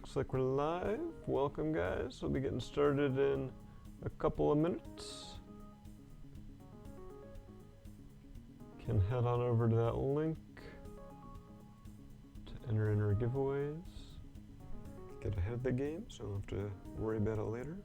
Looks like we're live. Welcome, guys. We'll be getting started in a couple of minutes. Can head on over to that link to enter in our giveaways. Get ahead of the game so I don't have to worry about it later.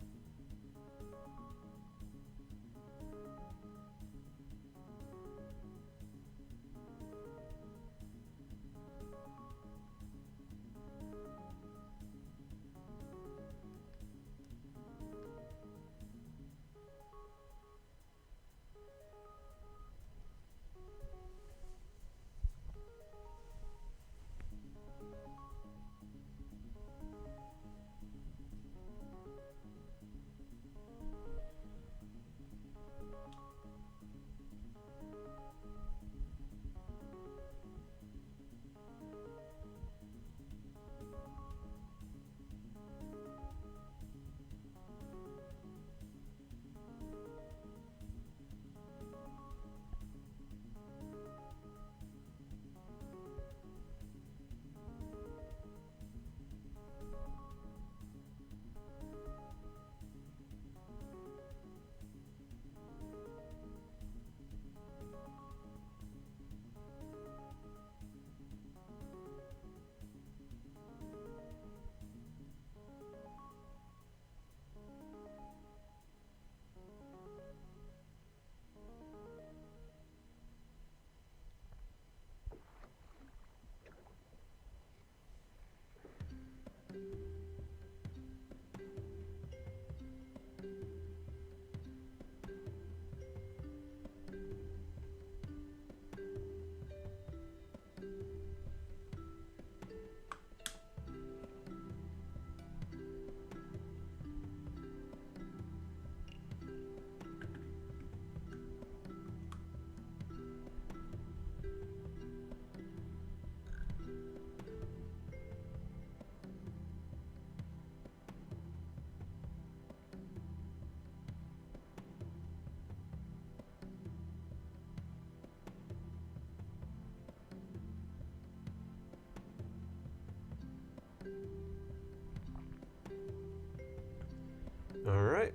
All right,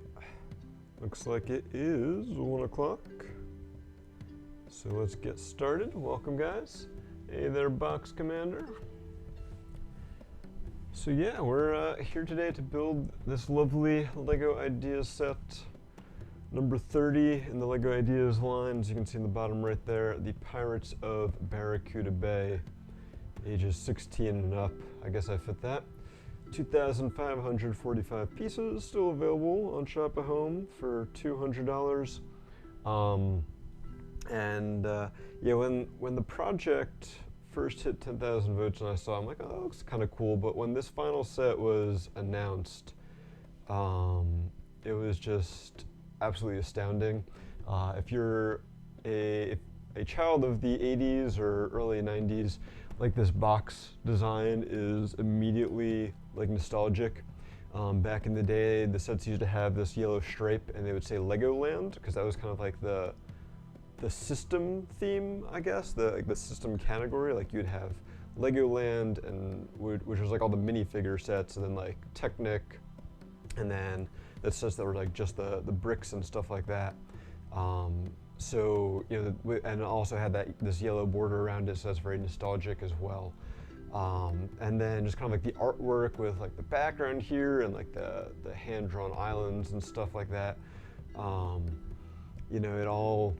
looks like it is 1 o'clock. So let's get started. Welcome, guys. Hey there, Box Commander. So yeah, we're here today to build this lovely LEGO Ideas set, number 30 in the LEGO Ideas line. As you can see in the bottom right there, the Pirates of Barracuda Bay, ages 16 and up. I guess I fit that. 2,545 pieces, still available on Shop-A-Home for $200. Yeah, when the project first hit 10,000 votes and I saw it, I'm like, oh, that looks kind of cool. But when this final set was announced, it was just absolutely astounding. If you're a child of the 80s or early 90s, like, this box design is immediately like nostalgic. Back in the day, the sets used to have this yellow stripe and they would say Legoland, because that was kind of like the system theme, I guess, the system category. Like, you'd have Legoland, and which was like all the minifigure sets, and then like Technic, and then the sets that were like just the bricks and stuff like that. So, you know, and it also had this yellow border around it, so that's very nostalgic as well. And then just kind of like the artwork with like the background here and like the hand-drawn islands and stuff like that. You know, it all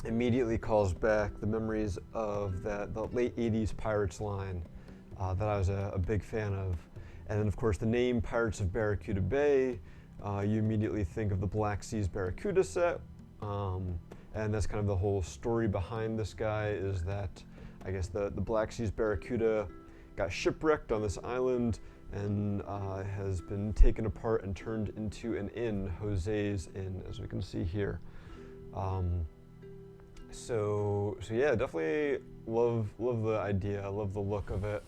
immediately calls back the memories of the late 80s Pirates line that I was a big fan of. And then, of course, the name Pirates of Barracuda Bay, you immediately think of the Black Seas Barracuda set. And that's kind of the whole story behind this guy, is that I guess the Black Seas Barracuda got shipwrecked on this island and has been taken apart and turned into an inn, Jose's Inn, as we can see here. So yeah, definitely love the idea, love the look of it.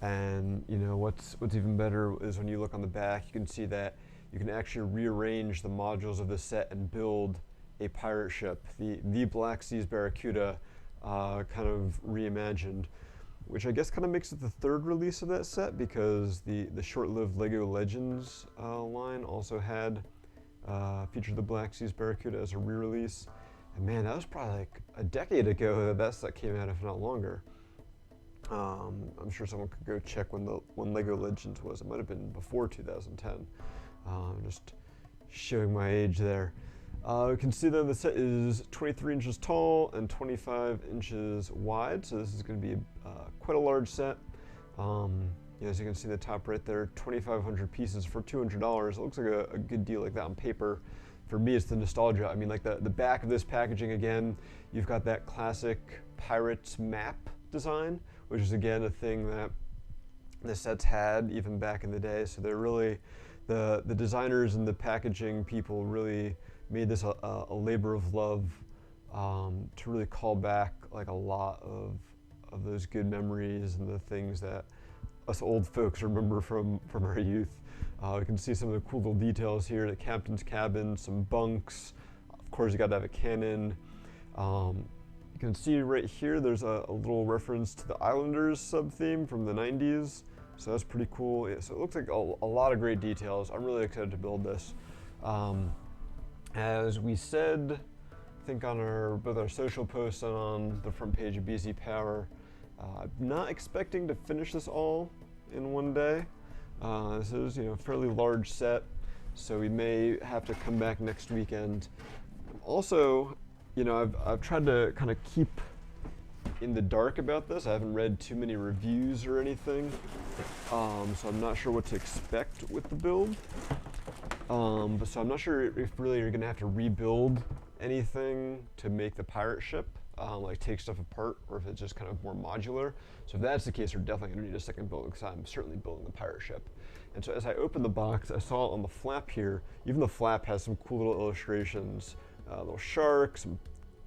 And you know, what's even better is when you look on the back, you can see that you can actually rearrange the modules of the set and build a pirate ship, the Black Seas Barracuda, kind of reimagined. which I guess kind of makes it the third release of that set, because the short-lived Lego Legends line also had featured the Black Seas Barracuda as a re-release. And man, that was probably like a decade ago that set came out, if not longer. I'm sure someone could go check when Lego Legends was. It might have been before 2010. Just showing my age there. You can see that the set is 23 inches tall and 25 inches wide, so this is going to be quite a large set. As you can see in the top right there, 2,500 pieces for $200. It looks like a good deal like that on paper. For me, it's the nostalgia. I mean, like the back of this packaging, again, you've got that classic Pirates map design, which is again a thing that the sets had even back in the day. So they're really, the designers and the packaging people really made this a labor of love to really call back like a lot of those good memories and the things that us old folks remember from our youth. You can see some of the cool little details here, the captain's cabin, some bunks. Of course, you got to have a cannon. You can see right here, there's a little reference to the Islanders sub-theme from the 90s. So that's pretty cool. Yeah, so it looks like a lot of great details. I'm really excited to build this. As we said, I think on both our social posts and on the front page of BZPower, I'm not expecting to finish this all in one day. This is, a fairly large set, so we may have to come back next weekend. Also, I've tried to kind of keep in the dark about this. I haven't read too many reviews or anything, so I'm not sure what to expect with the build. So I'm not sure if really you're gonna have to rebuild anything to make the pirate ship, like take stuff apart, or if it's just kind of more modular. So if that's the case, we're definitely gonna need a second build, because I'm certainly building the pirate ship. And so as I opened the box, I saw on the flap here, even the flap has some cool little illustrations, little sharks, some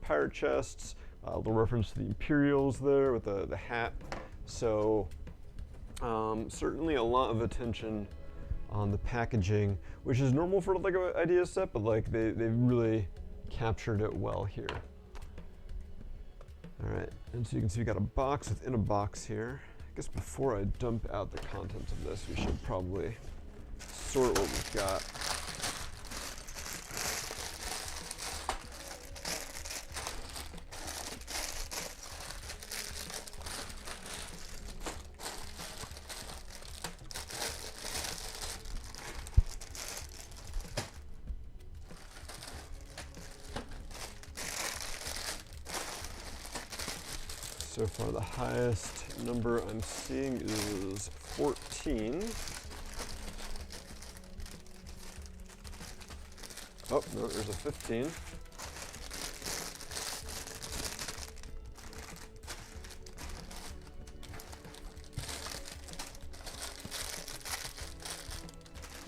pirate chests, a little reference to the Imperials there with the hat. So certainly a lot of attention on the packaging, which is normal for like an Ideas set, but like they really captured it well here. All right, and so you can see we got a box within a box here. I guess before I dump out the contents of this, we should probably sort what we've got. So far, the highest number I'm seeing is 14. Oh, no, there's a 15.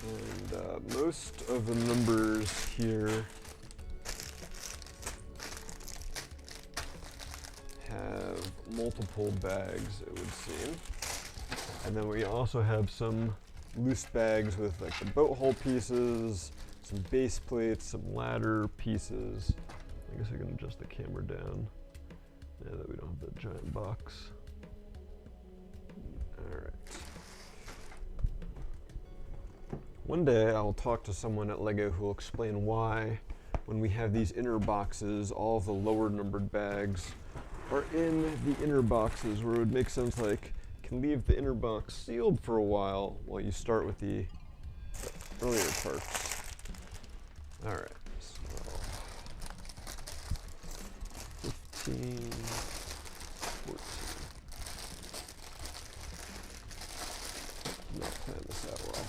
And most of the numbers here have multiple bags, it would seem. And then we also have some loose bags with like the boat hull pieces, some base plates, some ladder pieces. I guess I can adjust the camera down now that we don't have the giant box. All right. One day I'll talk to someone at LEGO who will explain why, when we have these inner boxes, all of the lower numbered bags are in the inner boxes, where it would make sense like you can leave the inner box sealed for a while you start with the earlier parts. All right, so 15, 14. Not plan this out well.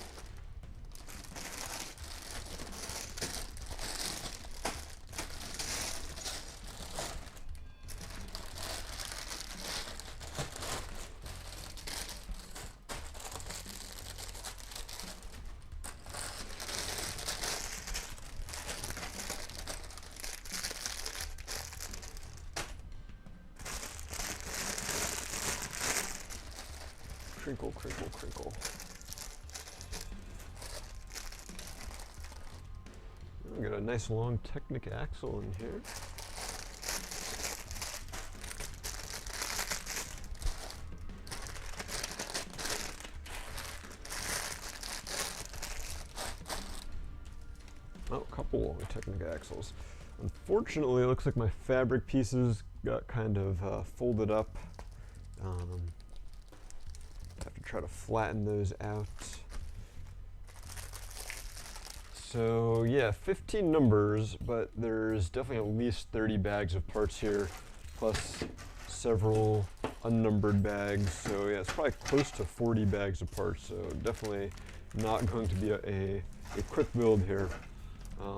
Crinkle, crinkle, crinkle. We got a nice long Technic axle in here. couple Technic axles. Unfortunately, it looks like my fabric pieces got kind of folded up. Have to try to flatten those out. So yeah, 15 numbers, but there's definitely at least 30 bags of parts here, plus several unnumbered bags. So yeah, it's probably close to 40 bags of parts. So definitely not going to be a quick build here.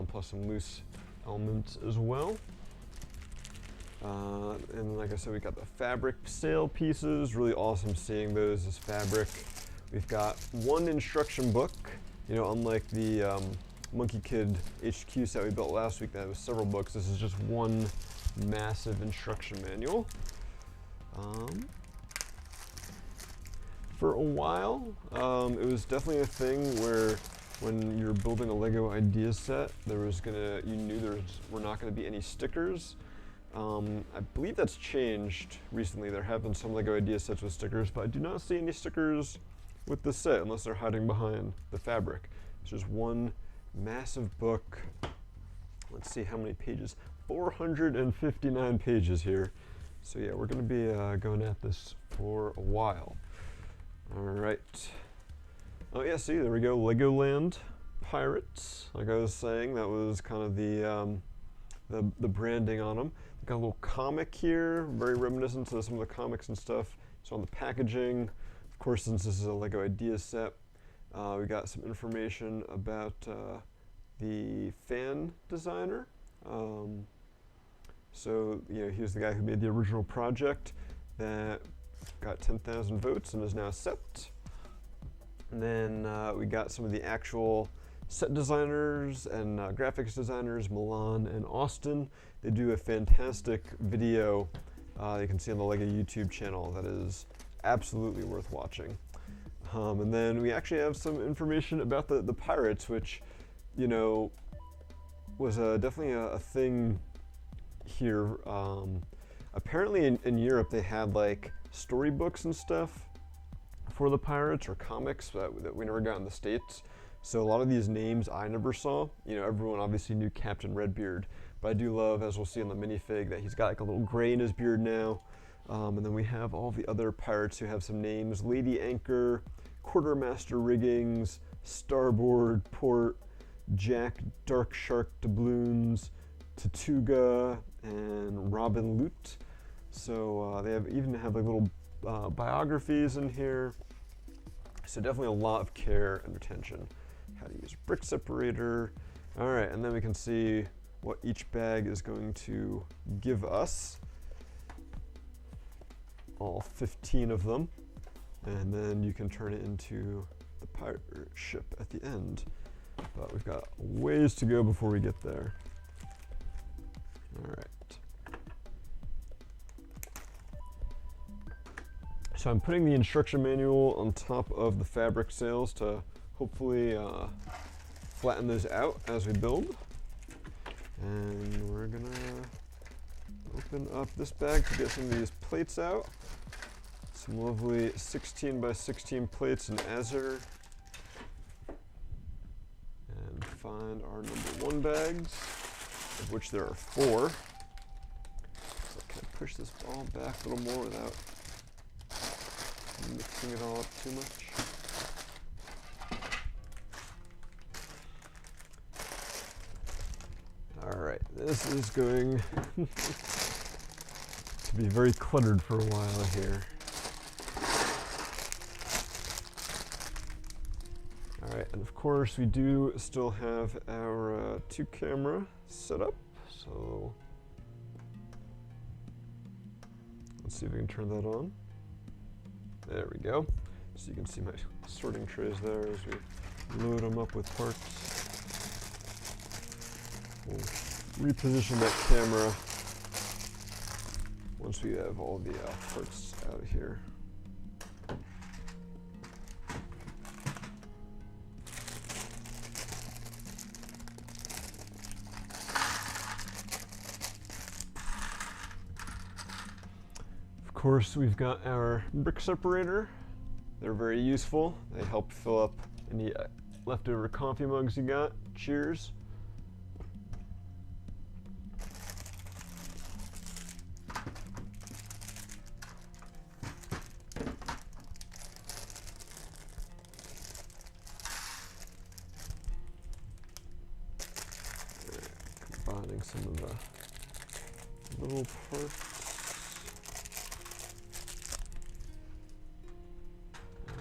Plus some loose elements as well. And like I said, we got the fabric sail pieces. Really awesome seeing those as fabric. We've got one instruction book. You know, unlike the Monkey Kid HQ set we built last week that was several books, this is just one massive instruction manual. For a while, it was definitely a thing where when you're building a Lego idea set, you knew there were not going to be any stickers. I believe that's changed recently. There have been some Lego idea sets with stickers, but I do not see any stickers with this set unless they're hiding behind the fabric. It's just one massive book. Let's see how many pages. 459 pages here. So yeah, we're going to be going at this for a while. All right. Oh yeah, see, there we go. Legoland Pirates. Like I was saying, that was kind of the branding on them. Got a little comic here, very reminiscent to some of the comics and stuff. So on the packaging, of course, since this is a Lego idea set, we got some information about the fan designer. So you know, he was the guy who made the original project that got 10,000 votes and is now set. And then we got some of the actual set designers and graphics designers, Milan and Austin. They do a fantastic video you can see on the Lego YouTube channel that is absolutely worth watching. And then we actually have some information about the Pirates, which, you know, was definitely a thing here. Apparently in Europe they had like storybooks and stuff for the Pirates, or comics that we never got in the States. So a lot of these names I never saw. You know, everyone obviously knew Captain Redbeard, but I do love, as we'll see in the minifig, that he's got like a little gray in his beard now. And then we have all the other pirates who have some names: Lady Anchor, Quartermaster Riggings, Starboard Port, Jack Dark Shark Doubloons, Tortuga, and Robin Loot. So they even have like little biographies in here. So definitely a lot of care and attention. How to use a brick separator. All right, and then we can see what each bag is going to give us. All 15 of them. And then you can turn it into the pirate ship at the end. But we've got ways to go before we get there. All right. So I'm putting the instruction manual on top of the fabric sails to hopefully flatten those out as we build. And we're gonna open up this bag to get some of these plates out. Some lovely 16 by 16 plates in Azure. And find our #1 bags, of which there are 4. So can I push this ball back a little more without mixing it all up too much? Alright, this is going to be very cluttered for a while here. Alright, and of course we do still have our 2 camera set up, so let's see if we can turn that on. There we go. So you can see my sorting trays there as we load them up with parts. We'll reposition that camera once we have all the parts out of here. Of course, we've got our brick separator. They're very useful. They help fill up any leftover coffee mugs you got. Cheers. some of the little parts.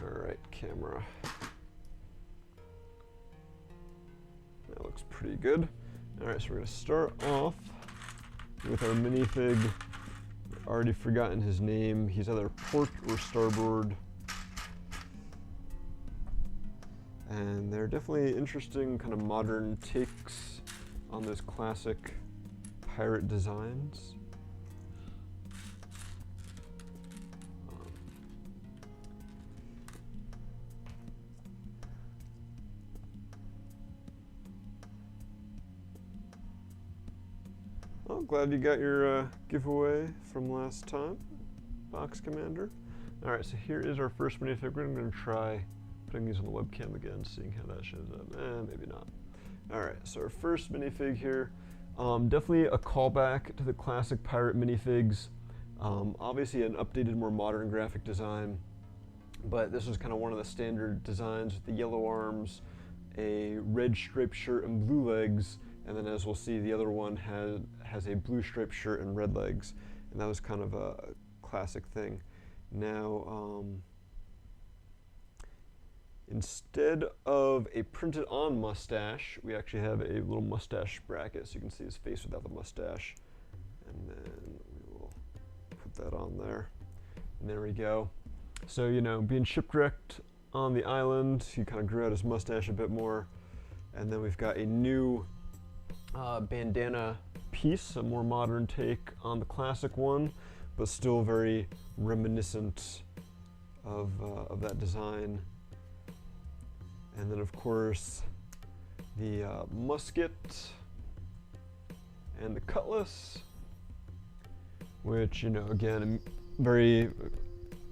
Alright, camera. That looks pretty good. Alright, so we're going to start off with our minifig. Already forgotten his name. He's either port or starboard. And they're definitely interesting, kind of modern takes on those classic pirate designs. Well, glad you got your giveaway from last time, Box Commander. All right, so here is our first minifig. I'm going to try putting these on the webcam again, seeing how that shows up. Maybe not. All right, so our first minifig here, definitely a callback to the classic pirate minifigs. Obviously an updated, more modern graphic design, but this was kind of one of the standard designs with the yellow arms, a red striped shirt and blue legs, and then as we'll see, the other one has a blue striped shirt and red legs, and that was kind of a classic thing. Now, instead of a printed on mustache, we actually have a little mustache bracket, so you can see his face without the mustache. And then we will put that on there. And there we go. So, you know, being shipwrecked on the island, he kind of grew out his mustache a bit more. And then we've got a new bandana piece, a more modern take on the classic one, but still very reminiscent of that design. And then, of course, the musket and the cutlass, which, you know, again, very,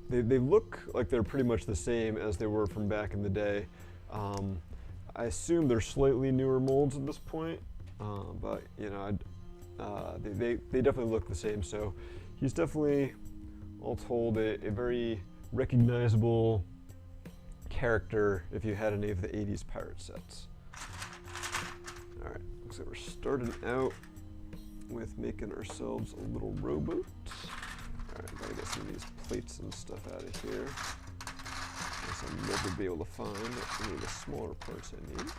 they look like they're pretty much the same as they were from back in the day. I assume they're slightly newer molds at this point, but, you know, they definitely look the same. So he's definitely, all told, a very recognizable character if you had any of the 80s pirate sets. Alright, looks like we're starting out with making ourselves a little rowboat. Alright, gotta get some of these plates and stuff out of here. Guess I'll never be able to find any of the smaller parts I need.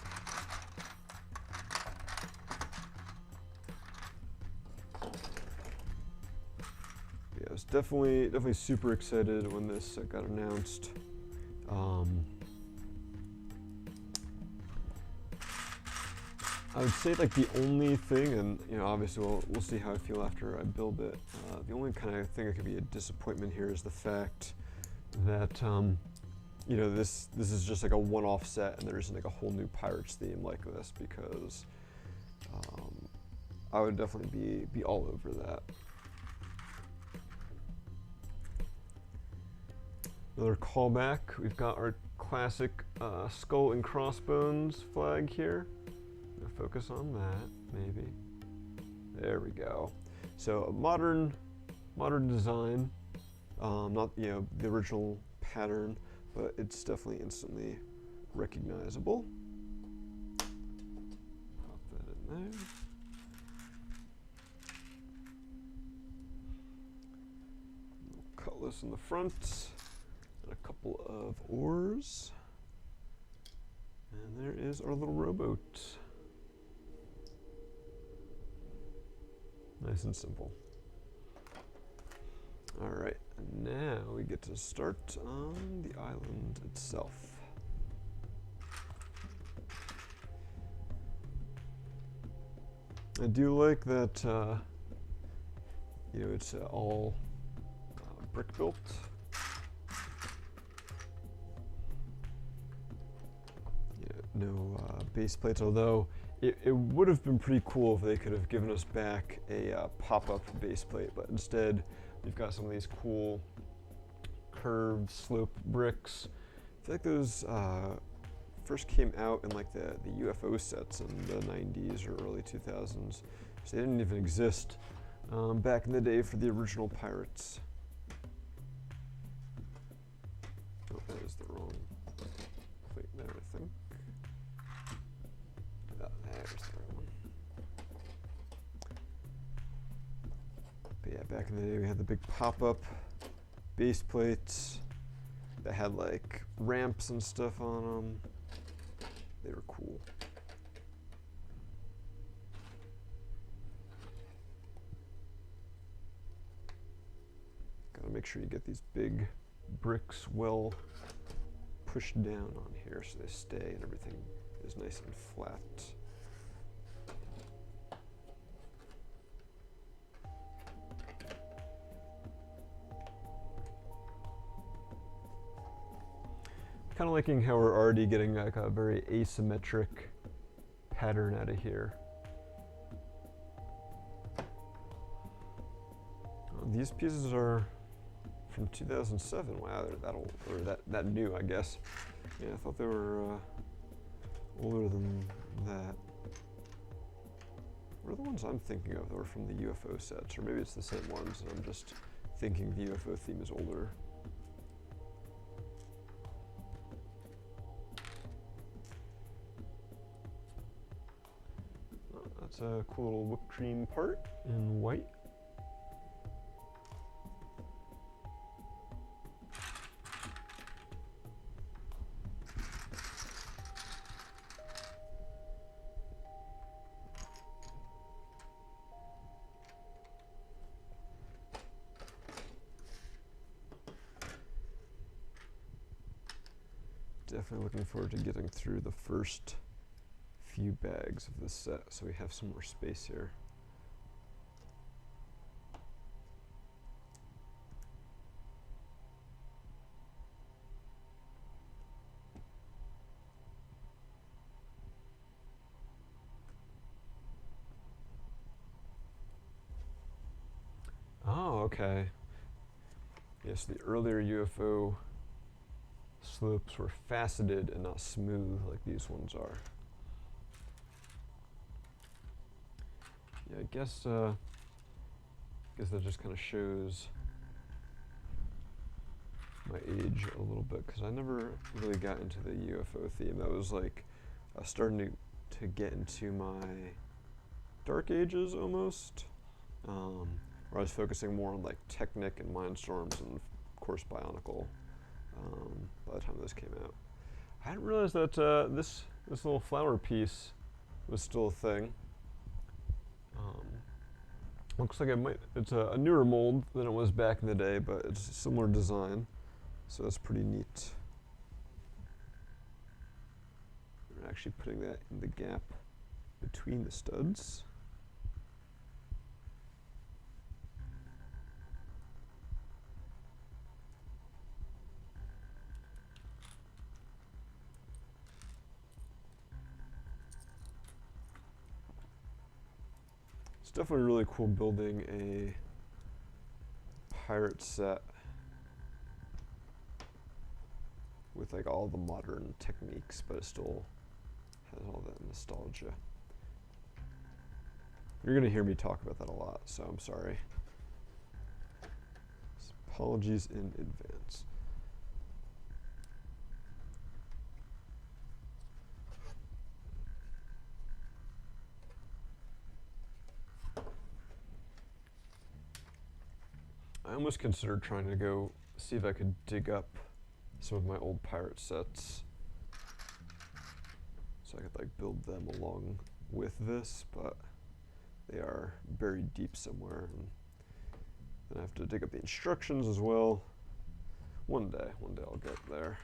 Yeah, I was definitely super excited when this got announced. I would say like the only thing, and you know, obviously we'll see how I feel after I build it. The only kind of thing that could be a disappointment here is the fact that you know, this is just like a one-off set, and there isn't like a whole new Pirates theme like this, because I would definitely be all over that. Another callback, we've got our classic skull and crossbones flag here. I'm gonna focus on that, maybe. There we go. So a modern design, not, you know, the original pattern, but it's definitely instantly recognizable. Pop that in there. Little cutlass in the front. A couple of oars, and there is our little rowboat. Nice and simple. All right, and now we get to start on the island itself. I do like that, you know, it's all brick built. No base plates, although it would have been pretty cool if they could have given us back a pop-up base plate, but instead we've got some of these cool curved slope bricks. I feel like those first came out in like the UFO sets in the 90s or early 2000s, so they didn't even exist back in the day for the original Pirates. Oh, that is the wrong plate there, I think. There's the right one. But yeah, back in the day we had the big pop-up base plates that had like ramps and stuff on them. They were cool. Gotta make sure you get these big bricks well pushed down on here so they stay and everything is nice and flat. Kind of liking how we're already getting like a very asymmetric pattern out of here. These pieces are from 2007. Wow, they're that old, or that new, I guess. Yeah, I thought they were older than that. What are the ones I'm thinking of that were from the UFO sets? Or maybe it's the same ones and I'm just thinking the UFO theme is older. That's a cool little whipped cream part in white. Definitely looking forward to getting through the first few bags of this set so we have some more space here. Oh, okay. Yes, the earlier UFO slopes were faceted and not smooth like these ones are. Yeah, I guess that just kind of shows my age a little bit because I never really got into the UFO theme. That was like starting to get into my dark ages almost, where I was focusing more on like Technic and Mindstorms and of course Bionicle. By the time this came out, I hadn't realized that this little flower piece was still a thing. Looks like it's a newer mold than it was back in the day, but it's a similar design, so that's pretty neat. We're actually putting that in the gap between the studs. It's definitely really cool building a pirate set with like all the modern techniques, but it still has all that nostalgia. You're gonna hear me talk about that a lot, so I'm sorry. Apologies in advance. I almost considered trying to go see if I could dig up some of my old pirate sets so I could like build them along with this, but they are buried deep somewhere, and then I have to dig up the instructions as well. One day I'll get there.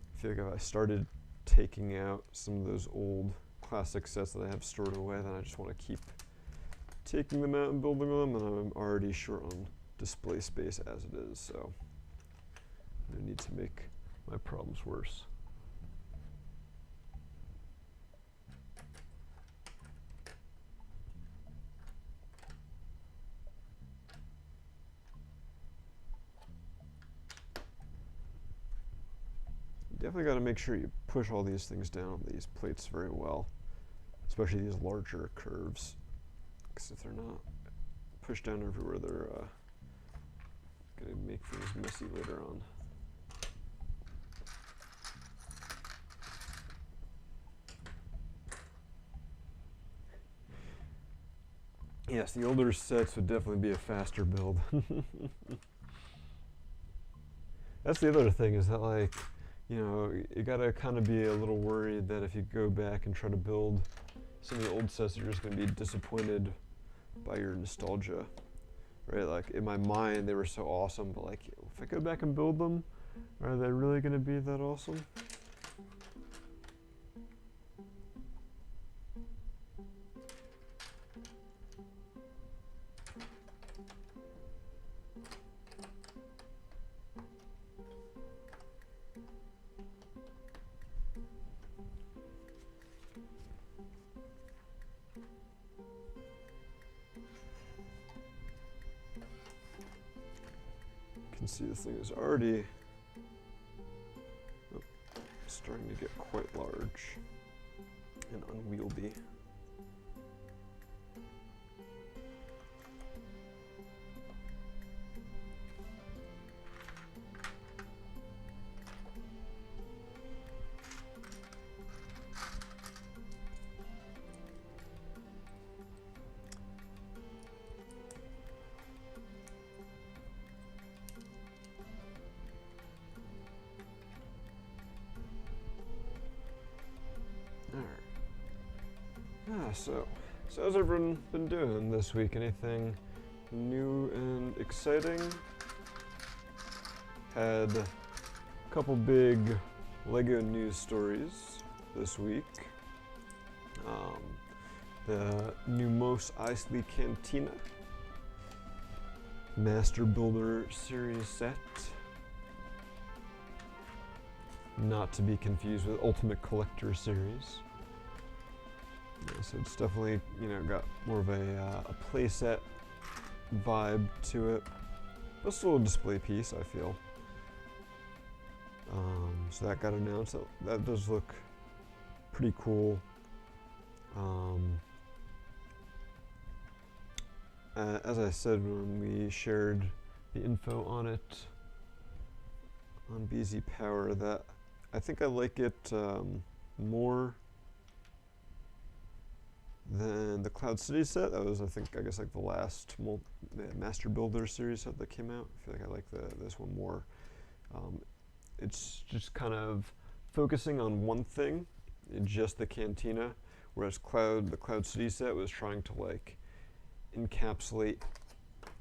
I feel like if I started taking out some of those old classic sets that I have stored away, then I just want to keep taking them out and building them, and I'm already short on display space as it is, so no need to make my problems worse. Definitely got to make sure you push all these things down on these plates very well, especially these larger curves, because if they're not pushed down everywhere, they're gonna see later on. Yes, the older sets would definitely be a faster build. That's the other thing, is that, like, you know, you gotta kind of be a little worried that if you go back and try to build some of the old sets, you're just gonna be disappointed by your nostalgia, right? Like, in my mind, they were so awesome, but like, if I go back and build them, are they really gonna be that awesome? You can see this thing is already starting to get quite large and unwieldy. So how's everyone been doing this week? Anything new and exciting? Had a couple big LEGO news stories this week. The new Mos Eisley Cantina Master Builder Series set. Not to be confused with Ultimate Collector Series. Yeah, so it's definitely, you know, got more of a playset vibe to it, but still a display piece, I feel. So that got announced. That does look pretty cool. As I said when we shared the info on it on BZPower, that I think I like it more than the Cloud City set. That was, I guess, like the last Master Builder series set that came out. I feel like I like this one more. It's just kind of focusing on one thing, just the cantina, whereas the Cloud City set was trying to like encapsulate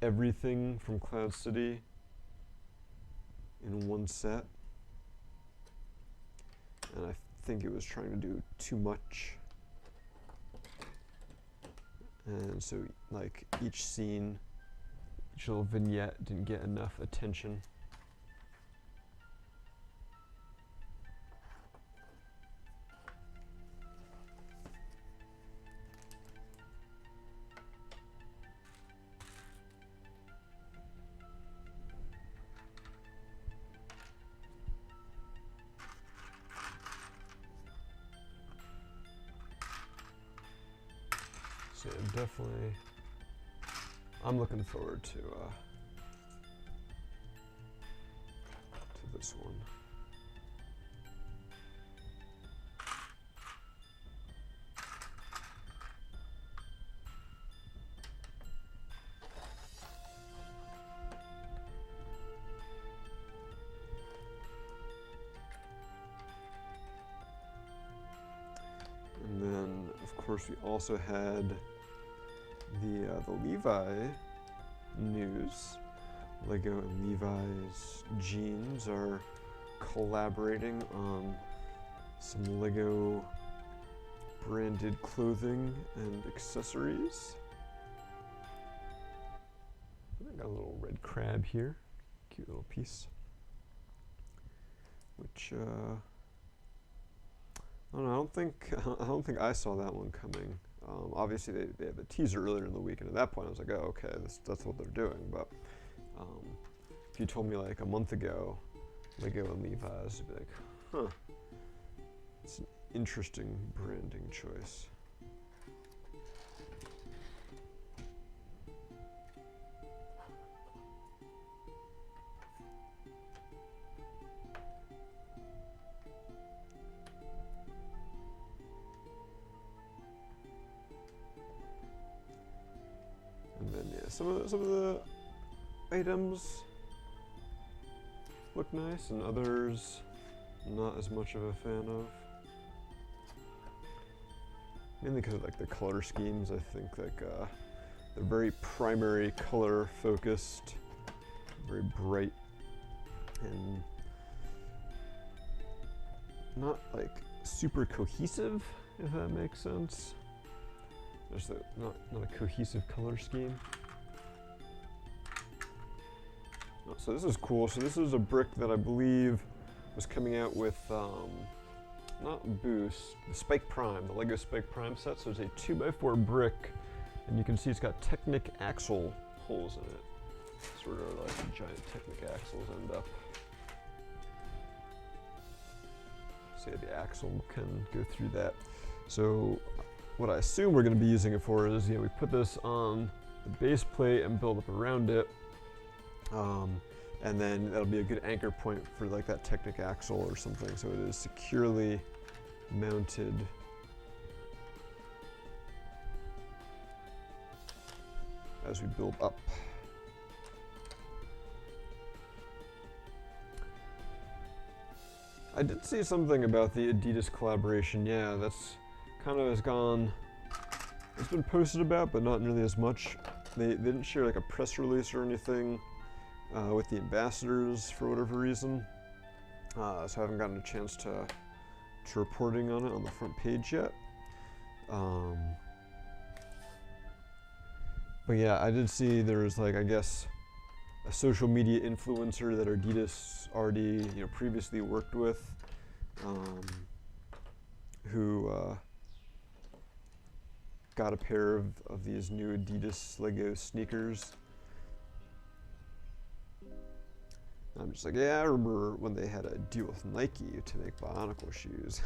everything from Cloud City in one set. And I think it was trying to do too much. And so, like, each scene, each little vignette didn't get enough attention. So yeah, definitely, I'm looking forward to this one. And then, of course, we also had the Levi news. LEGO and Levi's jeans are collaborating on some LEGO branded clothing and accessories. I got a little red crab here, cute little piece, which I don't know, I don't think I saw that one coming. Obviously, they had the teaser earlier in the week, and at that point, I was like, oh, okay, that's what they're doing. But if you told me like a month ago, LEGO and Levi's, I'd be like, huh, it's an interesting branding choice. some of the items look nice, and others not as much of a fan of. Mainly because of like the color schemes. I think like they're very primary color focused, very bright, and not like super cohesive, if that makes sense. There's not a cohesive color scheme. Oh, so this is cool. So this is a brick that I believe was coming out with not Boost, the Spike Prime, the Lego Spike Prime set. So it's a 2x4 brick, and you can see it's got Technic axle holes in it. Sort of like giant Technic axles end up. So yeah, the axle can go through that. So what I assume we're going to be using it for is, we put this on the base plate and build up around it. And then that'll be a good anchor point for like that Technic axle or something, so it is securely mounted. As we build up. I did see something about the Adidas collaboration. Yeah, that's kind of it's been posted about, but not nearly as much. They didn't share like a press release or anything with the ambassadors for whatever reason. So I haven't gotten a chance to reporting on it on the front page yet. But yeah, I did see there was like, I guess, a social media influencer that Adidas already previously worked with, who got a pair of these new Adidas Lego sneakers. I'm just like, yeah, I remember when they had a deal with Nike to make Bionicle shoes.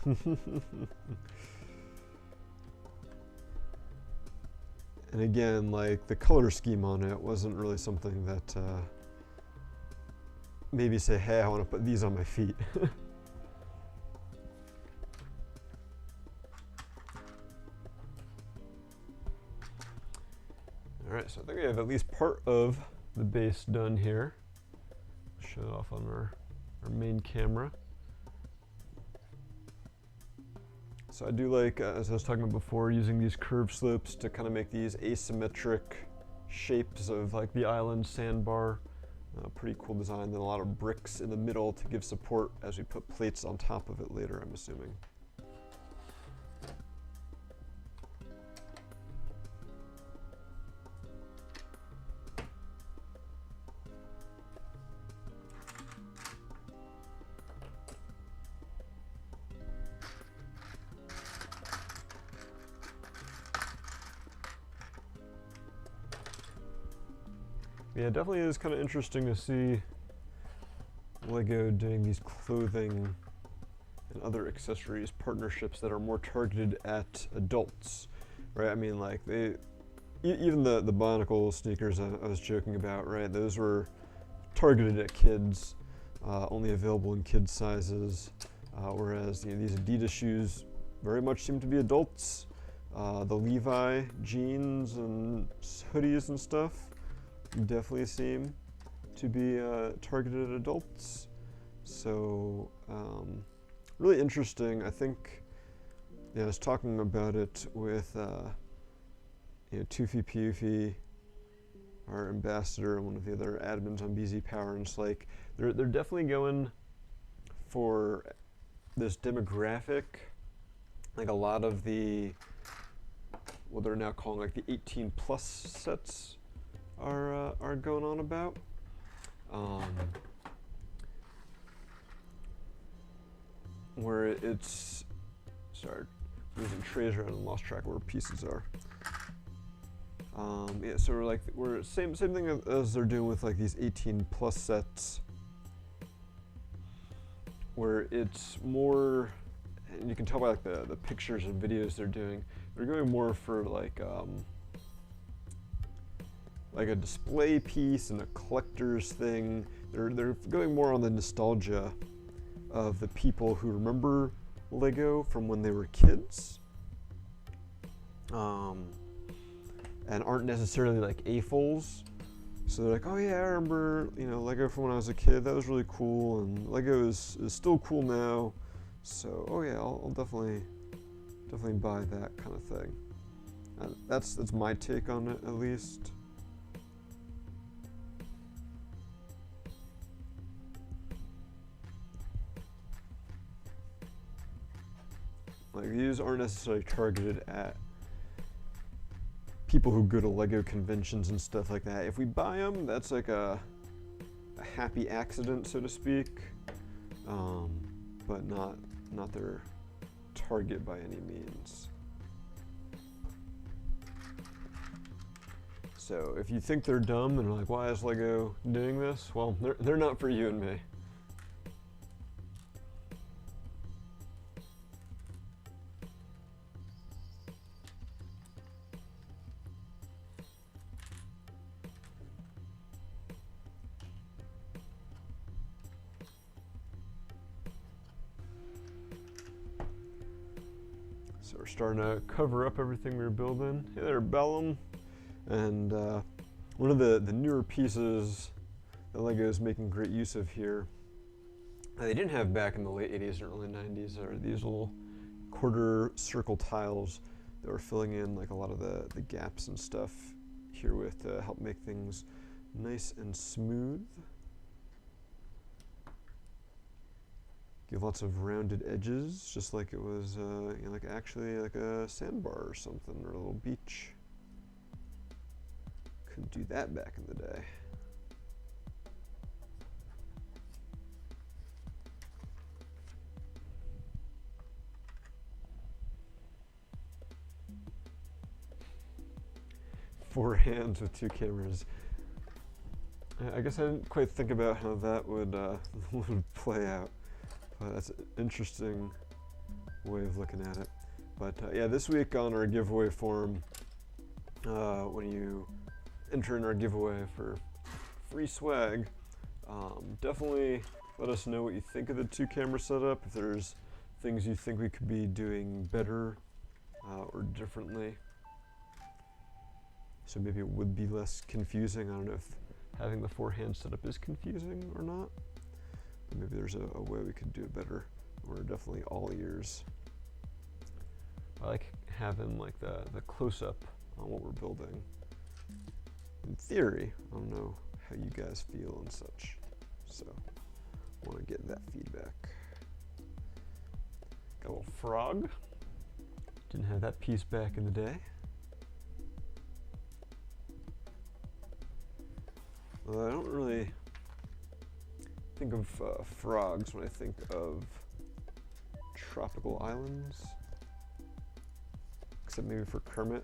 And again, like the color scheme on it wasn't really something that maybe say, hey, I want to put these on my feet. All right, so I think we have at least part of the base done here. Show it off on our main camera. So I do like, as I was talking about before, using these curved slopes to kind of make these asymmetric shapes of like the island sandbar. Pretty cool design. Then a lot of bricks in the middle to give support as we put plates on top of it later, I'm assuming. Yeah, it definitely is kind of interesting to see Lego doing these clothing and other accessories partnerships that are more targeted at adults, right? I mean, like even the Bionicle sneakers I was joking about, right? Those were targeted at kids, only available in kids sizes, whereas these Adidas shoes very much seem to be adults. The Levi jeans and hoodies and stuff definitely seem to be targeted at adults. So really interesting. I think I was talking about it with Toofy Poofy, our ambassador and one of the other admins on BZPower, and it's like they're definitely going for this demographic. Like a lot of what they're now calling like the 18 plus sets are going on about. Where it's, sorry, losing trays around and lost track of where pieces are. Yeah, so we're same thing as they're doing with like these 18 plus sets, where it's more, and you can tell by like the pictures and videos they're doing. They're going more for like a display piece and a collector's thing. They're going more on the nostalgia of the people who remember Lego from when they were kids. and aren't necessarily like AFOLs. So they're like, oh yeah, I remember, you know, Lego from when I was a kid. That was really cool, and Lego is still cool now. So, oh yeah, I'll definitely buy that kind of thing. That's my take on it, at least. Like, these aren't necessarily targeted at people who go to Lego conventions and stuff like that. If we buy them, that's like a happy accident, so to speak, but not their target by any means. So if you think they're dumb and are like, why is Lego doing this? Well, they're not for you and me. So we're starting to cover up everything we were building. Hey there, Bellum. And one of the newer pieces that Lego is making great use of here, they didn't have back in the late 80s and early 90s, are these little quarter circle tiles that were filling in like a lot of the gaps and stuff here with to help make things nice and smooth. Give lots of rounded edges, just like it was you know, like actually like a sandbar or something, or a little beach. Couldn't do that back in the day. Four hands with two cameras. I guess I didn't quite think about how that would play out. But that's an interesting way of looking at it. But yeah, this week on our giveaway form, when you enter in our giveaway for free swag, definitely let us know what you think of the two camera setup, if there's things you think we could be doing better or differently. So maybe it would be less confusing. I don't know if having the four hand setup is confusing or not. Maybe there's a way we could do it better. We're definitely all ears. I like having like the close-up on what we're building. In theory, I don't know how you guys feel and such. So I want to get that feedback. Got a little frog. Didn't have that piece back in the day. Well, I don't really think of frogs when I think of tropical islands, except maybe for Kermit.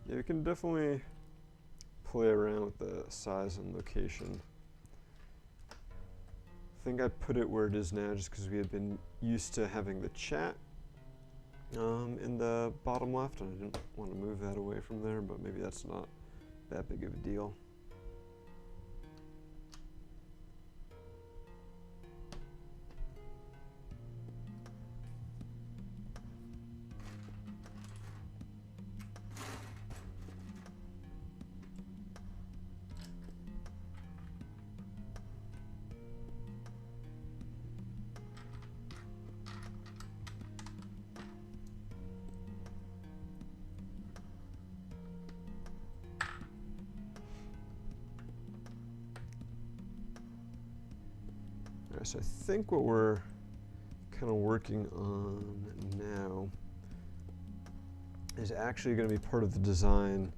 Yeah, we can definitely play around with the size and location. I think I put it where it is now just because we had been used to having the chat in the bottom left, and I didn't want to move that away from there, but maybe that's not that big of a deal. So I think what we're kind of working on now is actually going to be part of the design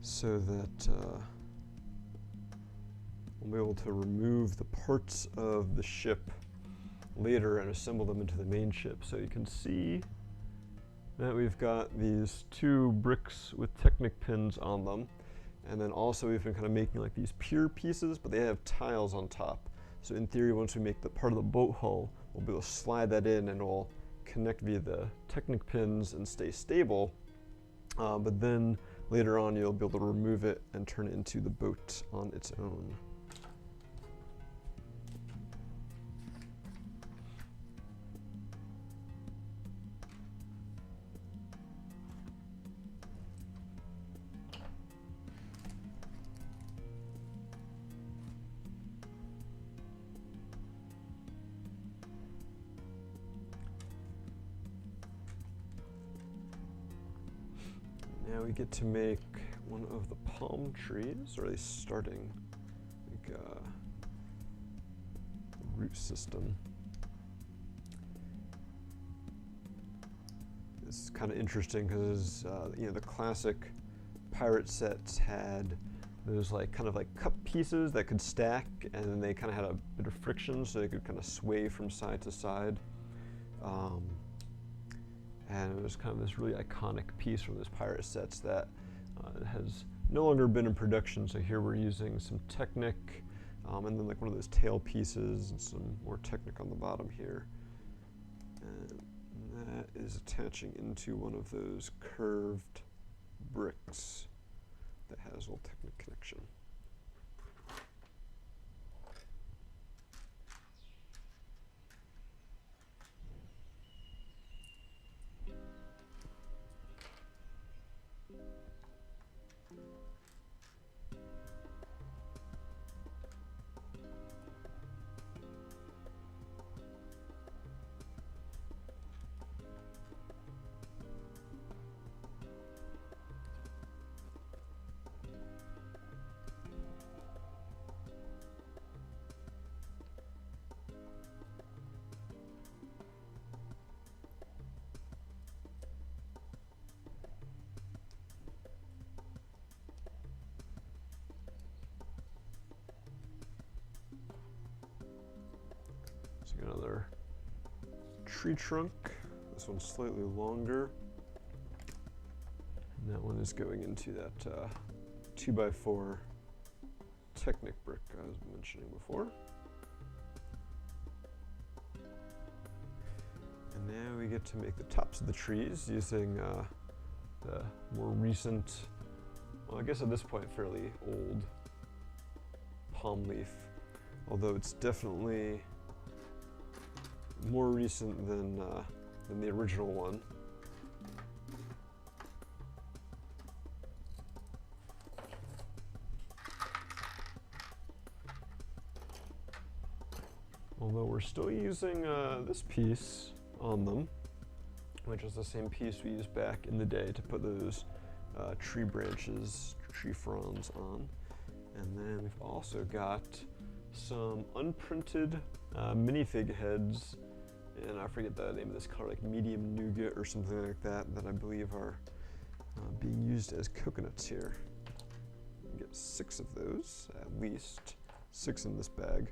so that we'll be able to remove the parts of the ship later and assemble them into the main ship. So you can see Now we've got these 2 bricks with Technic pins on them. And then also we've been kind of making like these pier pieces, but they have tiles on top. So in theory, once we make the part of the boat hull, we'll be able to slide that in and it'll connect via the Technic pins and stay stable. But then later on, you'll be able to remove it and turn it into the boat on its own. Now we get to make one of the palm trees, or at least starting like a root system. This is kind of interesting because the classic pirate sets had those kind of cup pieces that could stack, and then they kind of had a bit of friction, so they could kind of sway from side to side. And it was kind of this really iconic piece from those pirate sets that has no longer been in production. So here we're using some Technic, and then like one of those tail pieces and some more Technic on the bottom here. And that is attaching into one of those curved bricks that has a little Technic connection. Another tree trunk. This one's slightly longer. And that one is going into that 2x4 Technic brick I was mentioning before. And now we get to make the tops of the trees using the more recent, well, I guess at this point fairly old palm leaf, although it's definitely more recent than the original one. Although we're still using this piece on them, which is the same piece we used back in the day to put those tree branches, tree fronds on. And then we've also got some unprinted minifig heads, and I forget the name of this color, like medium nougat or something like that, that I believe are being used as coconuts here. You get 6 of those, at least 6 in this bag.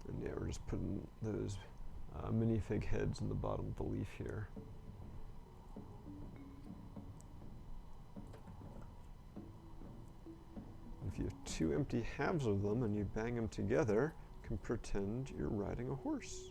And yeah, we're just putting those minifig heads in the bottom of the leaf here. If you have 2 empty halves of them and you bang them together, you can pretend you're riding a horse.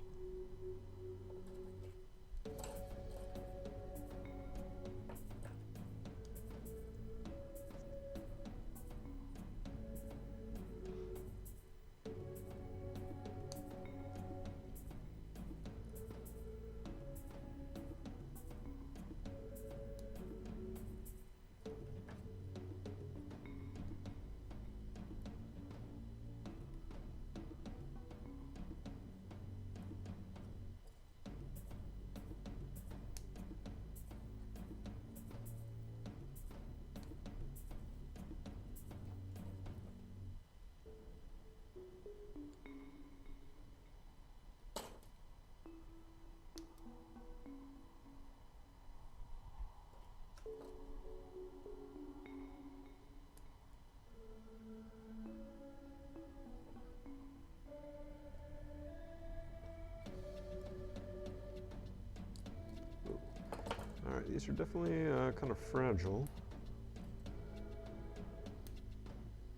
these are definitely kind of fragile.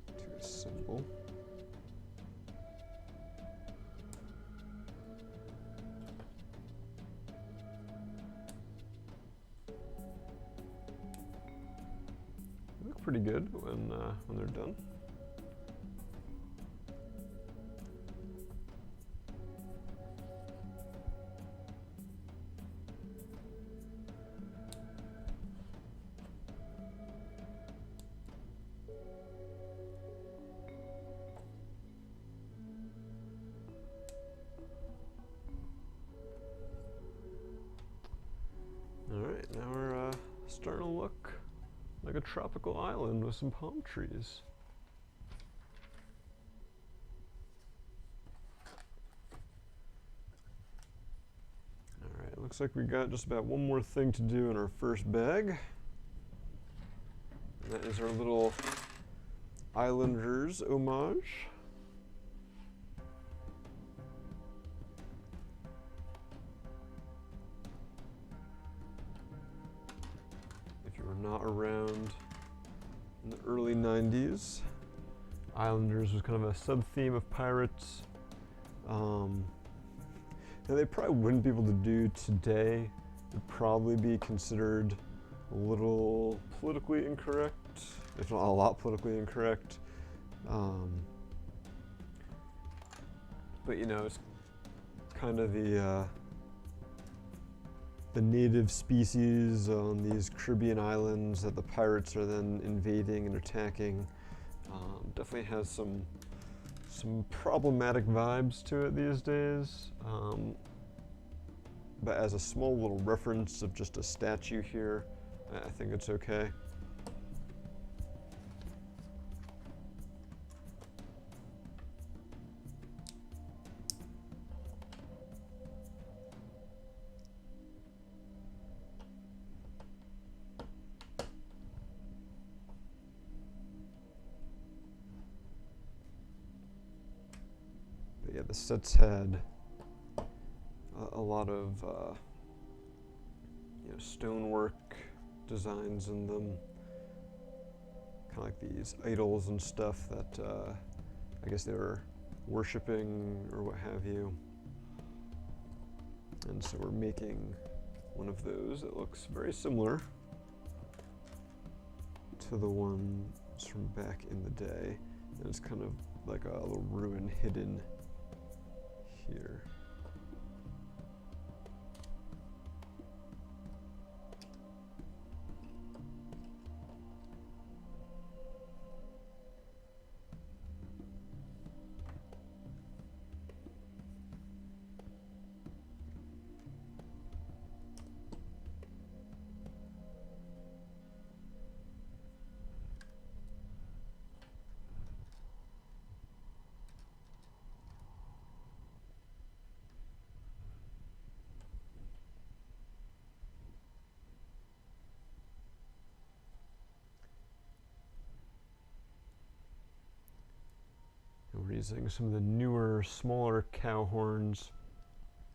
Too simple. They look pretty good when they're done. Alright, now we're starting to look like a tropical island with some palm trees. Alright, looks like we got just about one more thing to do in our first bag. And that is our little Islanders homage. Not around in the early 90s. Islanders was kind of a sub-theme of Pirates. And they probably wouldn't be able to do today. It'd probably be considered a little politically incorrect, if not a lot politically incorrect. But you know, it's kind of the native species on these Caribbean islands that the pirates are then invading and attacking. Definitely has some problematic vibes to it these days. But as a small little reference of just a statue here, I think it's okay. Yeah, the sets had a lot of you know, stonework designs in them, kind of like these idols and stuff that I guess they were worshiping or what have you. And so we're making one of those that looks very similar to the ones from back in the day, and it's kind of like a little ruin hidden here. We're using some of the newer, smaller cow horns,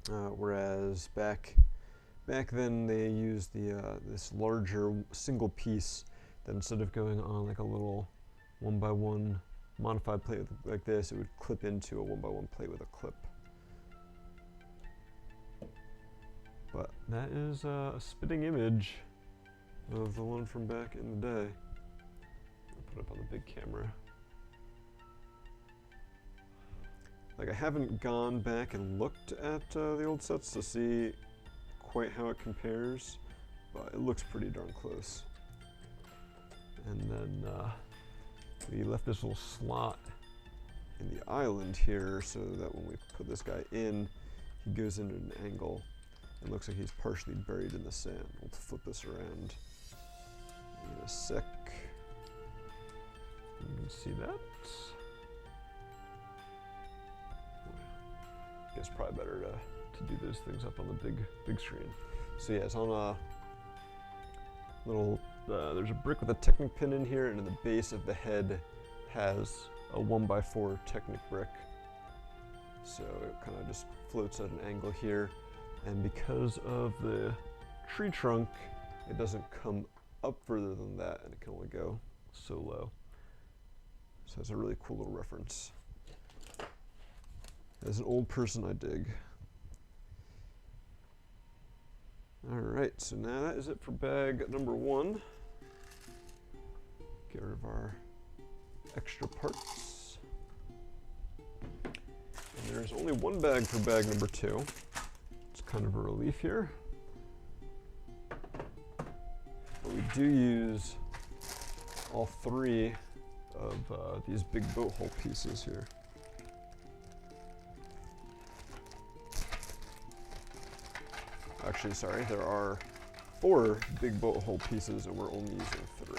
whereas back then they used this larger single piece that instead of going on like a little 1x1 modified plate like this, it would clip into a 1x1 plate with a clip. But that is a spitting image of the one from back in the day. I'll put it up on the big camera. Like, I haven't gone back and looked at the old sets to see quite how it compares, but it looks pretty darn close. And then we left this little slot in the island here so that when we put this guy in, he goes into an angle. It looks like he's partially buried in the sand. We'll flip this around in a sec. You can see that. I guess probably better to do those things up on the big screen. So yeah, it's on a little, there's a brick with a Technic pin in here, and in the base of the head has a 1x4 Technic brick. So it kind of just floats at an angle here. And because of the tree trunk it doesn't come up further than that, and it can only go so low. So it's a really cool little reference. As an old person, I dig. All right, so now that is it for bag number 1. Get rid of our extra parts. And there's only one bag for bag number 2. It's kind of a relief here. But we do use all 3 of these big boat hull pieces here. Actually, sorry, there are 4 big boat hull pieces and we're only using 3.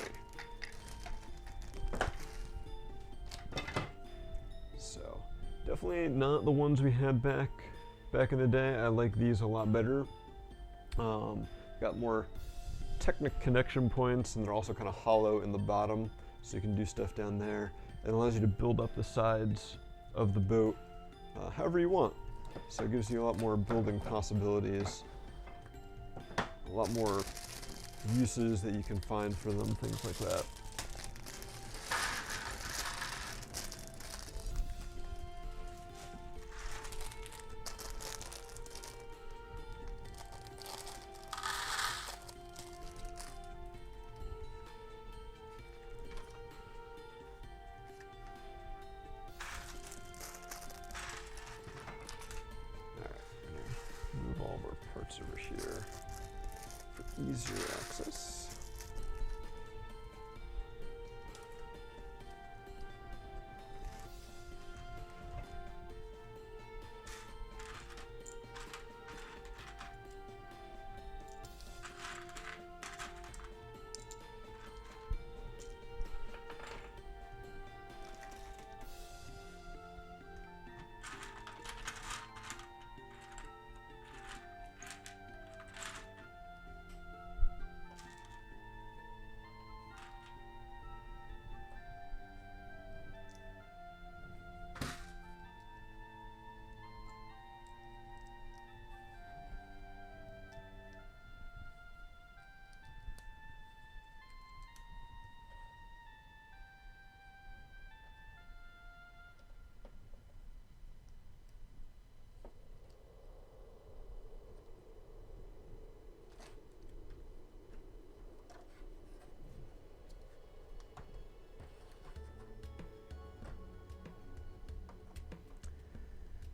So, definitely not the ones we had back in the day. I like these a lot better. Got more technic connection points, and they're also kind of hollow in the bottom, so you can do stuff down there. It allows you to build up the sides of the boat however you want. So it gives you a lot more building possibilities, a lot more uses that you can find for them, things like that. Over here for easier access.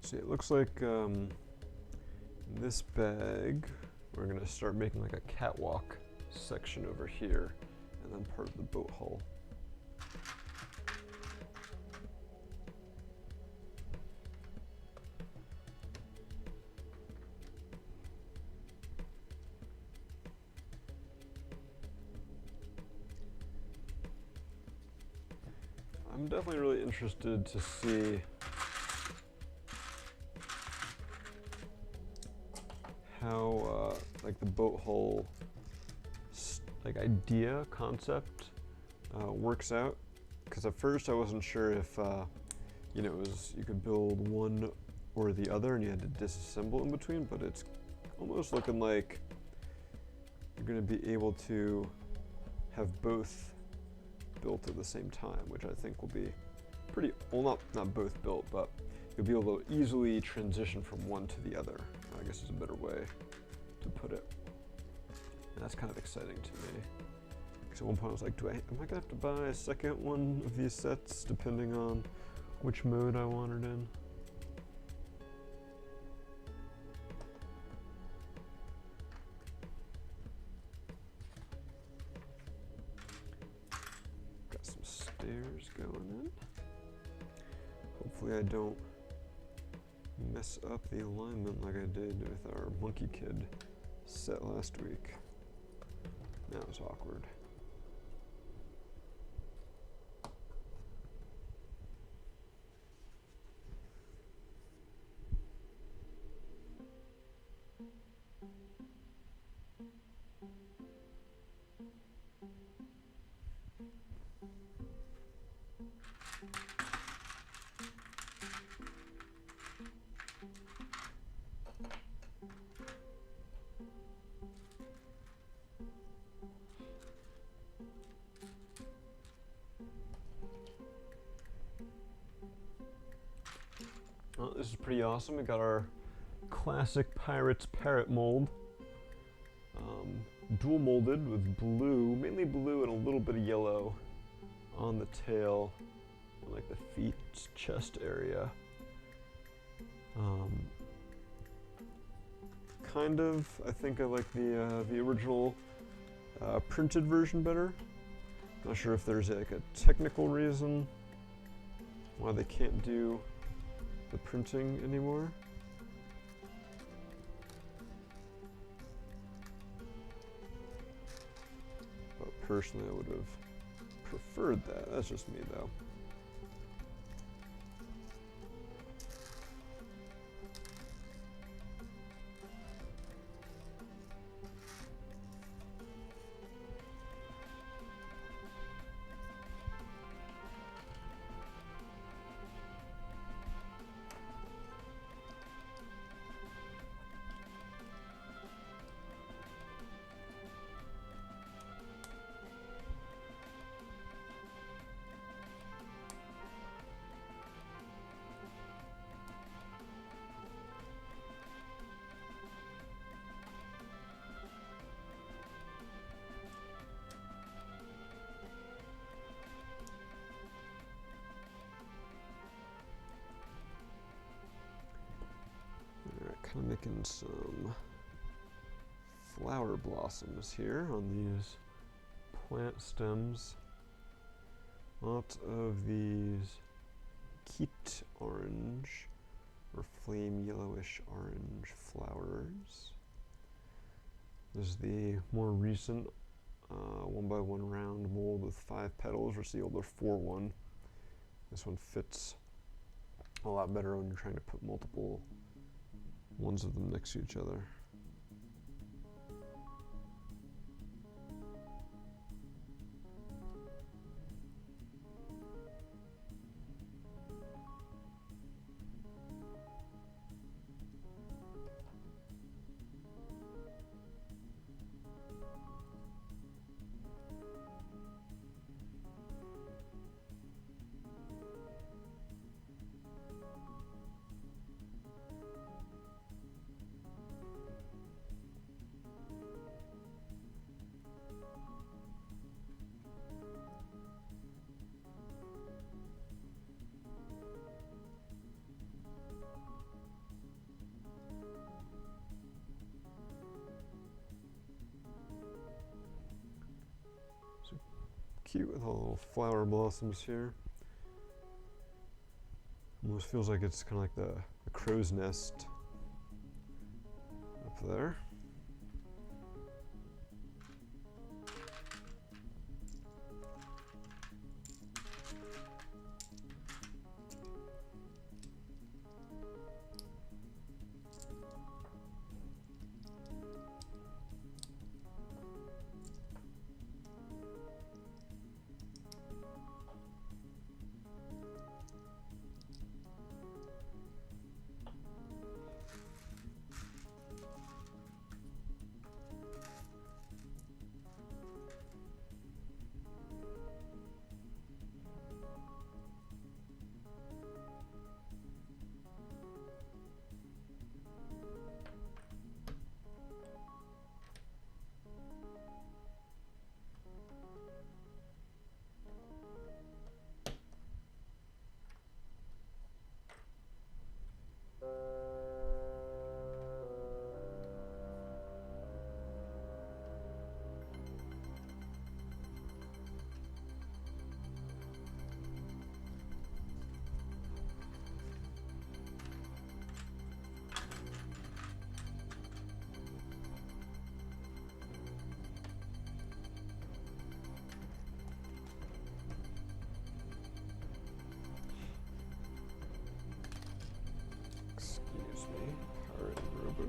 See, it looks like in this bag, we're gonna start making like a catwalk section over here, and then part of the boat hull. I'm definitely really interested to see how like the boat hull like idea concept works out, because at first I wasn't sure if you know, you could build one or the other and you had to disassemble in between, but it's almost looking like you're going to be able to have both built at the same time, which I think will be pretty, well, not both built, but you'll be able to easily transition from one to the other, I guess is a better way to put it. And that's kind of exciting to me. Because at one point I was like, am I gonna have to buy a second one of these sets depending on which mode I want it in? Got some stairs going in. Hopefully I don't mess up the alignment like I did with our Monkey Kid set last week. That was awkward. this is pretty awesome. We got our classic Pirates Parrot mold. Dual molded with blue, mainly blue and a little bit of yellow on the tail, and like the feet, chest area. Kind of, I think I like the original printed version better. Not sure if there's like a technical reason why they can't do the printing anymore. But personally, I would have preferred that. That's just me, though. Kind of making some flower blossoms here on these plant stems. Lots of these keat orange or flame yellowish orange flowers. This is the more recent 1x1 round mold with 5 petals versus the older 4-1. This one fits a lot better when you're trying to put multiple ones of them next to each other. Cute with all the little flower blossoms here. Almost feels like it's kind of like the crow's nest up there. Parrot robot.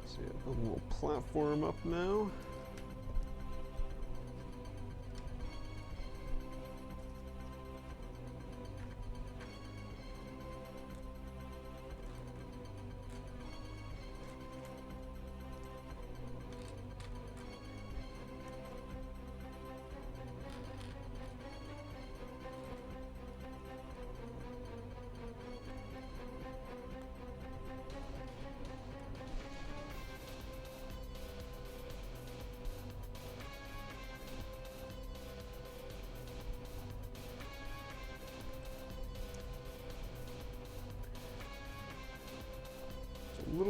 So yeah, build a little platform up now.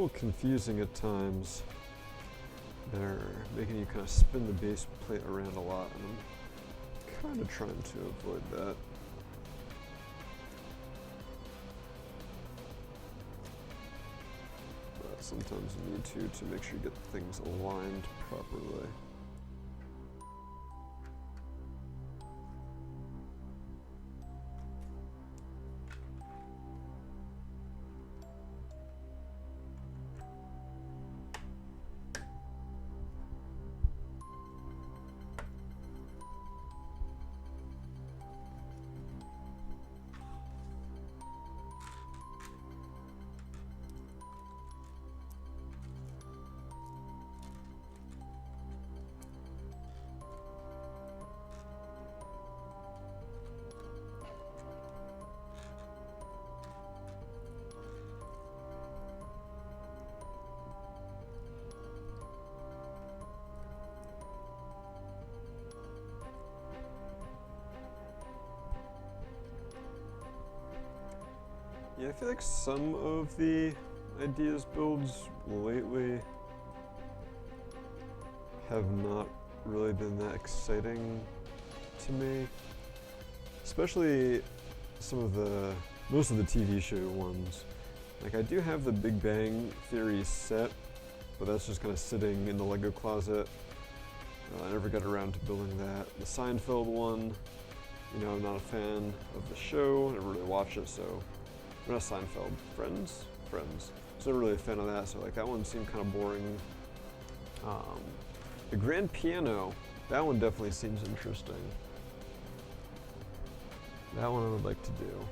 little confusing at times. They're making you kind of spin the base plate around a lot, and I'm kind of trying to avoid that. But sometimes you need to make sure you get things aligned properly. Yeah, I feel like some of the Ideas builds lately have not really been that exciting to me. Especially most of the TV show ones. Like, I do have the Big Bang Theory set, but that's just kind of sitting in the Lego closet. I never got around to building that. The Seinfeld one, you know, I'm not a fan of the show, never really watched it, so. Not Seinfeld, Friends? Friends. I was never really a fan of that, so like that one seemed kind of boring. The grand piano, that one definitely seems interesting. That one I would like to do.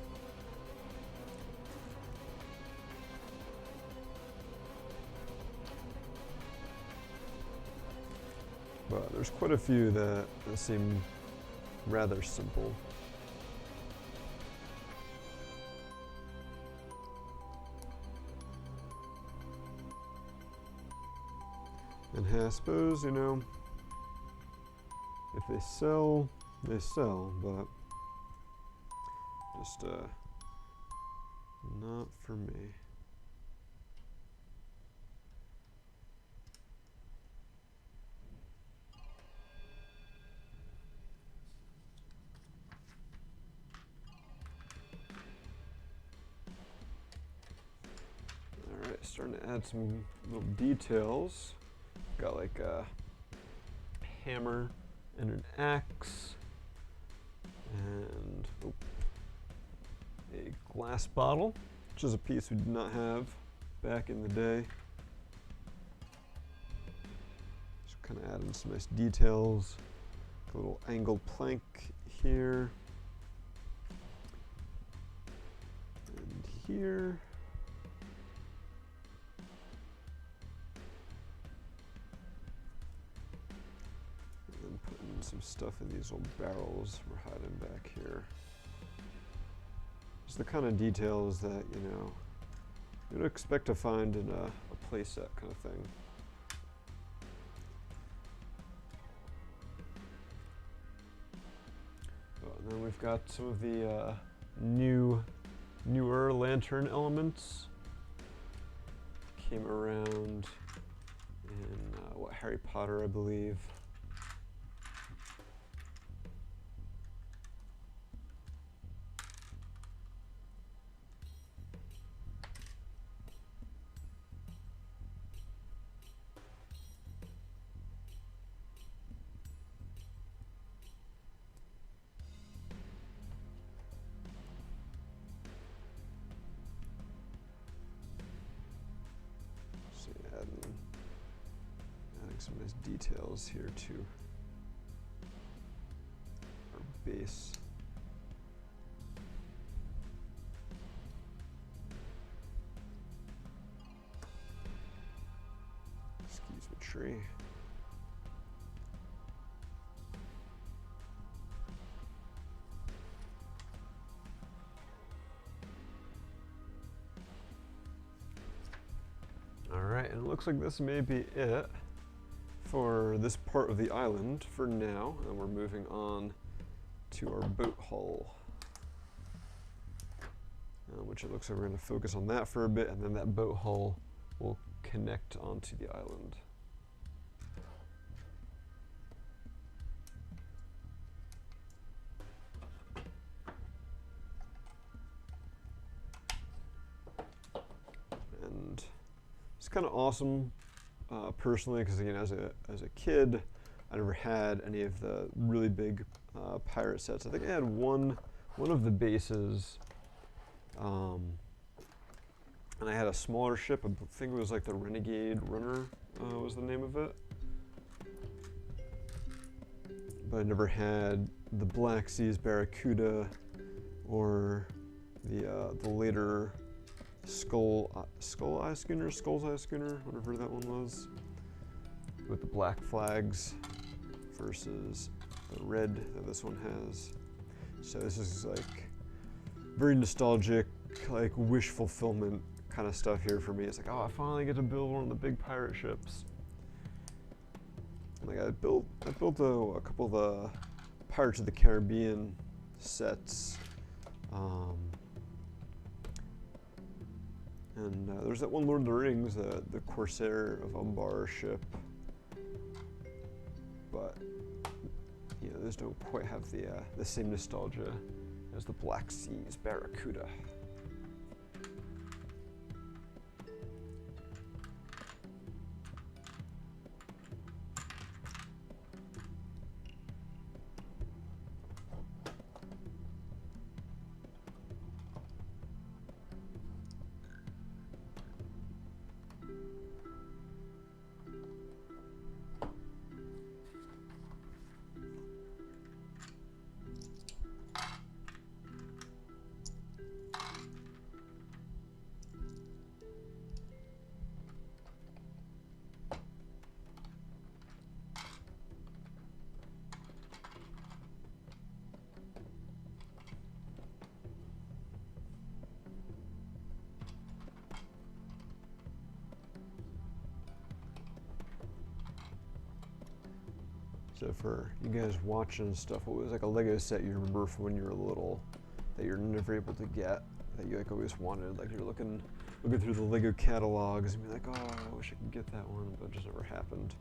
But there's quite a few that seem rather simple. And I suppose, you know, if they sell, they sell, but just not for me. All right, starting to add some little details. Got like a hammer and an axe and a glass bottle, which is a piece we did not have back in the day. Just kind of adding some nice details. A little angled plank here and here. Some stuff in these old barrels we're hiding back here. Just the kind of details that, you know, you'd expect to find in a playset kind of thing. Oh, and then we've got some of the newer lantern elements. Came around in Harry Potter, I believe. Adding some nice details here to our base. Excuse me, tree. Alright, and it looks like this may be it for this part of the island for now, and we're moving on to our boat hull, which it looks like we're going to focus on that for a bit, and then that boat hull will connect onto the island. And it's kind of awesome personally, because again, as a kid, I never had any of the really big pirate sets. I think I had one of the bases, and I had a smaller ship. I think it was like the Renegade Runner was the name of it. But I never had the Black Seas Barracuda or the later Skull's Eye Schooner, whatever that one was, with the black flags versus the red that this one has. So this is like very nostalgic, like wish fulfillment kind of stuff here for me. It's like, oh, I finally get to build one of the big pirate ships. Like I built a couple of the Pirates of the Caribbean sets. And there's that one Lord of the Rings, the Corsair of Umbar ship. But you know, those don't quite have the same nostalgia as the Black Seas Barracuda. So for you guys watching stuff, what was like a Lego set you remember from when you were little that you're never able to get, that you like always wanted? Like you're looking through the Lego catalogs and be like, oh, I wish I could get that one, but it just never happened.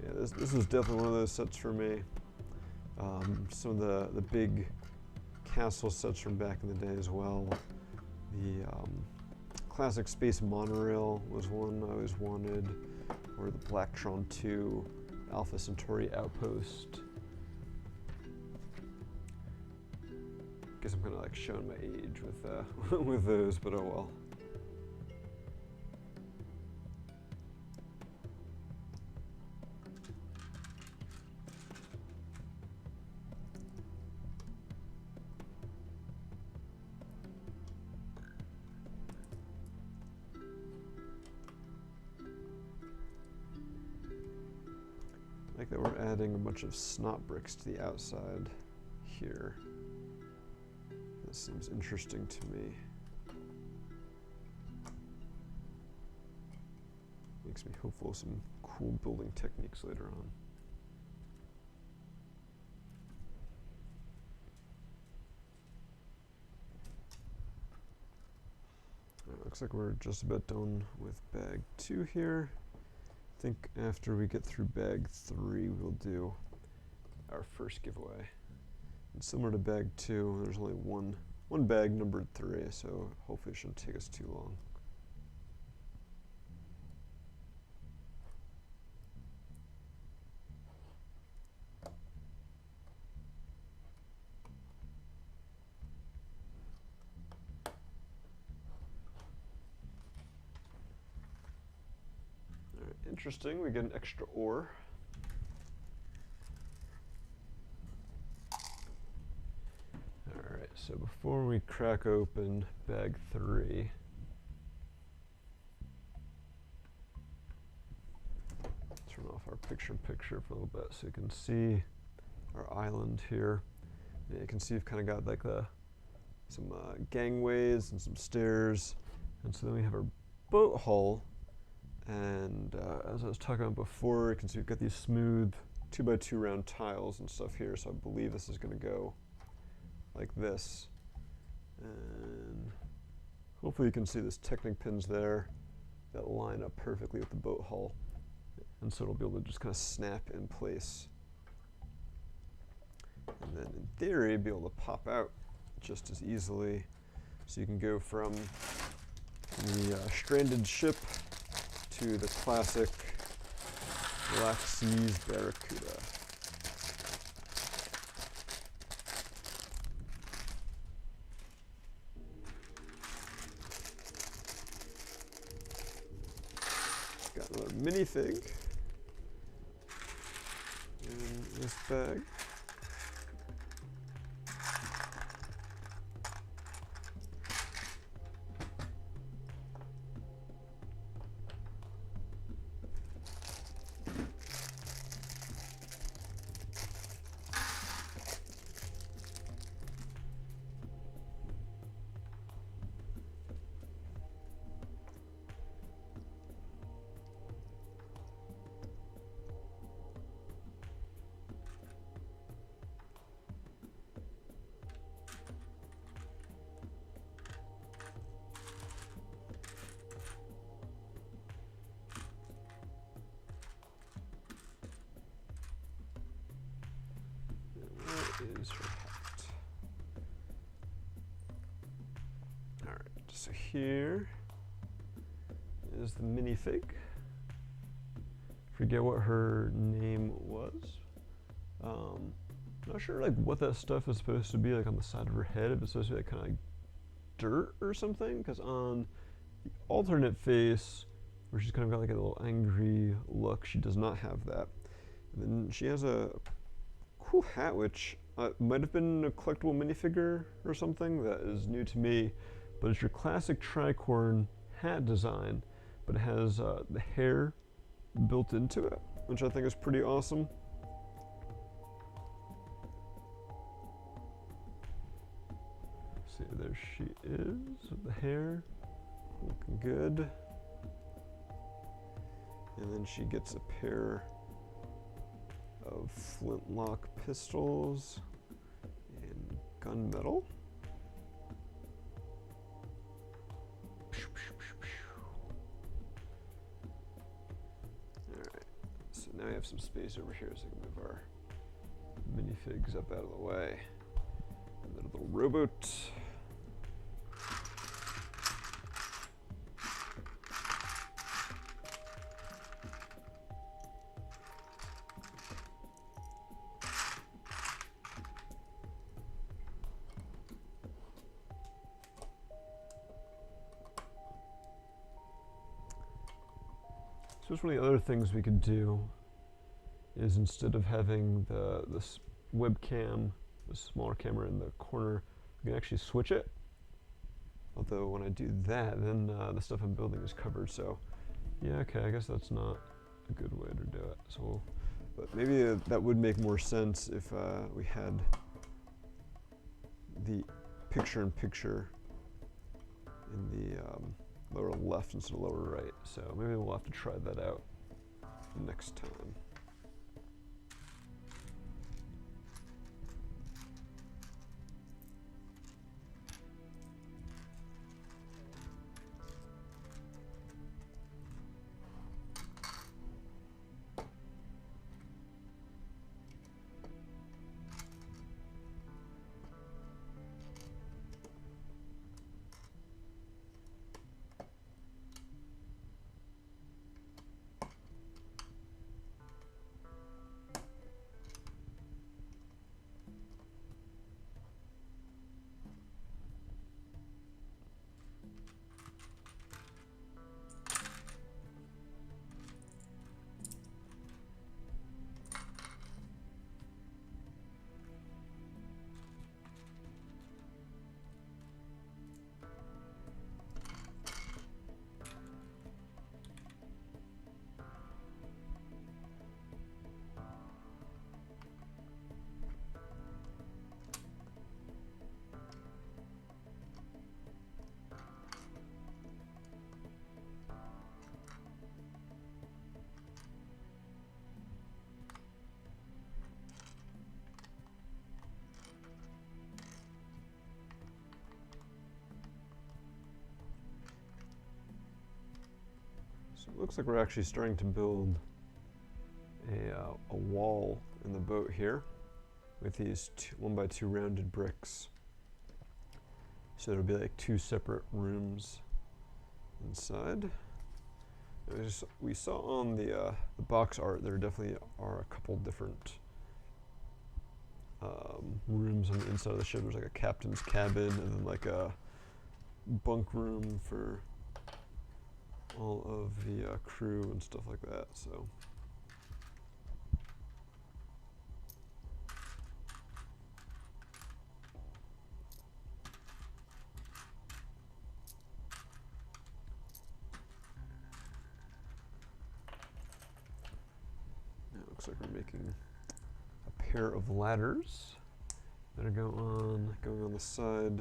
Yeah, this was definitely one of those sets for me. Some of the big castle sets from back in the day as well. The classic Space Monorail was one I always wanted, or the Blacktron 2 Alpha Centauri Outpost. Guess I'm kind of like showing my age with with those, but oh well. Like that we're adding a bunch of snot bricks to the outside here. That seems interesting to me. Makes me hopeful of some cool building techniques later on. Looks like we're just about done with bag 2 here. I think after we get through bag 3, we'll do our first giveaway. And similar to bag 2, there's only one bag numbered 3, so hopefully it shouldn't take us too long. Interesting, we get an extra ore. Alright, so before we crack open bag 3, turn off our picture-in-picture for a little bit so you can see our island here. And you can see we've kind of got like some gangways and some stairs, and so then we have our boat hull. And as I was talking about before, you can see we've got these smooth 2x2 round tiles and stuff here, so I believe this is going to go like this. And hopefully you can see this Technic pins there. that line up perfectly with the boat hull. And so it'll be able to just kind of snap in place. And then in theory, be able to pop out just as easily. So you can go from the stranded ship to the classic Black Seas Barracuda. Got another minifig in this bag. Is her hat. Alright, so here is the minifig. Forget what her name was. Not sure like what that stuff is supposed to be like on the side of her head, if it's supposed to be like kind of like dirt or something, because on the alternate face, where she's kind of got like a little angry look, she does not have that. And then she has a cool hat, which might have been a collectible minifigure or something that is new to me, but it's your classic tricorn hat design, but it has the hair built into it, which I think is pretty awesome. See, there she is with the hair, looking good. And then she gets a pair of flintlock pistols and gunmetal. Alright, so now we have some space over here, so we can move our minifigs up out of the way. And then a little rowboat. So one of the other things we could do is, instead of having this webcam, the smaller camera in the corner, we can actually switch it. Although when I do that, then the stuff I'm building is covered. So yeah, okay, I guess that's not a good way to do it. So, but maybe that would make more sense if we had the picture-in-picture in the lower left instead of lower right. So maybe we'll have to try that out next time. looks like we're actually starting to build a wall in the boat here with these 1x2 rounded bricks. So it'll be like 2 separate rooms inside. We saw on the box art there definitely are a couple different rooms on the inside of the ship. There's like a captain's cabin and then like a bunk room for all of the crew and stuff like that. So. Looks like we're making a pair of ladders that are going on the side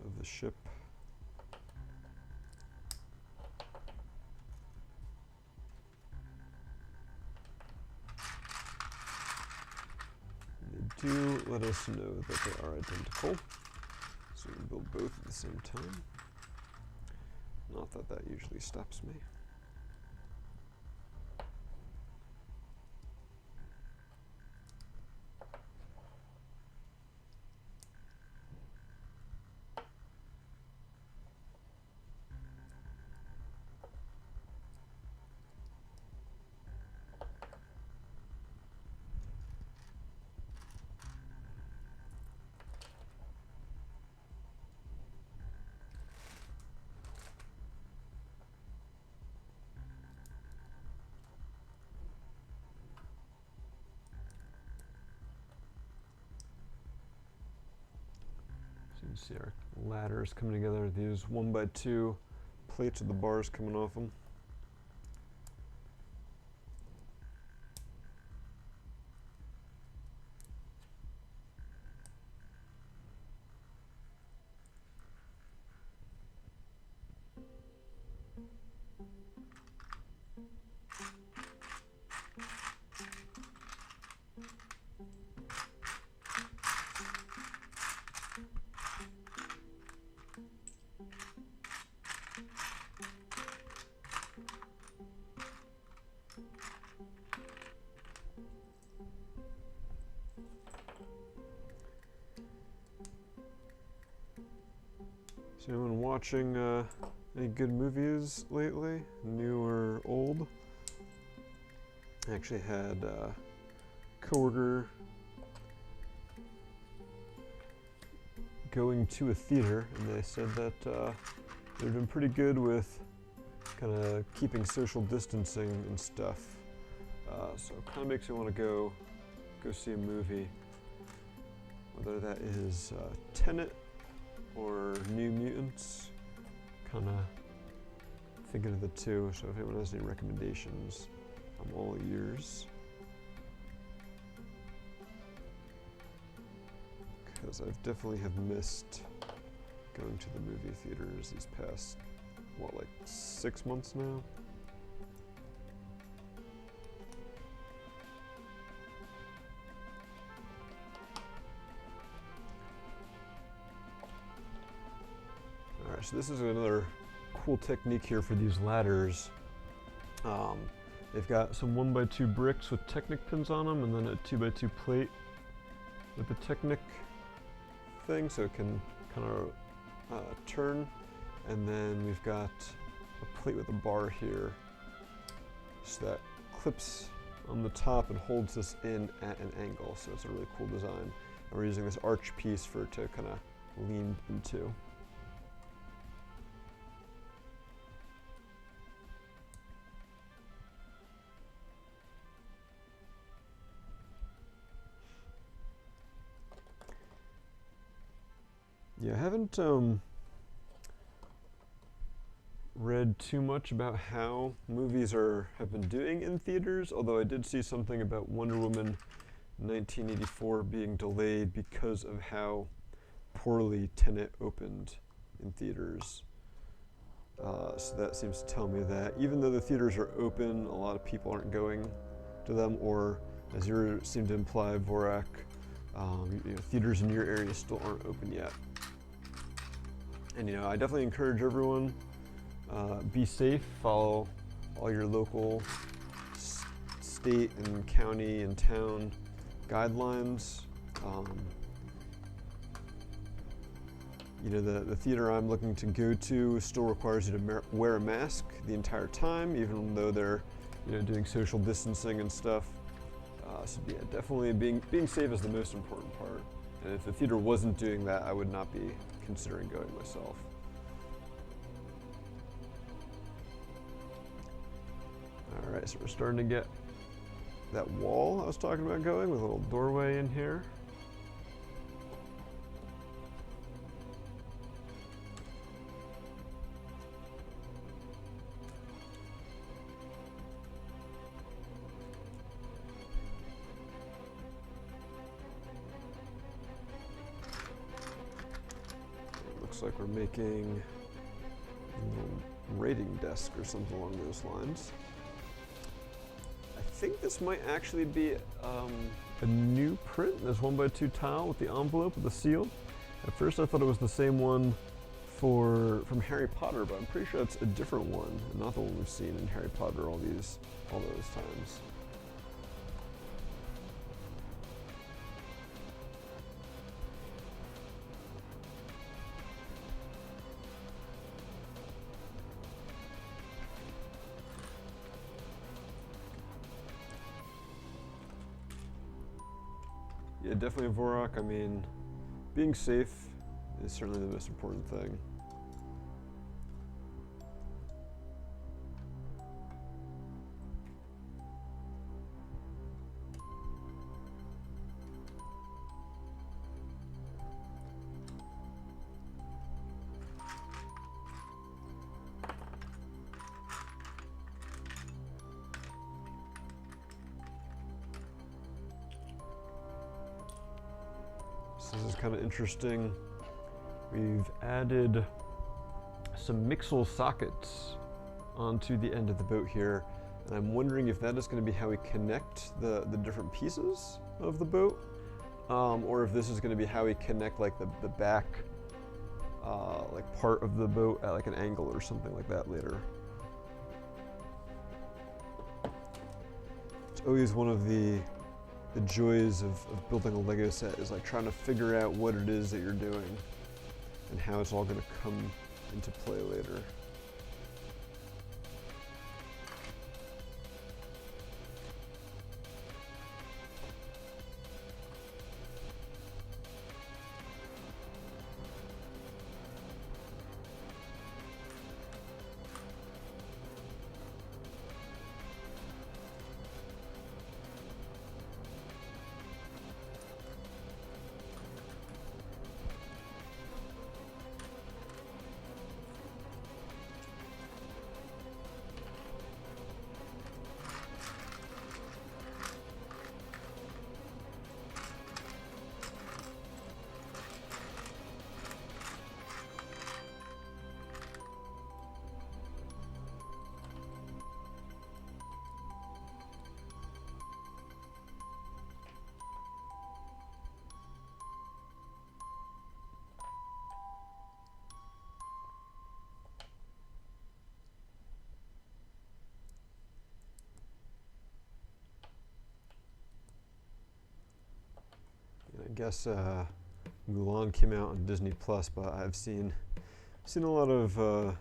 of the ship. And they do let us know that they are identical, so we can build both at the same time. Not that that usually stops me. You can see our ladders coming together. These 1x2 plates with the bars coming off them. So anyone watching any good movies lately, new or old? I actually had a coworker going to a theater, and they said that they've been pretty good with kind of keeping social distancing and stuff. So it kind of makes me want to go see a movie, whether that is Tenet or New Mutants. Kind of thinking of the two, so if anyone has any recommendations, I'm all ears. Because I've definitely have missed going to the movie theaters these past, what, like 6 months now? Alright, so this is another cool technique here for these ladders. They've got some 1x2 bricks with Technic pins on them, and then a 2x2 plate with the Technic thing, so it can kind of turn. And then we've got a plate with a bar here, so that clips on the top and holds this in at an angle. So it's a really cool design. And we're using this arch piece for it to kind of lean into. Yeah, I haven't read too much about how movies have been doing in theaters, although I did see something about Wonder Woman 1984 being delayed because of how poorly Tenet opened in theaters. So that seems to tell me that even though the theaters are open, a lot of people aren't going to them, or as you seem to imply, Vorak, theaters in your area still aren't open yet. And I definitely encourage everyone, be safe, follow all your local state and county and town guidelines. You know, the theater I'm looking to go to still requires you to wear a mask the entire time, even though they're, you know, doing social distancing and stuff. So yeah, definitely being safe is the most important part. And if the theater wasn't doing that, I would not be considering going myself. All right, so we're starting to get that wall I was talking about going, with a little doorway in here. Looks like we're making a little rating desk or something along those lines. I think this might actually be a new print. This 1x2 tile with the envelope with the seal. At first I thought it was the same one from Harry Potter, but I'm pretty sure it's a different one, and not the one we've seen in Harry Potter all those times. Yeah, definitely Vorok. I mean, being safe is certainly the most important thing. This is kind of interesting. We've added some Mixel sockets onto the end of the boat here, and I'm wondering if that is going to be how we connect the different pieces of the boat, or if this is going to be how we connect like the back like part of the boat at like an angle or something like that later. It's always one of the joys of building a Lego set, is like trying to figure out what it is that you're doing and how it's all going to come into play later. I guess Mulan came out on Disney Plus, but I've seen a lot of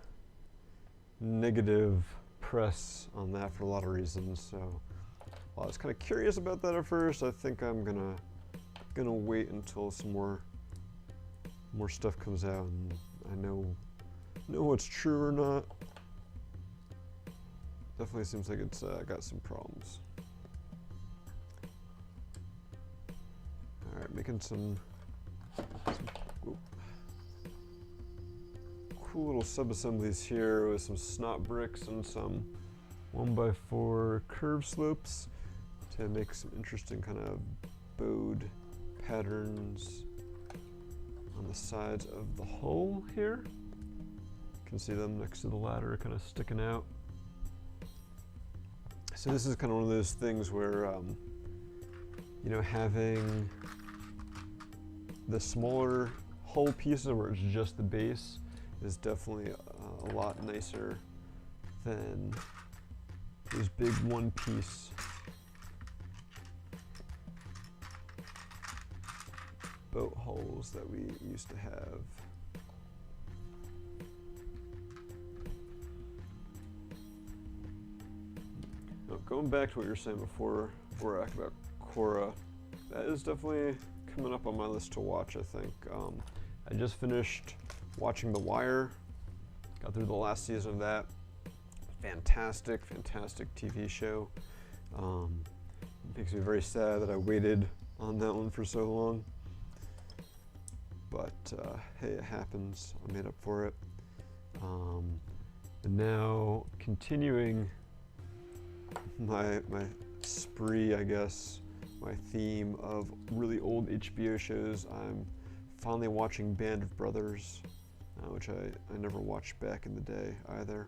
negative press on that for a lot of reasons. So I was kind of curious about that at first. I think I'm gonna wait until some more stuff comes out and I know what's true or not. Definitely seems like it's got some problems. Alright, making some cool little sub-assemblies here with some snot bricks and some 1x4 curve slopes to make some interesting kind of bowed patterns on the sides of the hull here. You can see them next to the ladder kind of sticking out. So this is kind of one of those things where you know, having the smaller hull pieces where it's just the base is definitely a lot nicer than those big one-piece boat hulls that we used to have. Now, going back to what you were saying before we're asking about Korra, that is definitely coming up on my list to watch, I think. I just finished watching The Wire, got through the last season of that. Fantastic, fantastic TV show. It makes me very sad that I waited on that one for so long. But hey, it happens. I made up for it. And now continuing my spree, I guess, my theme of really old HBO shows, I'm finally watching Band of Brothers, which I never watched back in the day either.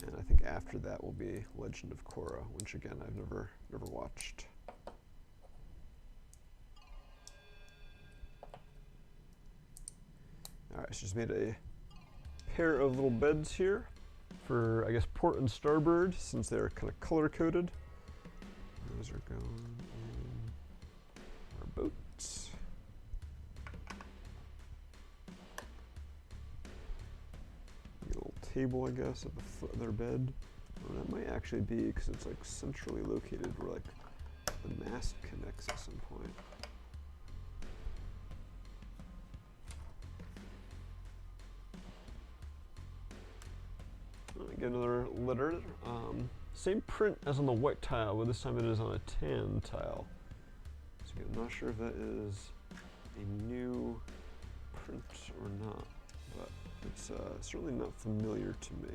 And I think after that will be Legend of Korra, which again I've never watched. Alright, so just made a pair of little beds here for, I guess, port and starboard, since they're kind of color-coded. Those are going in our boats. A little table, I guess, at the foot of their bed. Well, that might actually be, because it's like centrally located where like the mast connects at some point. Get another letter. Same print as on the white tile, but this time it is on a tan tile. So again, I'm not sure if that is a new print or not, but it's certainly not familiar to me.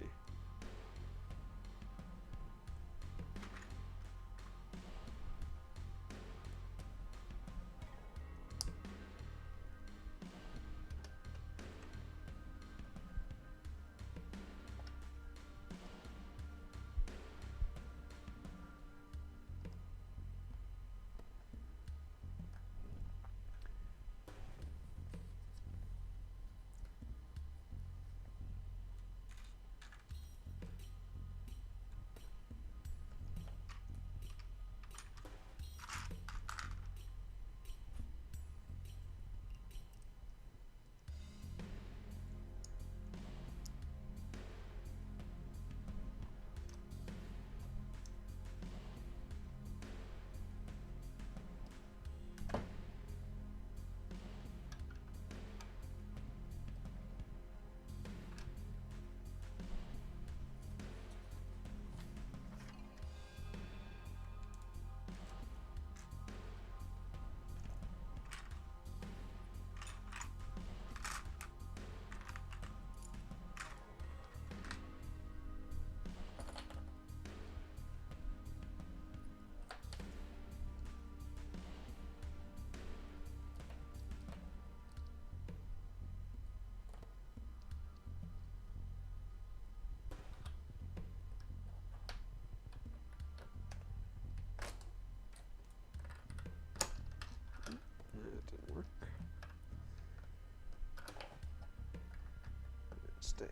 Stay.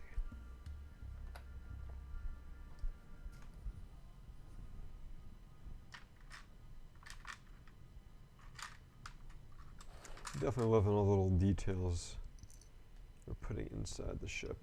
Definitely loving all the little details we're putting inside the ship.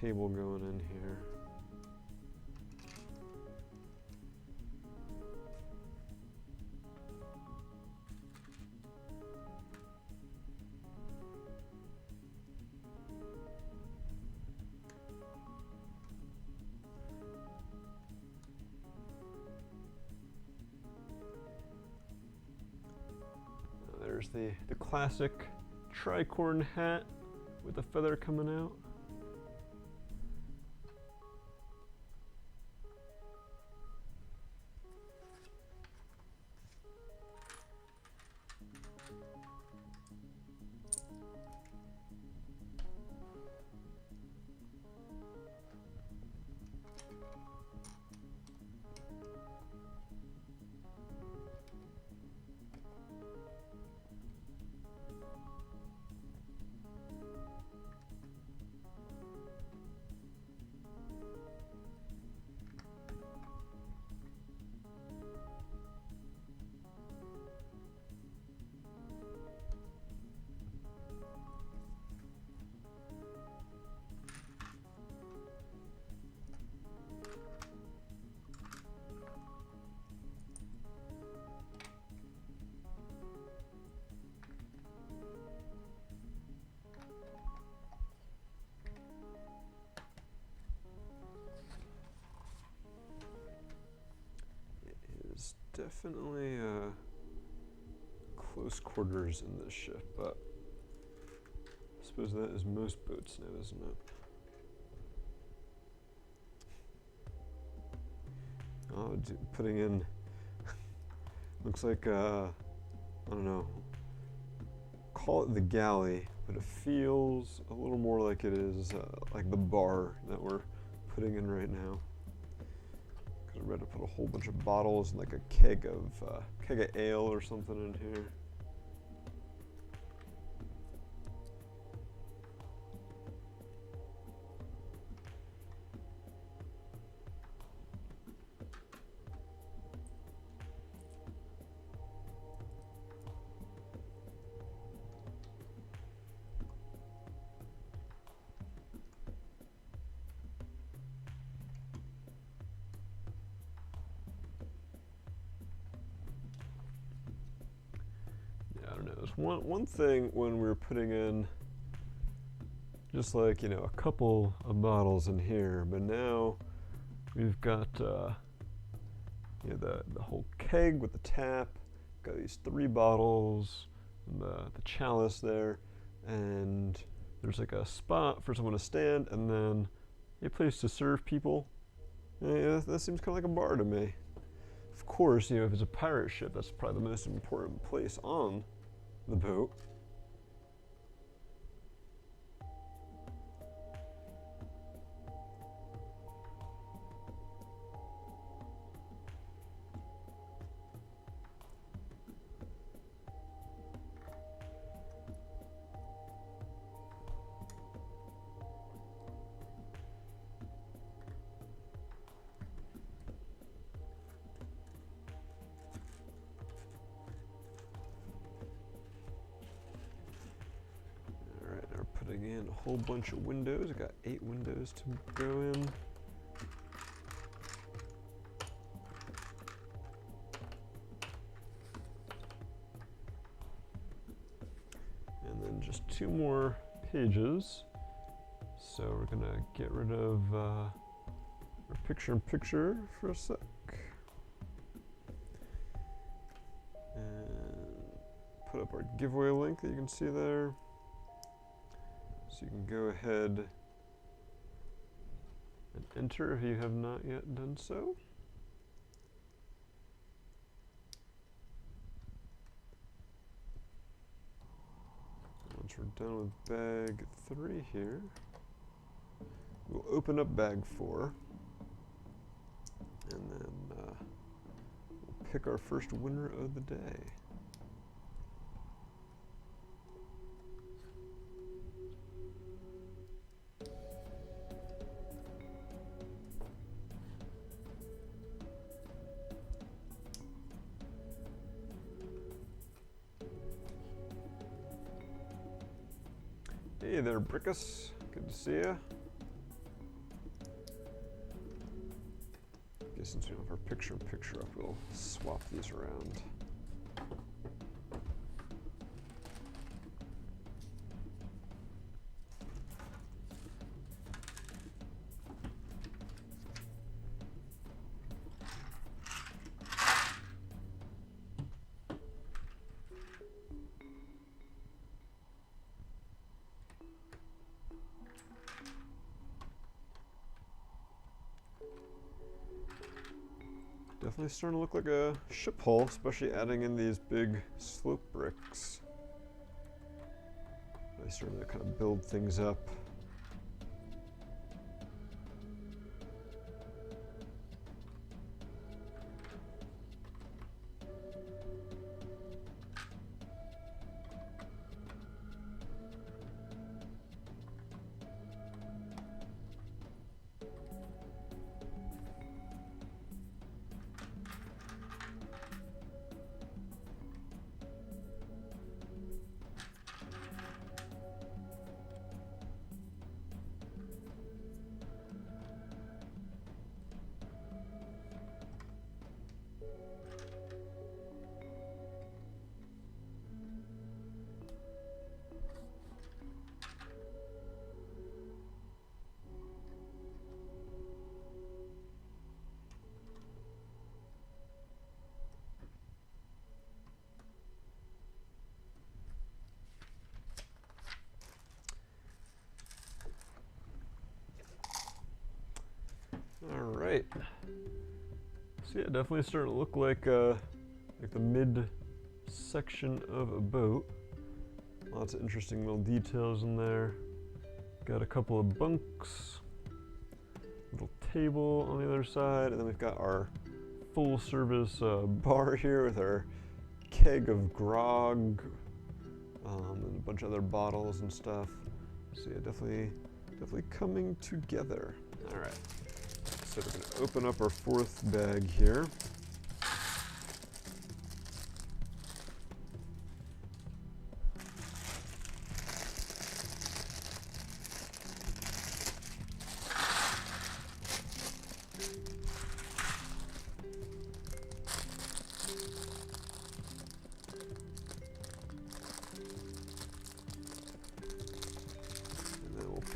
Table going in here. There's the classic tricorn hat with the feather coming out. definitely close quarters in this ship, but I suppose that is most boats now, isn't it? Oh, putting in, looks like, I don't know, call it the galley, but it feels a little more like it is like the bar that we're putting in right now. Because we're going to put a whole bunch of bottles and like a keg of ale or something in here. One thing when we were putting in just like, you know, a couple of bottles in here, but now we've got you know, the whole keg with the tap, got these 3 bottles, and the chalice there, and there's like a spot for someone to stand, and then a place to serve people. Yeah, that seems kind of like a bar to me. Of course, you know, if it's a pirate ship, that's probably the most important place on the boat. Putting in a whole bunch of windows. I got 8 windows to go in. And then just 2 more pages. So we're gonna get rid of our picture-in-picture for a sec. And put up our giveaway link that you can see there. So you can go ahead and enter if you have not yet done so. Once we're done with bag 3 here, we'll open up bag 4, and then we'll pick our first winner of the day. Hey there, Brickus. Good to see you. Guess since we don't have our picture-in-picture up, we'll swap these around. Definitely starting to look like a ship hull, especially adding in these big slope bricks. Really starting to kind of build things up. So yeah, definitely starting to look like the mid section of a boat. Lots of interesting little details in there. Got a couple of bunks, little table on the other side, and then we've got our full service bar here with our keg of grog and a bunch of other bottles and stuff. So yeah, definitely coming together. All right, so we're gonna open up our fourth bag here.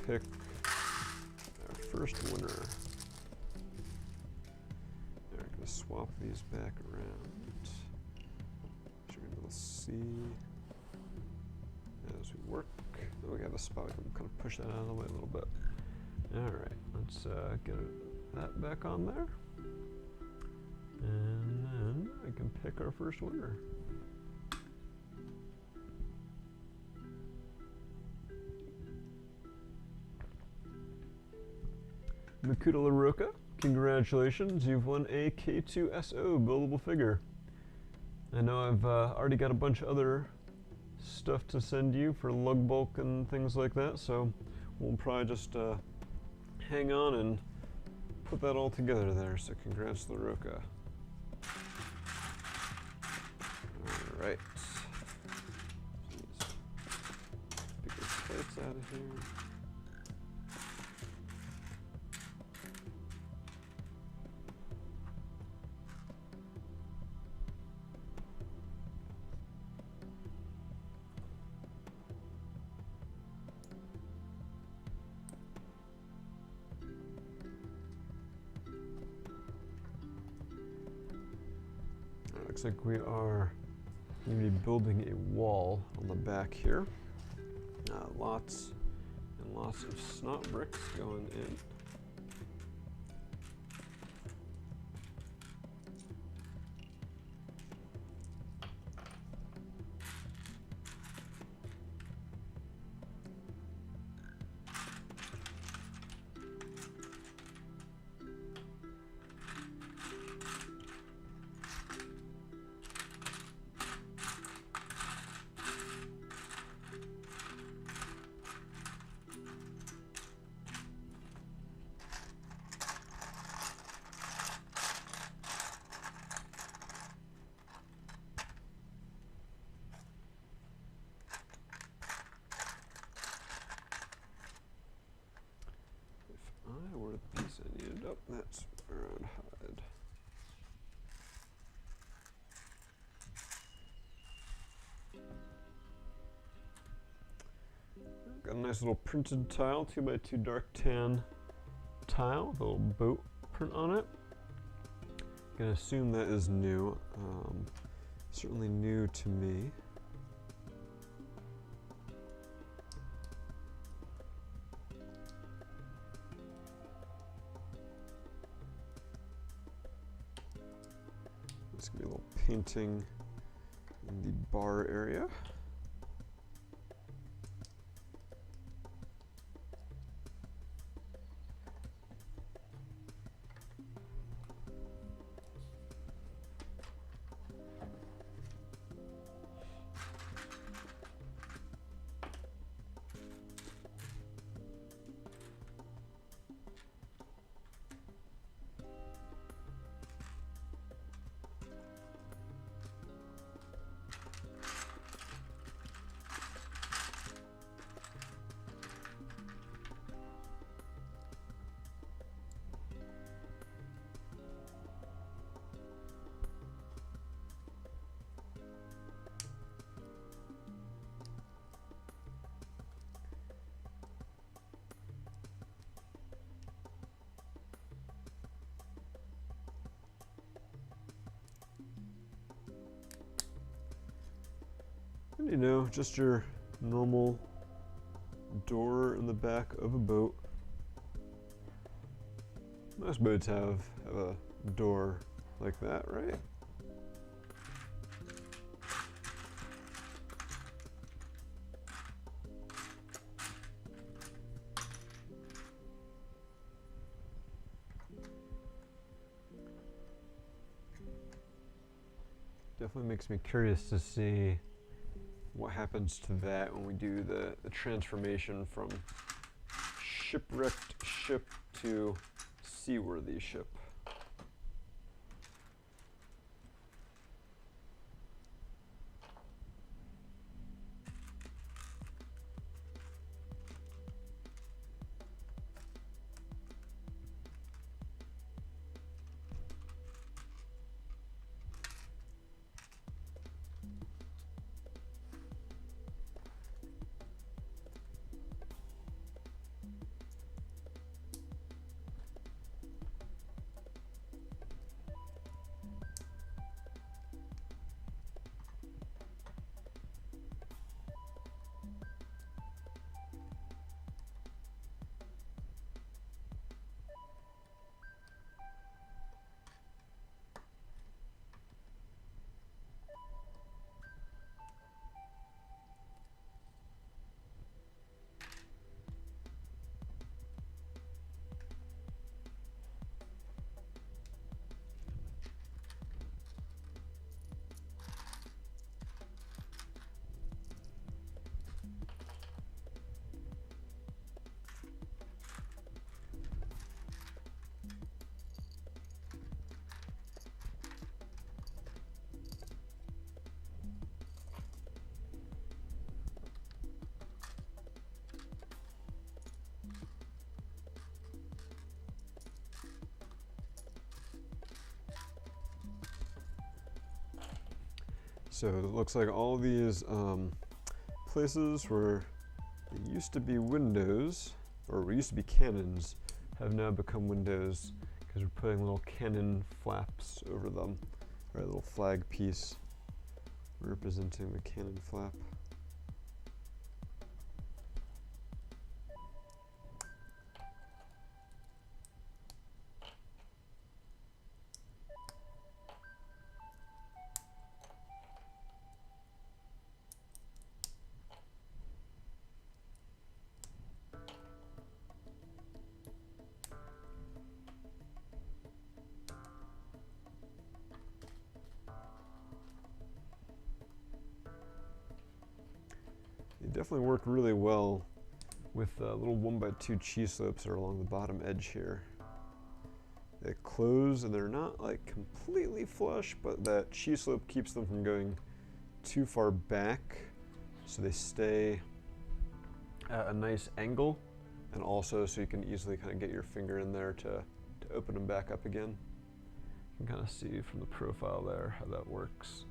Pick our first winner. Now we're going to swap these back around. Should we be able to see as we work? Oh, we got a spot. We can kind of push that out of the way a little bit. All right, let's get that back on there. And then I can pick our first winner. Makuta LaRocca, congratulations, you've won a K2SO buildable figure. I know I've already got a bunch of other stuff to send you for lug bulk and things like that, so we'll probably just hang on and put that all together there, so congrats LaRocca. Alright. Pick these plates out of here. Looks like we are going to be building a wall on the back here. Lots and lots of snot bricks going in. That's around hide. Got a nice little printed tile, 2x2 dark tan tile with a little boat print on it. Gonna assume that is new. Certainly new to me. There's gonna be a little painting in the bar area. And you know, just your normal door in the back of a boat. Most boats have a door like that, right? Definitely makes me curious to see what happens to that when we do the transformation from shipwrecked ship to seaworthy ship. So it looks like all these places where there used to be windows, or used to be cannons, have now become windows because we're putting little cannon flaps over them, or a little flag piece representing the cannon flap. They definitely work really well with little 1x2 cheese slopes that are along the bottom edge here. They close and they're not like completely flush, but that cheese slope keeps them from going too far back, so they stay at a nice angle, and also so you can easily kind of get your finger in there to open them back up again. You can kind of see from the profile there how that works.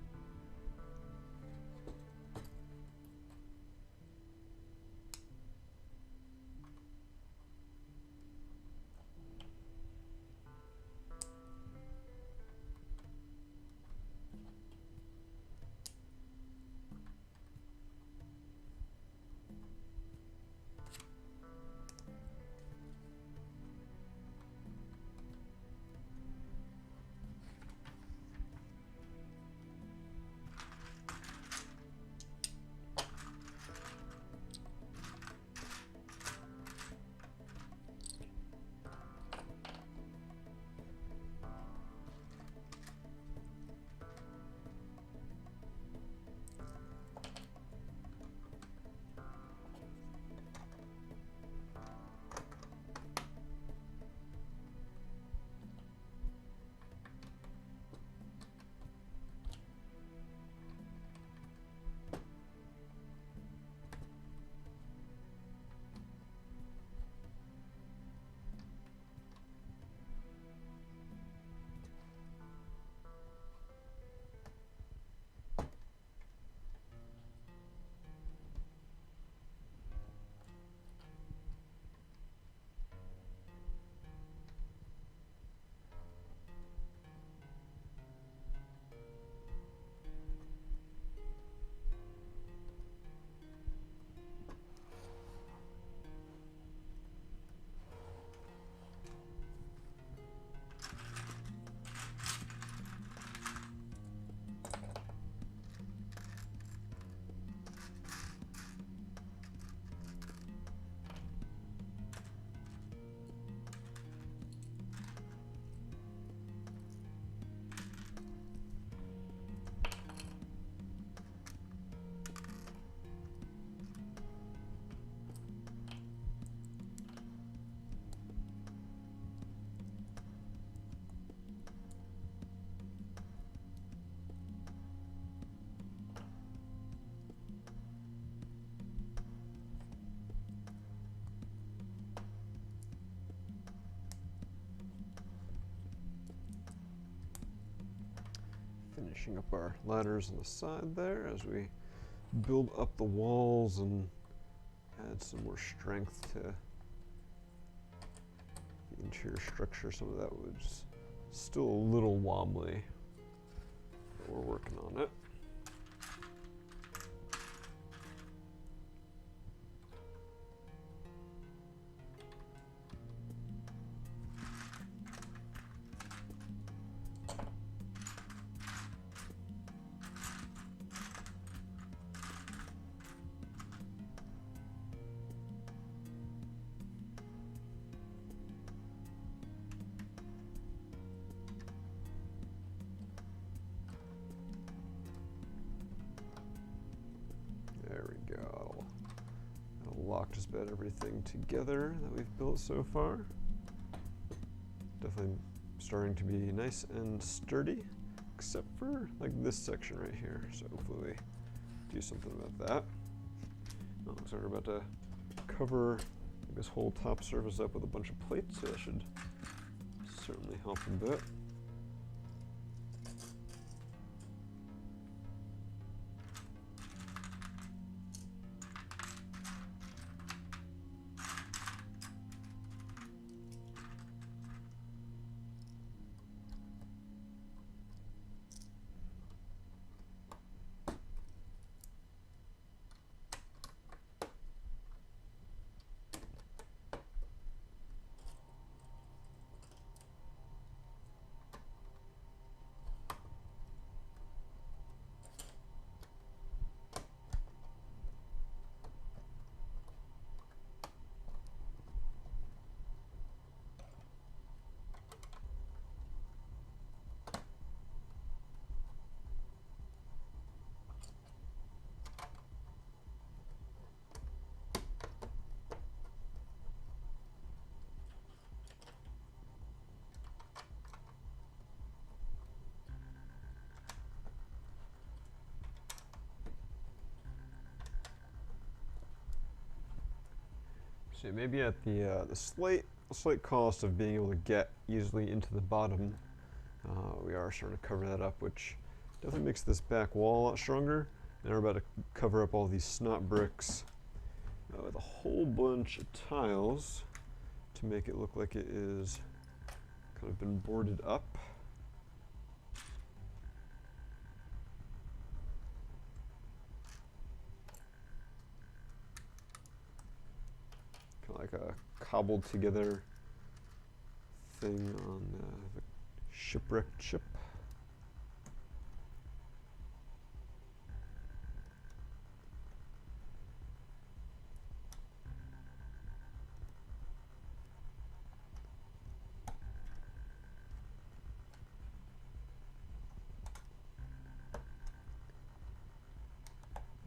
finishing up our ladders on the side there as we build up the walls and add some more strength to the interior structure. Some of that was still a little wobbly, but we're working on it. There we go. That'll lock just about everything together that we've built so far. Definitely starting to be nice and sturdy, except for like this section right here. So hopefully do something about that. Oh, looks like we're about to cover this whole top surface up with a bunch of plates, so that should certainly help a bit. So maybe at the slight cost of being able to get easily into the bottom, we are starting to cover that up, which definitely makes this back wall a lot stronger. And we're about to cover up all these snot bricks with a whole bunch of tiles to make it look like it is kind of been boarded up. Like a cobbled together thing on the shipwrecked ship.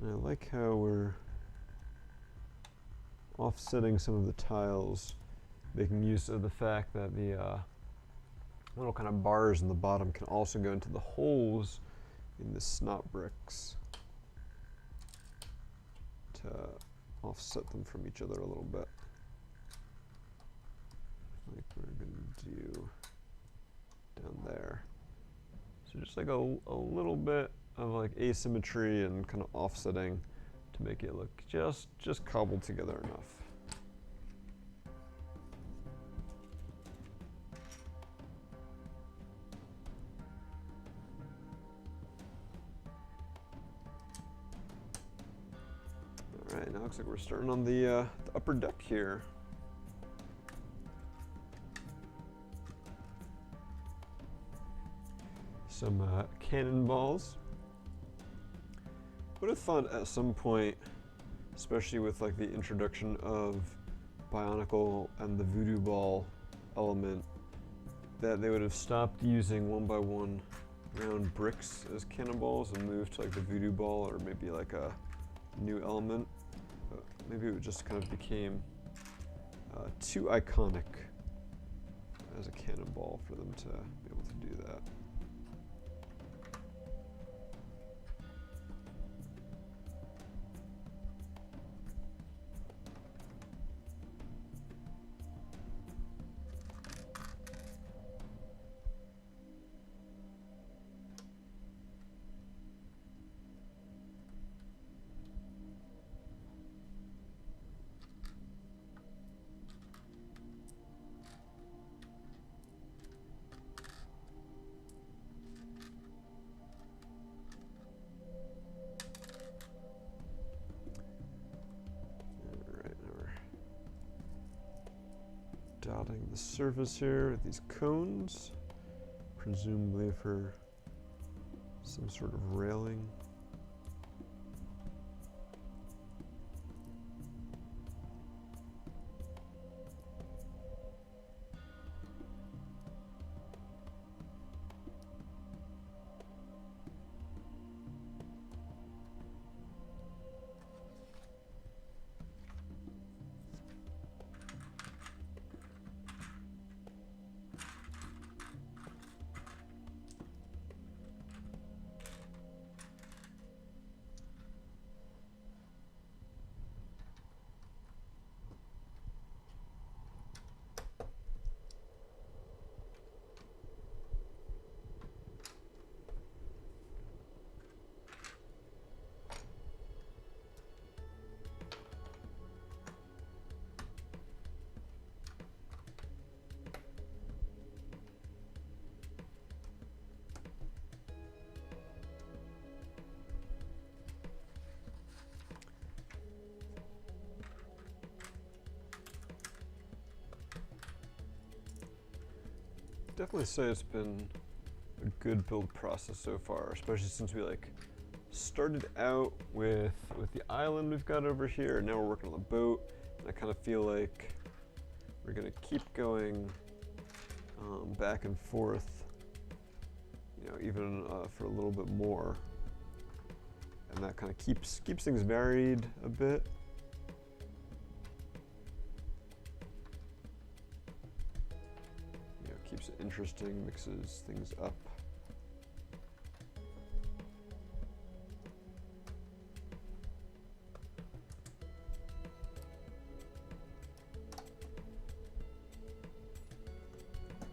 And I like how we're offsetting some of the tiles, making use of the fact that the little kind of bars in the bottom can also go into the holes in the snot bricks to offset them from each other a little bit. Like we're going to do down there. So just like a little bit of like asymmetry and kind of offsetting to make it look just cobbled together enough. All right, now looks like we're starting on the upper deck here. Some cannonballs. Would have thought at some point, especially with like the introduction of Bionicle and the voodoo ball element, that they would have stopped using 1x1 round bricks as cannonballs and moved to like the voodoo ball or maybe like a new element. But maybe it just kind of became too iconic as a cannonball for them to be able to do that. dotting the surface here with these cones, presumably for some sort of railing. Definitely say it's been a good build process so far, especially since we like started out with the island we've got over here, and now we're working on the boat. And I kind of feel like we're gonna keep going back and forth, you know, even for a little bit more, and that kind of keeps things varied a bit. Keeps it interesting, mixes things up.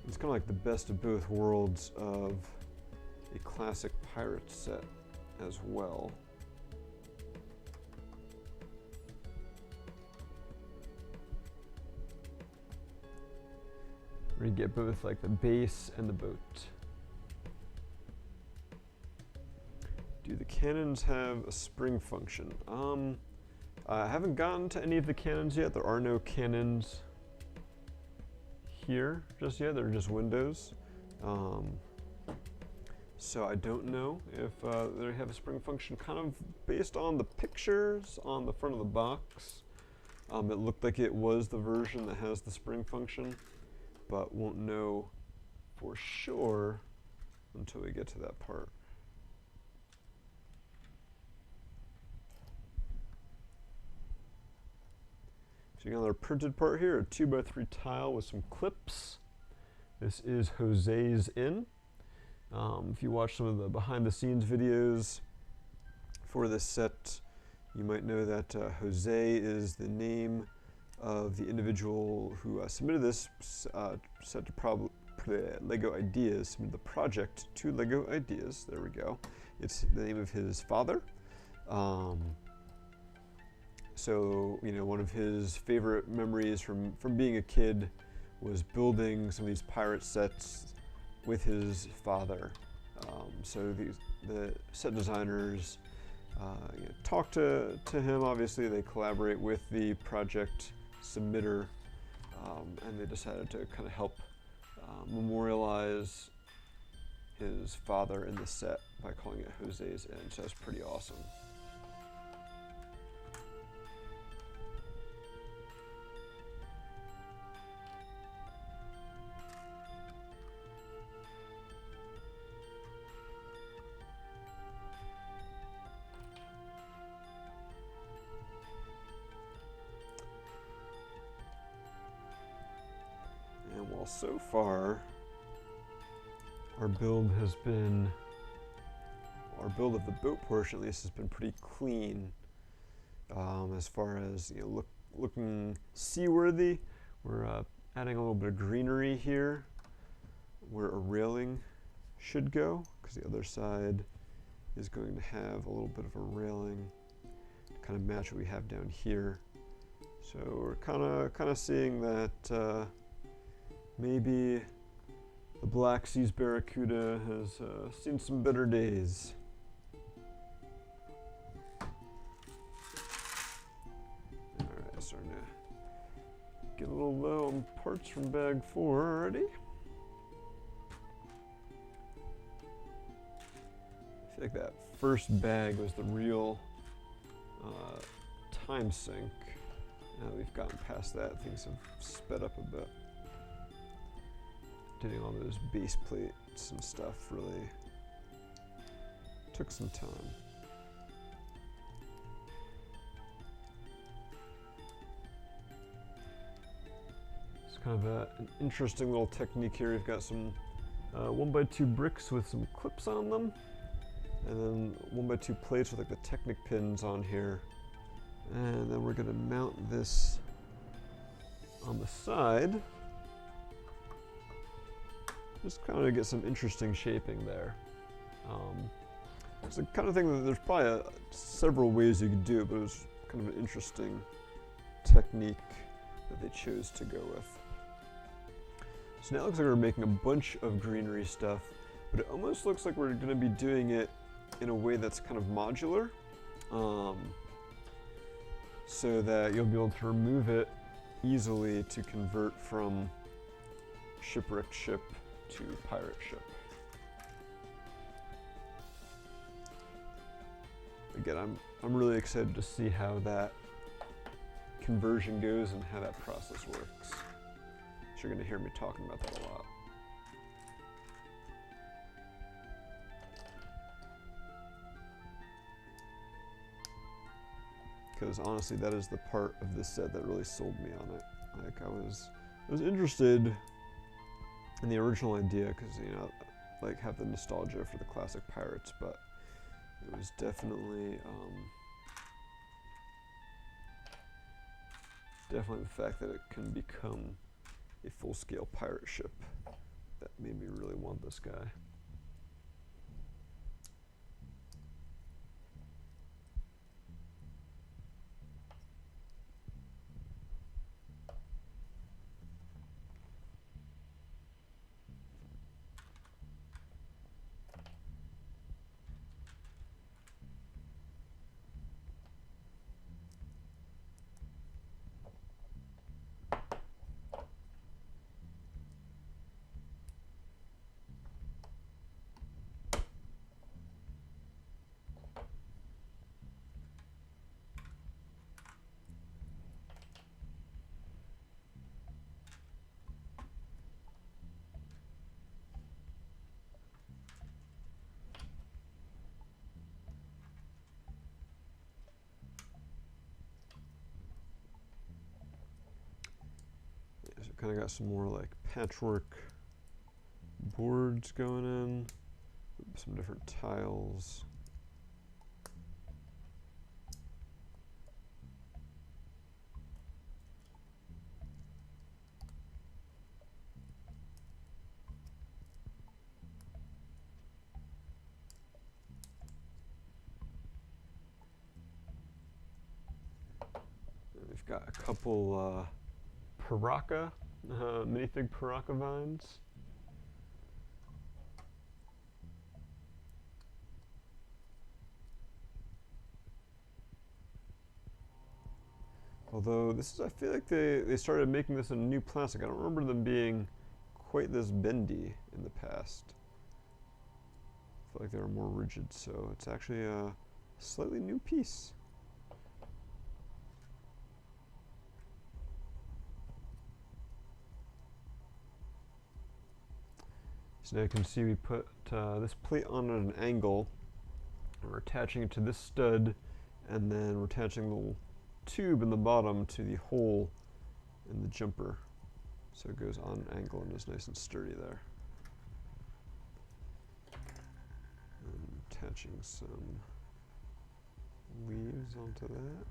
It's kind of like the best of both worlds of a classic pirate set as well. Where you get both like the base and the boat. Do the cannons have a spring function? I haven't gotten to any of the cannons yet. There are no cannons here just yet. They're just windows. So I don't know if they have a spring function. Kind of based on the pictures on the front of the box, it looked like it was the version that has the spring function, but won't know for sure until we get to that part. So you got another printed part here, a 2x3 tile with some clips. This is Jose's Inn. If you watch some of the behind the scenes videos for this set, you might know that Jose is the name of the individual who submitted this set to LEGO Ideas, submitted the project to LEGO Ideas. There we go. It's the name of his father. So, you know, one of his favorite memories from being a kid was building some of these pirate sets with his father. So the set designers you know, talk to him. Obviously, they collaborate with the project submitter, and they decided to kind of help memorialize his father in the set by calling it Jose's Inn. So that's pretty awesome. Well, so far, our build of the boat portion at least has been pretty clean. As far as, you know, looking seaworthy, we're adding a little bit of greenery here where a railing should go, because the other side is going to have a little bit of a railing to kind of match what we have down here. So we're kind of seeing that maybe the Black Sea's Barracuda has seen some better days. Alright, starting to Get a little low on parts from bag 4 already. I feel like that first bag was the real time sink. Now that we've gotten past that, things have sped up a bit. Doing all those base plates and stuff really took some time. It's kind of an interesting little technique here. We've got some 1x2 bricks with some clips on them, and then 1x2 plates with like the Technic pins on here. And then we're going to mount this on the side. Just kind of get some interesting shaping there. It's the kind of thing that there's probably several ways you could do it, but it was kind of an interesting technique that they chose to go with. So now it looks like we're making a bunch of greenery stuff, but it almost looks like we're going to be doing it in a way that's kind of modular, so that you'll be able to remove it easily to convert from shipwrecked ship to pirate ship. Again, I'm really excited to see how that conversion goes and how that process works. So you're going to hear me talking about that a lot. Because honestly, that is the part of this set that really sold me on it. Like I was interested in the original idea because, you know, like have the nostalgia for the classic Pirates, but it was definitely the fact that it can become a full-scale pirate ship that made me really want this guy. So kind of got some more like patchwork boards going in, some different tiles. And we've got a couple Minifig Parrot vines. Although this is, I feel like they started making this in a new plastic. I don't remember them being quite this bendy in the past. I feel like they were more rigid, so it's actually a slightly new piece. So now you can see we put this plate on at an angle, and we're attaching it to this stud, and then we're attaching the little tube in the bottom to the hole in the jumper. So it goes on an angle and is nice and sturdy there. And attaching some leaves onto that.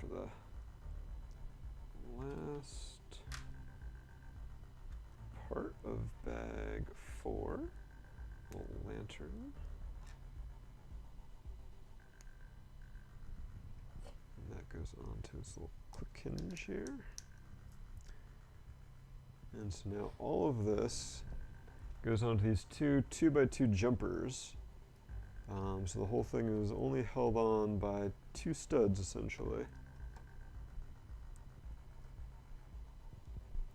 For the last part of bag 4, a little lantern. And that goes on to its little click hinge here. And so now all of this goes onto these two 2x2 jumpers. So the whole thing is only held on by 2 studs essentially.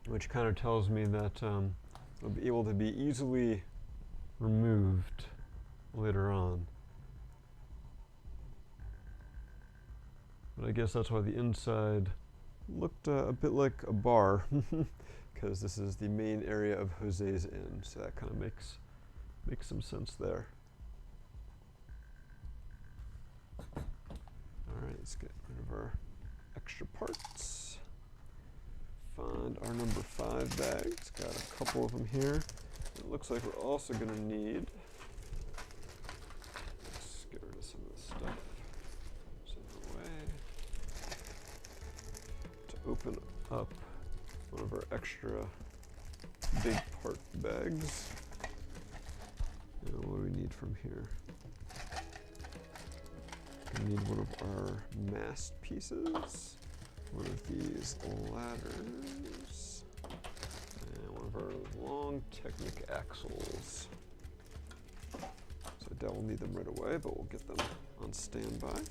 Which kind of tells me that it'll be able to be easily removed later on. But I guess that's why the inside looked a bit like a bar, because this is the main area of Jose's inn, so that kind of makes some sense there. Alright, let's get rid of our extra parts. Find our number 5 bags. Got a couple of them here. It looks like we're also going to need, let's get rid of some of this stuff. To open up one of our extra big part bags. And what do we need from here? We need one of our mast pieces, one of these ladders, and one of our long Technic axles. So I doubt we'll need them right away, but we'll get them on standby.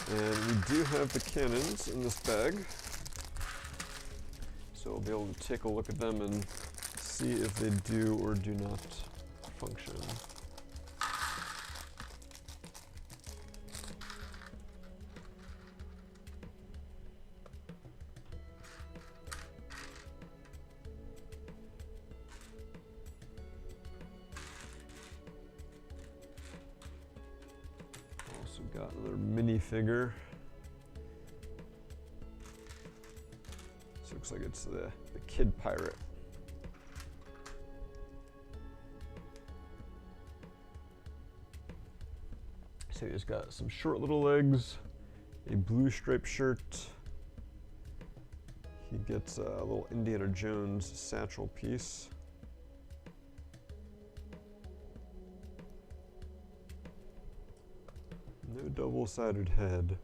And we do have the cannons in this bag, so we'll be able to take a look at them and see if they do or do not function. Also got another minifigure. This looks like it's the kid pirate. So he's got some short little legs, a blue striped shirt. He gets a little Indiana Jones satchel piece. No double-sided head.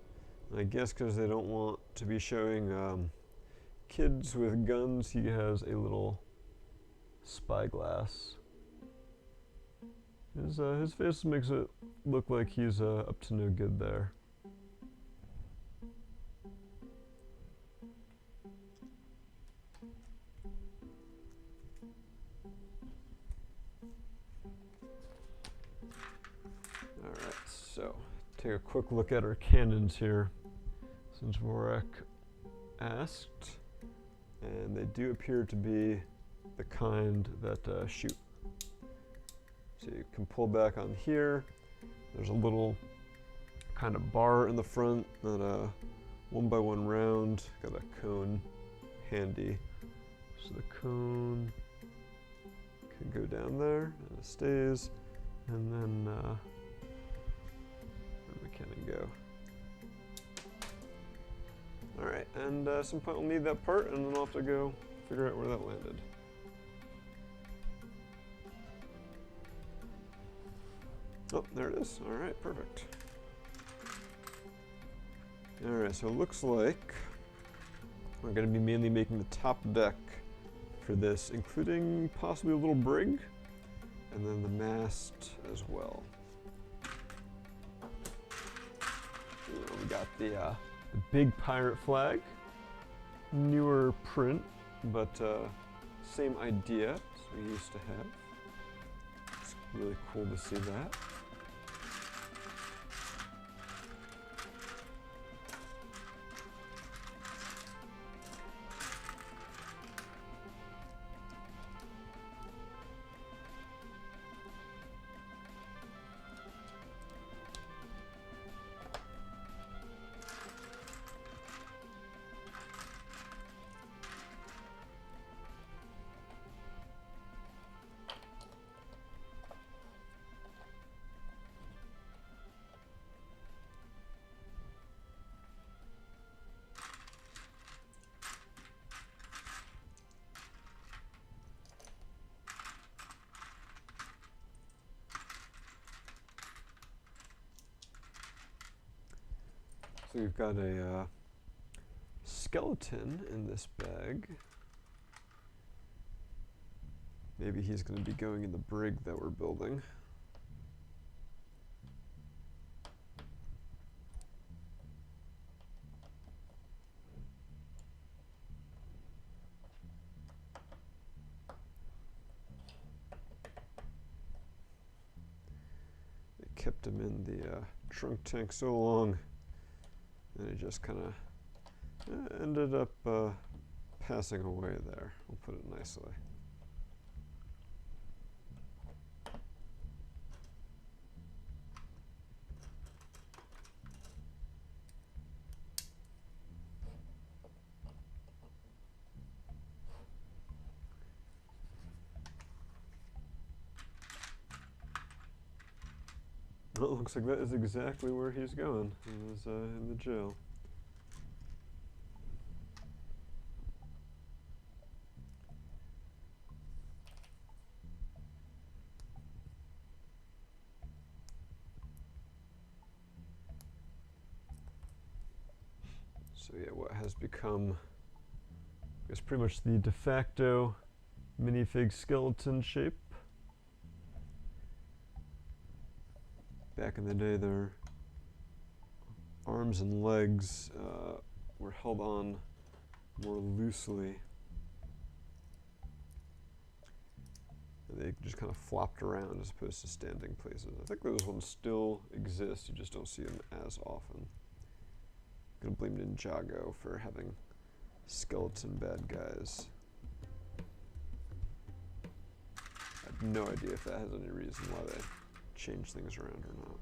And I guess because they don't want to be showing kids with guns, he has a little spyglass. His face makes it look like he's up to no good there. Alright, so take a quick look at our cannons here, since Vorak asked. And they do appear to be the kind that shoot. So you can pull back on here. There's a little kind of bar in the front, that 1x1 round. Got a cone handy. So the cone can go down there, and it stays. And then where'd the cannon go? Alright, and at some point we'll need that part, and then I'll have to go figure out where that landed. Oh, there it is. Alright, perfect. Alright, so it looks like we're going to be mainly making the top deck for this, including possibly a little brig, and then the mast as well. We got the big pirate flag, newer print, but same idea as we used to have. It's really cool to see that. So we've got a skeleton in this bag. Maybe he's going to be going in the brig that we're building. They kept him in the trunk tank so long, and he just kind of ended up passing away there. We'll put it nicely. Well, it looks like that is exactly where he's going. He was in the jail. So yeah, what has become, I guess, pretty much the de facto minifig skeleton shape. Back in the day, their arms and legs were held on more loosely. And they just kind of flopped around as opposed to standing places. I think those ones still exist, you just don't see them as often. I'm gonna blame Ninjago for having skeleton bad guys. I have no idea if that has any reason why they change things around or not.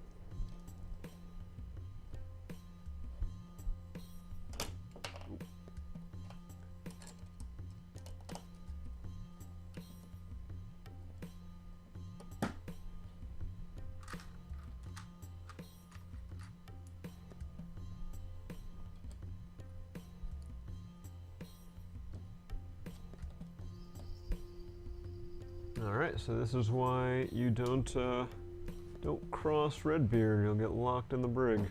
All right, so this is why you don't cross Redbeard, you'll get locked in the brig.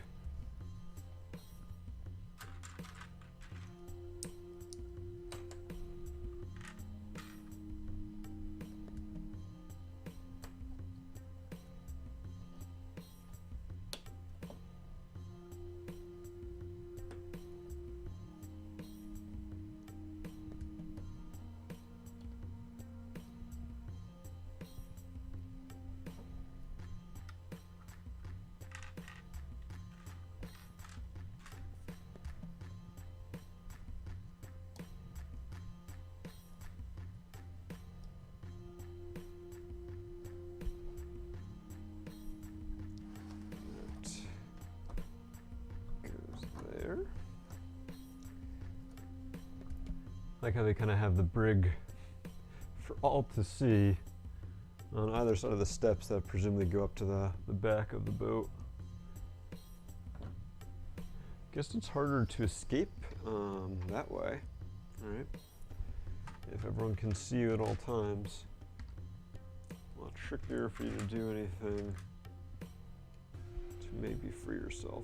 Like how they kind of have the brig for all to see on either side of the steps that presumably go up to the back of the boat. Guess it's harder to escape that way, right? If everyone can see you at all times. A lot trickier for you to do anything to maybe free yourself.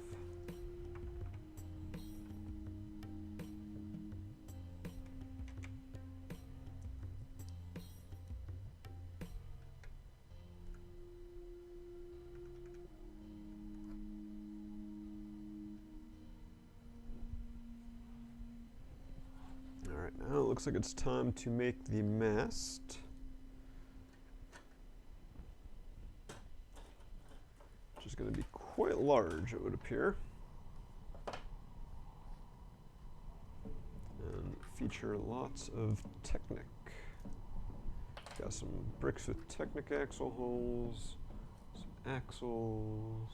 Now it looks like it's time to make the mast. Which is going to be quite large, it would appear. And feature lots of Technic. Got some bricks with Technic axle holes, some axles.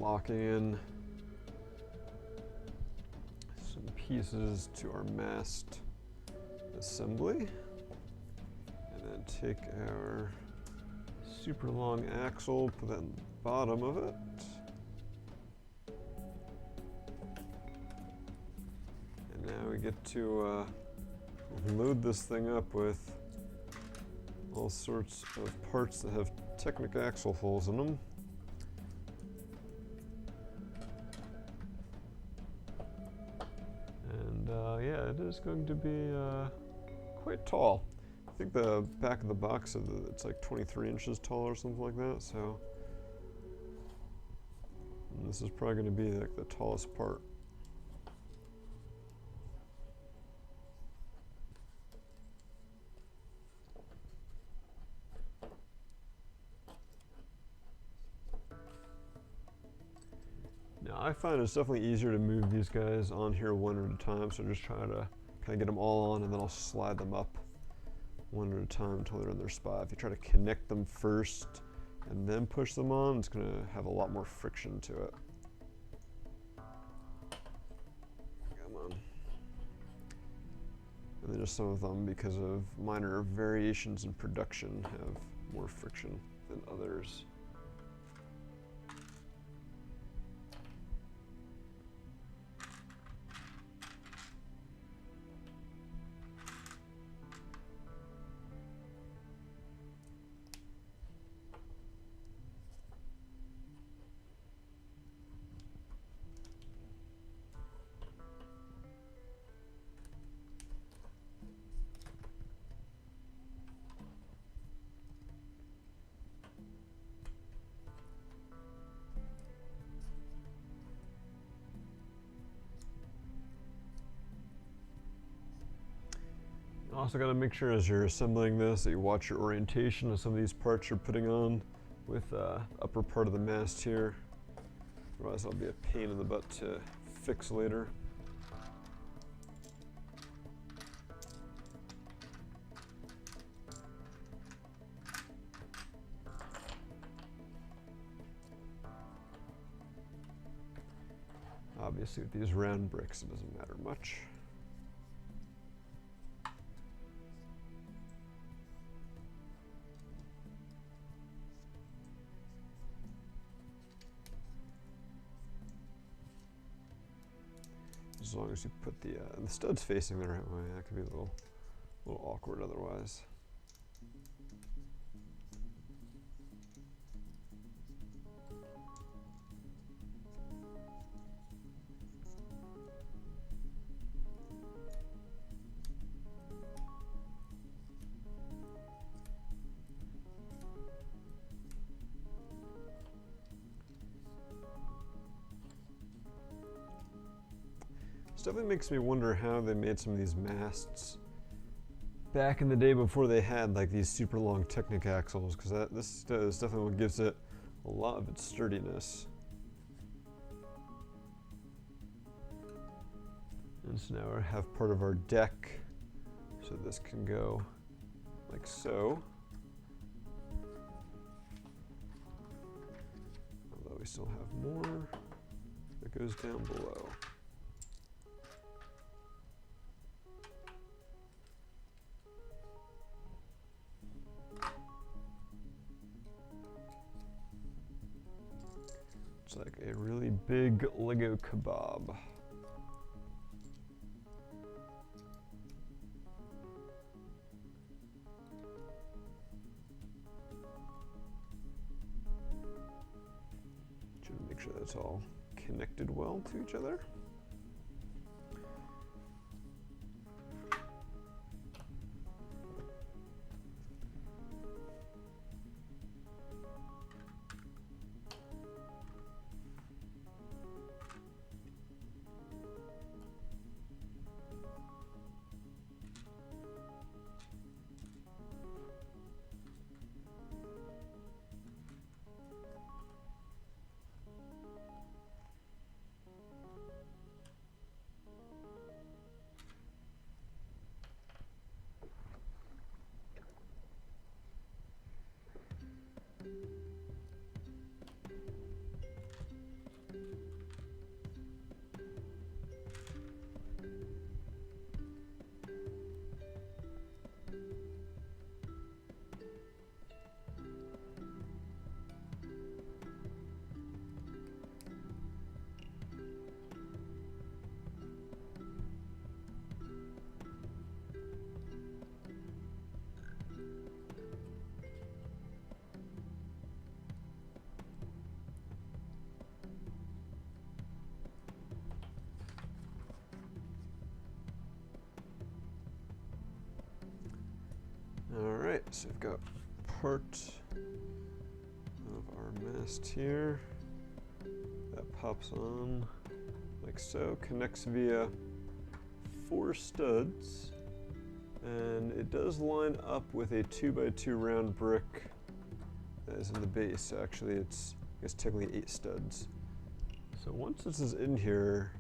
locking in some pieces to our mast assembly, and then take our super long axle, put that in the bottom of it. And now we get to load this thing up with all sorts of parts that have Technic axlefuls in them. And yeah, it is going to be quite tall. I think the back of the box said that it's like 23 inches tall or something like that, so this is probably going to be like the tallest part. Now I find it's definitely easier to move these guys on here one at a time, so just try to kind of get them all on and then I'll slide them up one at a time until they're in their spot. If you try to connect them first and then push them on, it's going to have a lot more friction to it. Come on. And then just some of them, because of minor variations in production, have more friction than others. Also got to make sure as you're assembling this that you watch your orientation of some of these parts you're putting on with upper part of the mast here. Otherwise that'll be a pain in the butt to fix later. Obviously with these round bricks it doesn't matter much. As long as you put the studs facing the right way, that could be a little awkward otherwise. Definitely makes me wonder how they made some of these masts back in the day before they had like these super long Technic axles, because this is definitely what gives it a lot of its sturdiness. And so now we have part of our deck, so this can go like so. Although we still have more that goes down below. It's like a really big Lego kebab. Should make sure that's all connected well to each other. So we've got part of our mast here. That pops on like so, connects via 4 studs, and it does line up with a 2x2 round brick that is in the base. Actually, it's technically 8 studs. So once this is in here,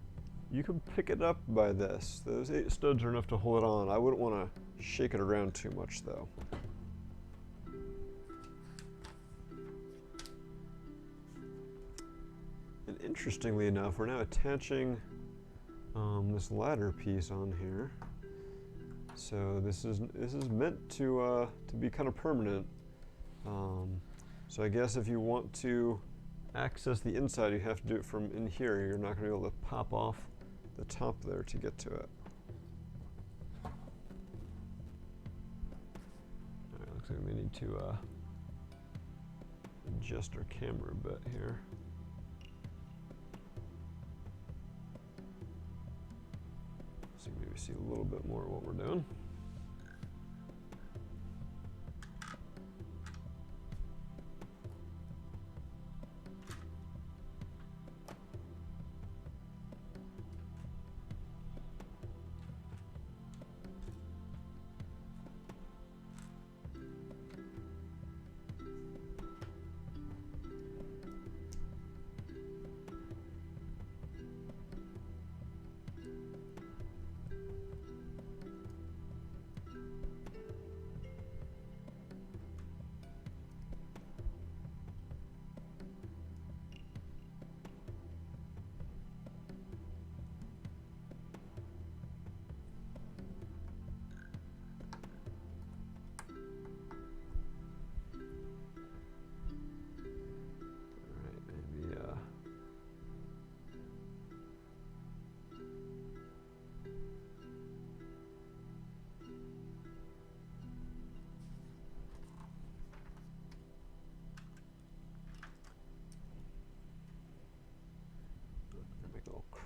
you can pick it up by this. Those 8 studs are enough to hold it on. I wouldn't want to shake it around too much though. And interestingly enough, we're now attaching this ladder piece on here. So this is meant to be kind of permanent. So I guess if you want to access the inside, you have to do it from in here. You're not going to be able to pop off the top there to get to it. Alright, looks like we need to adjust our camera a bit here. So maybe see a little bit more of what we're doing.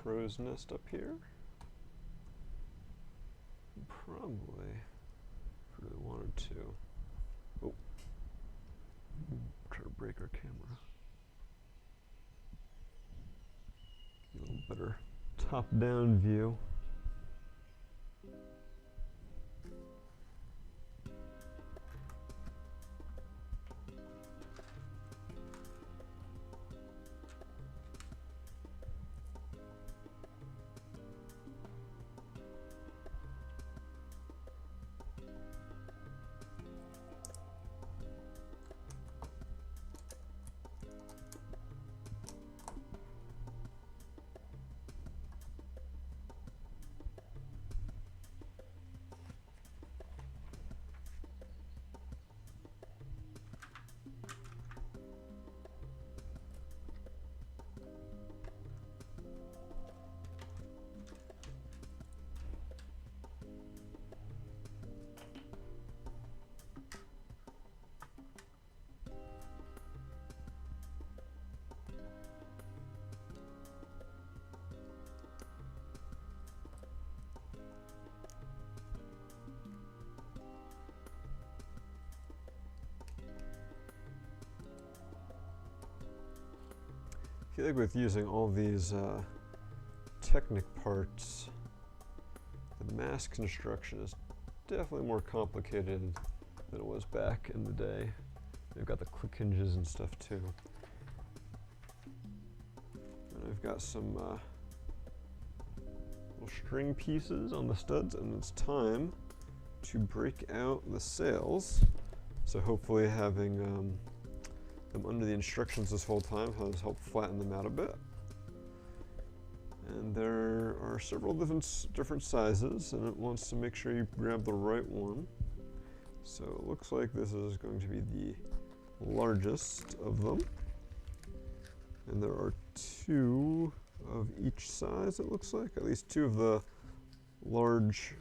Crow's nest up here. Probably, if we really wanted to. Oh, try to break our camera. A little better top-down view. I feel like with using all these Technic parts, the Mast construction is definitely more complicated than it was back in the day. They've got the click hinges and stuff too. And I've got some little string pieces on the studs, and it's time to break out the sails. So hopefully having them under the instructions this whole time has helped flatten them out a bit. And there are several different sizes, and it wants to make sure you grab the right one. So it looks like this is going to be the largest of them. And there are 2 of each size, it looks like. At least 2 of the large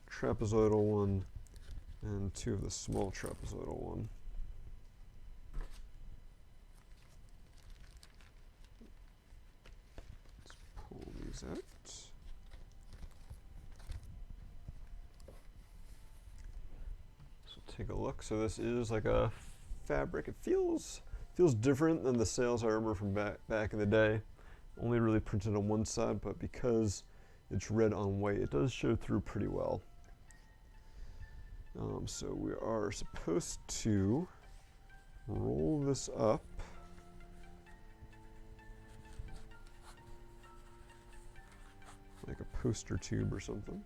trapezoidal one and 2 of the small trapezoidal one. Let's pull these out. So take a look. So this is like a fabric. It feels different than the sails I remember from back in the day. Only really printed on one side, but because it's red on white, it does show through pretty well. So we are supposed to roll this up. Like a poster tube or something.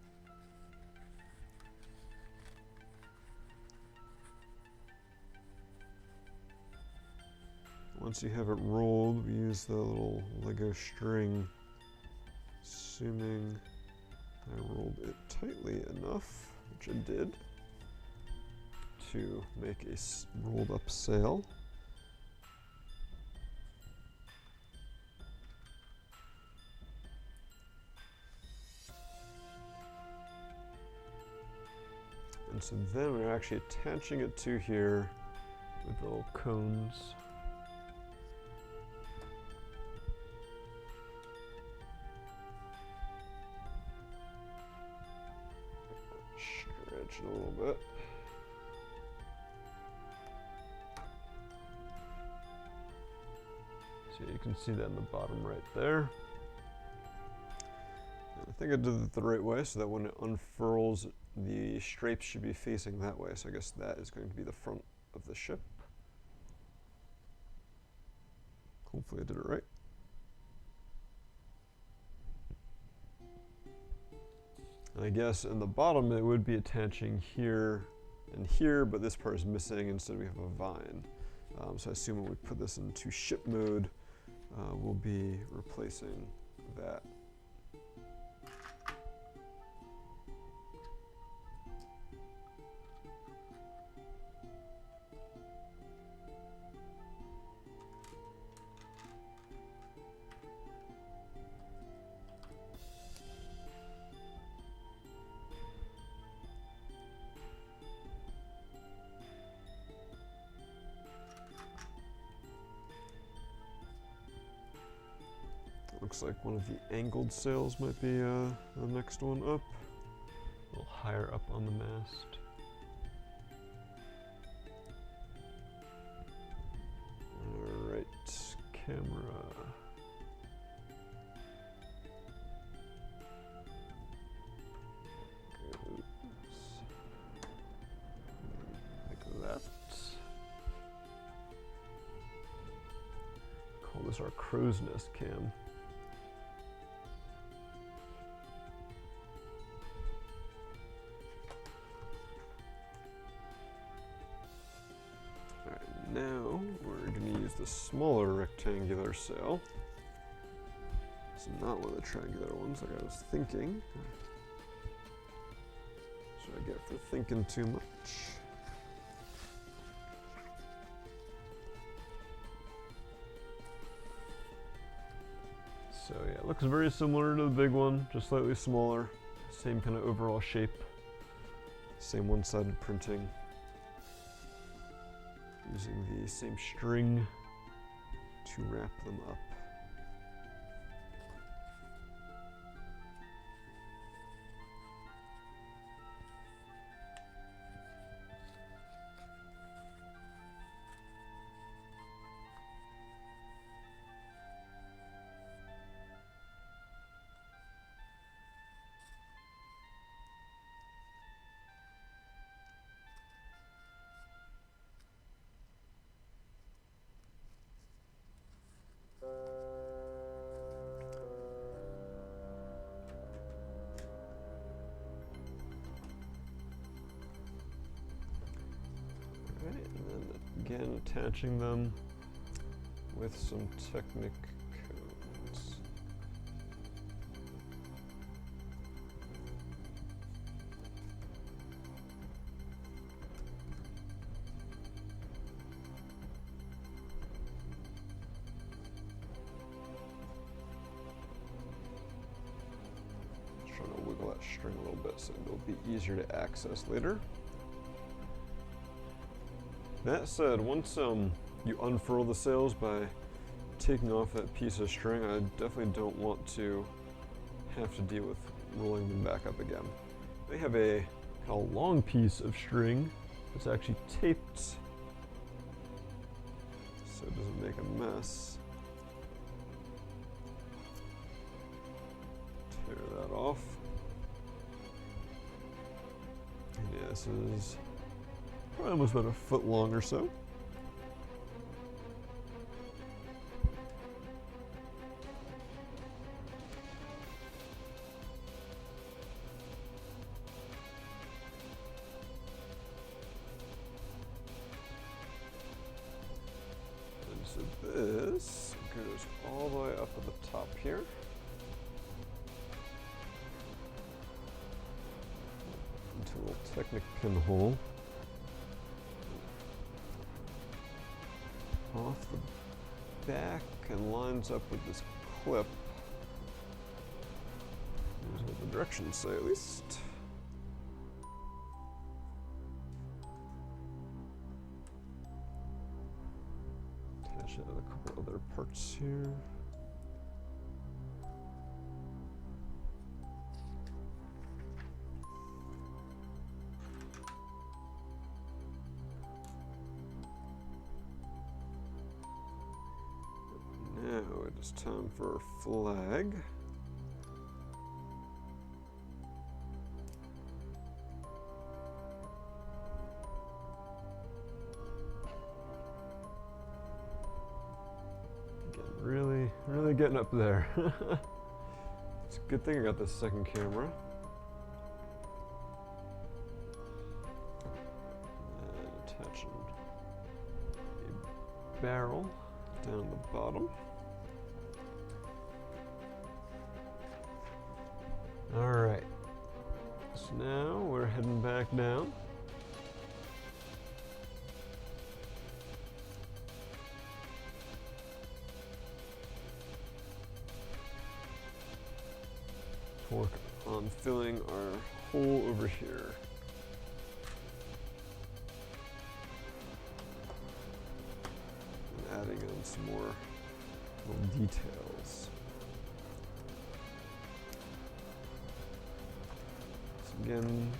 Once you have it rolled, we use the little Lego string, assuming I rolled it tightly enough, which I did, to make a rolled up sail. And so then we're actually attaching it to here with little cones. Stretch it a little bit. So you can see that in the bottom right there. And I think I did it the right way so that when it unfurls, the stripes should be facing that way. So I guess that is going to be the front of the ship. Hopefully I did it right. And I guess in the bottom it would be attaching here and here, but this part is missing. Instead we have a vine. So I assume when we put this into ship mode, we'll be replacing that. Looks like one of the angled sails might be the next one up. A little higher up on the mast. Alright, camera. Like that. Call this our crow's nest cam. Now we're going to use the smaller rectangular sail. It's not one of the triangular ones like I was thinking. That's what I get for thinking too much. So yeah, it looks very similar to the big one, just slightly smaller. Same kind of overall shape. Same one-sided printing. Using the same string to wrap them up. Again, attaching them with some Technic cones. Just trying to wiggle that string a little bit so it'll be easier to access later. That said, once you unfurl the sails by taking off that piece of string, I definitely don't want to have to deal with rolling them back up again. They have a long piece of string It's actually taped so it doesn't make a mess. Tear that off. And yeah, this is probably almost about a foot long or so. So this goes all the way up at the top here. Into a little Technic pinhole. Off the back and lines up with this clip. Here's what the directions say at least. Attach it with a couple other parts here. Now it is time for a flag. Again, really getting up there. It's a good thing I got this second camera. And attaching a barrel down the bottom. Alright, so now we're heading back down. To work on filling our hole over here. And adding in some more little details. Again,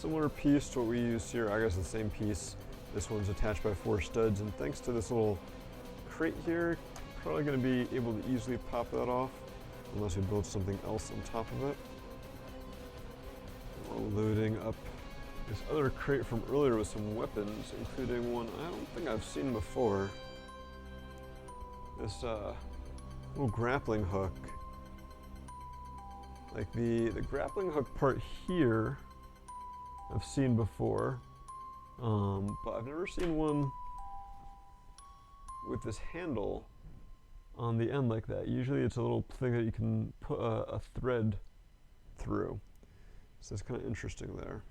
similar piece to what we use here. I guess the same piece. This one's attached by 4 studs, and thanks to this little crate here, probably going to be able to easily pop that off, unless we build something else on top of it. We're loading up this other crate from earlier with some weapons, including one I don't think I've seen before. This little grappling hook. Like the grappling hook part here, I've seen before, but I've never seen one with this handle on the end like that. Usually it's a little thing that you can put a thread through. So it's kind of interesting there.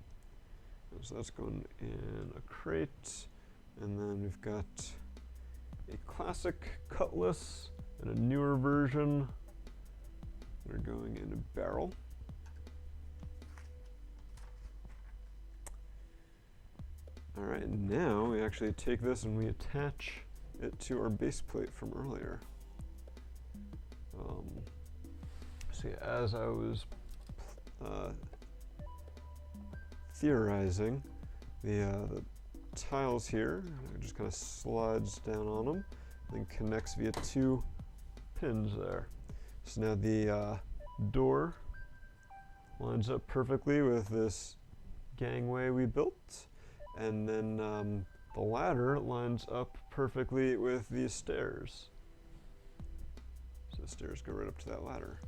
So that's going in a crate, and then we've got a classic cutlass and a newer version. They're going in a barrel. All right, now we actually take this and we attach it to our base plate from earlier. See, as I was theorizing, the tiles here, it just kind of slides down on them, then connects via 2 pins there. So now the door lines up perfectly with this gangway we built, and then the ladder lines up perfectly with these stairs. So the stairs go right up to that ladder.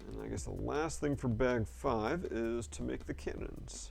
And I guess the last thing for bag 5 is to make the cannons.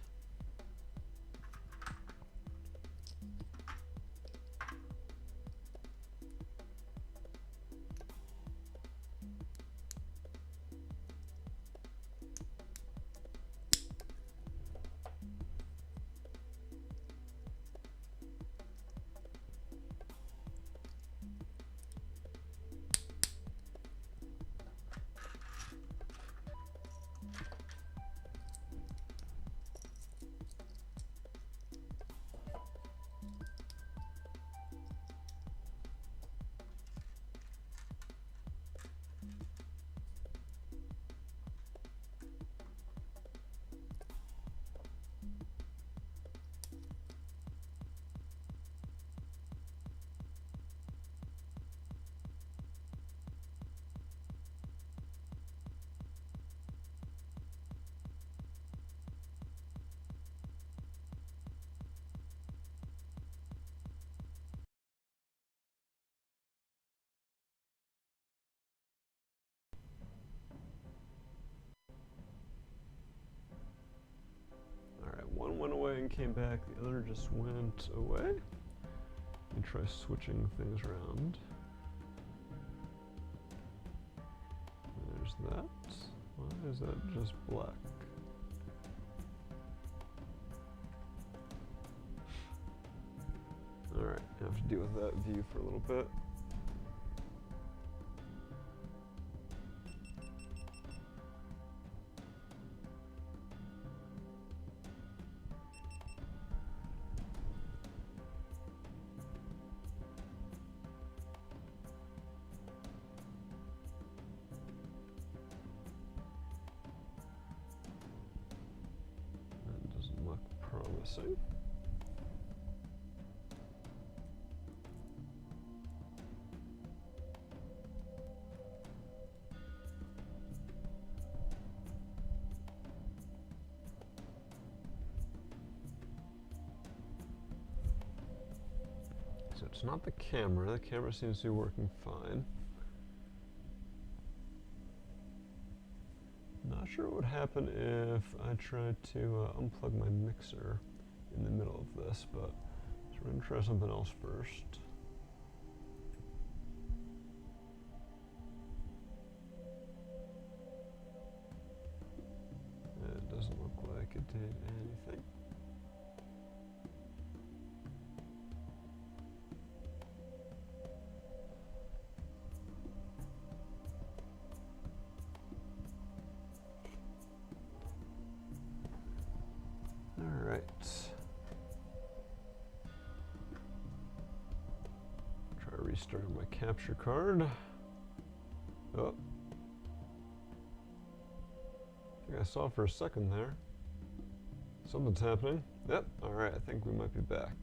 thing came back, the other just went away. Let me try switching things around. There's that. Why is that just black? Alright, I have to deal with that view for a little bit. That doesn't look promising. So it's not the camera. The camera seems to be working fine. Not sure what would happen if I tried to unplug my mixer in the middle of this, but so we're going to try something else first. It doesn't look like it did anything. Alright. Try restarting my capture card. Oh. I think I saw for a second there. Something's happening. Yep, alright, I think we might be back.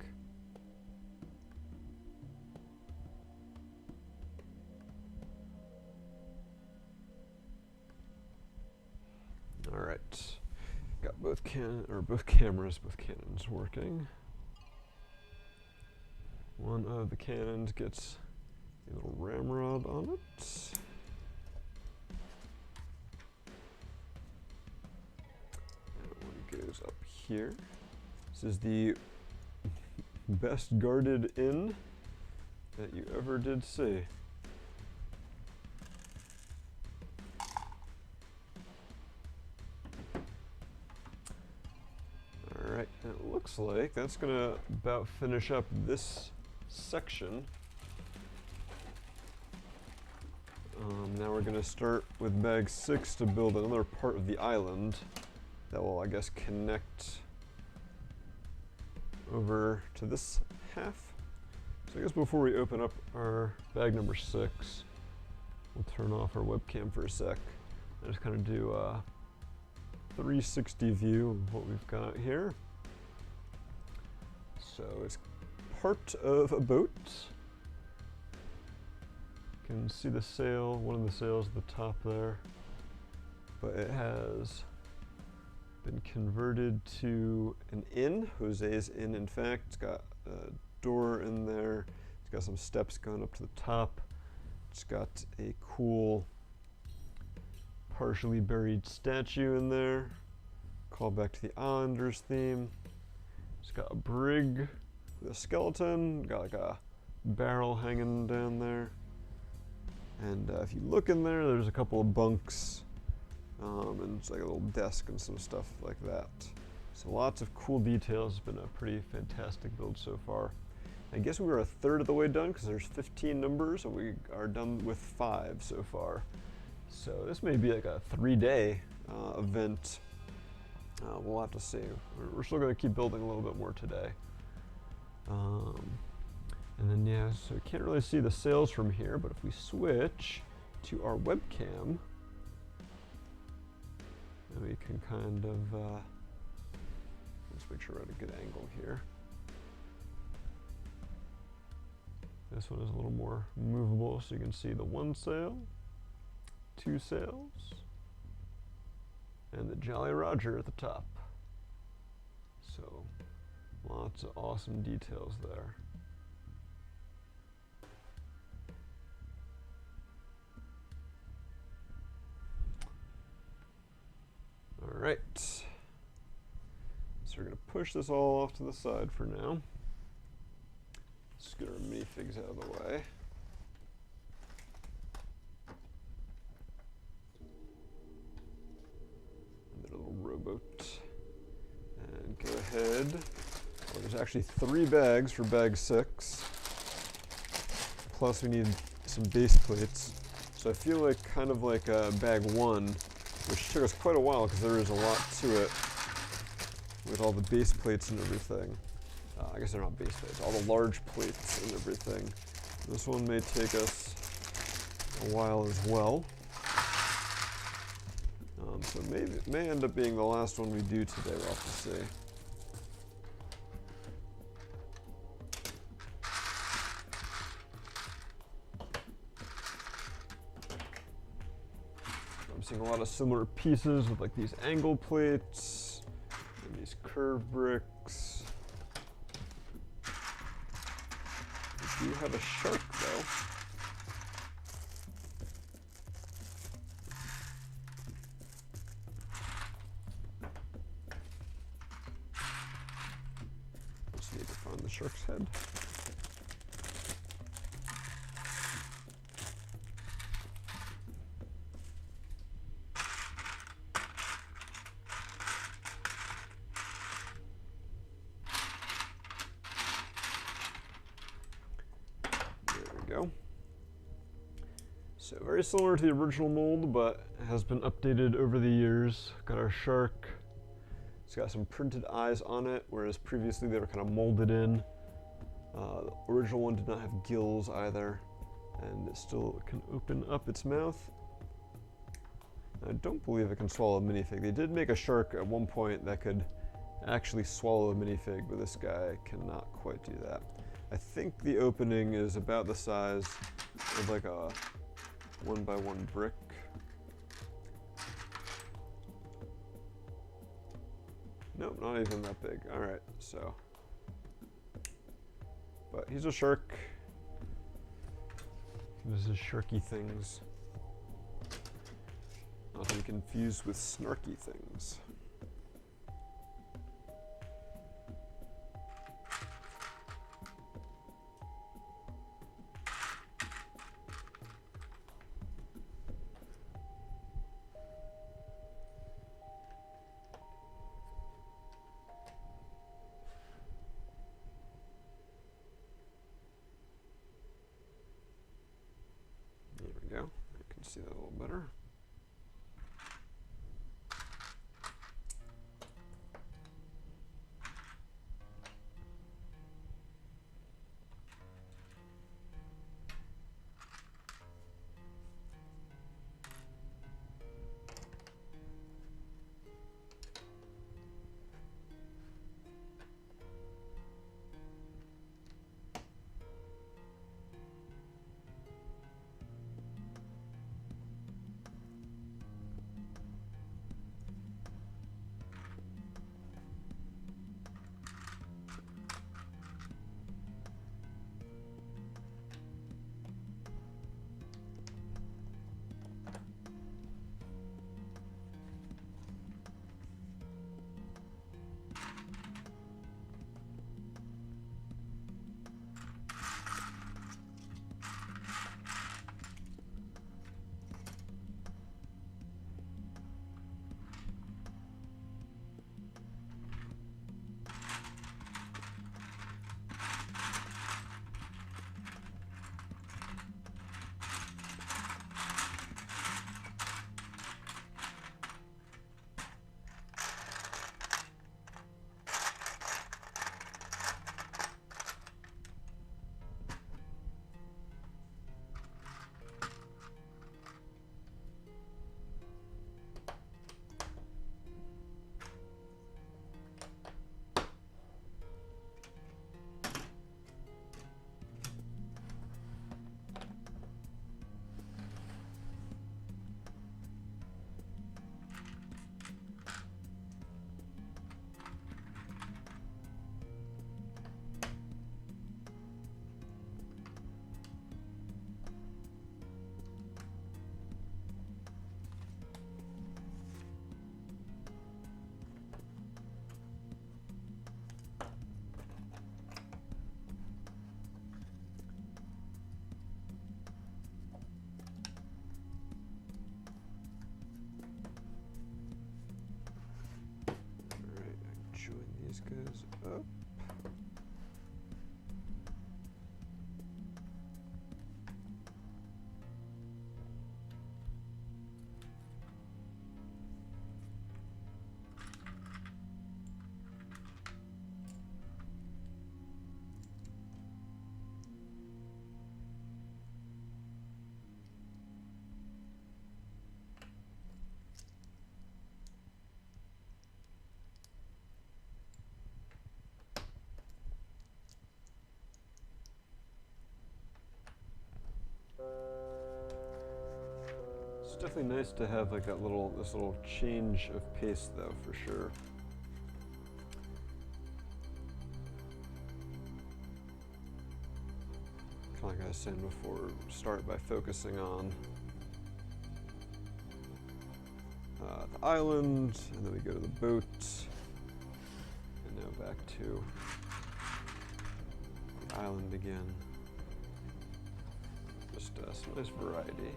Alright. Got both cameras, both cannons working. One of the cannons gets a little ramrod on it. And one goes up here. This is the best guarded inn that you ever did see. Alright, it looks like that's gonna about finish up this section. Now we're gonna start with bag 6 to build another part of the island that will, I guess, connect over to this half. So I guess before we open up our bag number 6, we'll turn off our webcam for a sec and just kind of do a 360 view of what we've got here. So it's part of a boat. You can see the sail, one of the sails at the top there, but it has been converted to an inn, Jose's Inn in fact. It's got a door in there, it's got some steps going up to the top, it's got a cool partially buried statue in there, call back to the Islanders theme. It's got a brig with a skeleton, got like a barrel hanging down there. And if you look in there, there's a couple of bunks, and it's like a little desk and some stuff like that. So lots of cool details. It's been a pretty fantastic build so far. I guess we were a third of the way done because there's 15 numbers, and we are done with 5 so far. So this may be like a 3-day event. We'll have to see. We're still going to keep building a little bit more today. And then yeah, so you can't really see the sails from here, but if we switch to our webcam, then we can kind of, let's make sure we're at a good angle here. This one is a little more movable, so you can see the 1 sail, 2 sails, and the Jolly Roger at the top. So lots of awesome details there. All right, so we're gonna push this all off to the side for now. Let's get our minifigs out of the way. And a little rowboat. And go ahead. Well, there's actually 3 bags for bag 6. Plus we need some base plates. So I feel like kind of like bag 1, which took us quite a while because there is a lot to it with all the base plates and everything. I guess they're not base plates, all the large plates and everything. This one may take us a while as well. So it may end up being the last one we do today, we'll have to see. I'm seeing a lot of similar pieces with like these angle plates and these curved bricks. We do have a shark though. Just need to find the shark's head. So very similar to the original mold, but has been updated over the years. Got our shark. It's got some printed eyes on it, whereas previously they were kind of molded in. The original one did not have gills either, and it still can open up its mouth. I don't believe it can swallow a minifig. They did make a shark at one point that could actually swallow a minifig, but this guy cannot quite do that. I think the opening is about the size of like a 1x1 brick. Nope, not even that big. Alright, so. But he's a shark. This is sharky things. Not to be confused with snarky things. See that a little better. definitely nice to have like this little change of pace though, for sure. Kind of like I was saying before, start by focusing on the island, and then we go to the boat, and now back to the island again. Just some nice variety.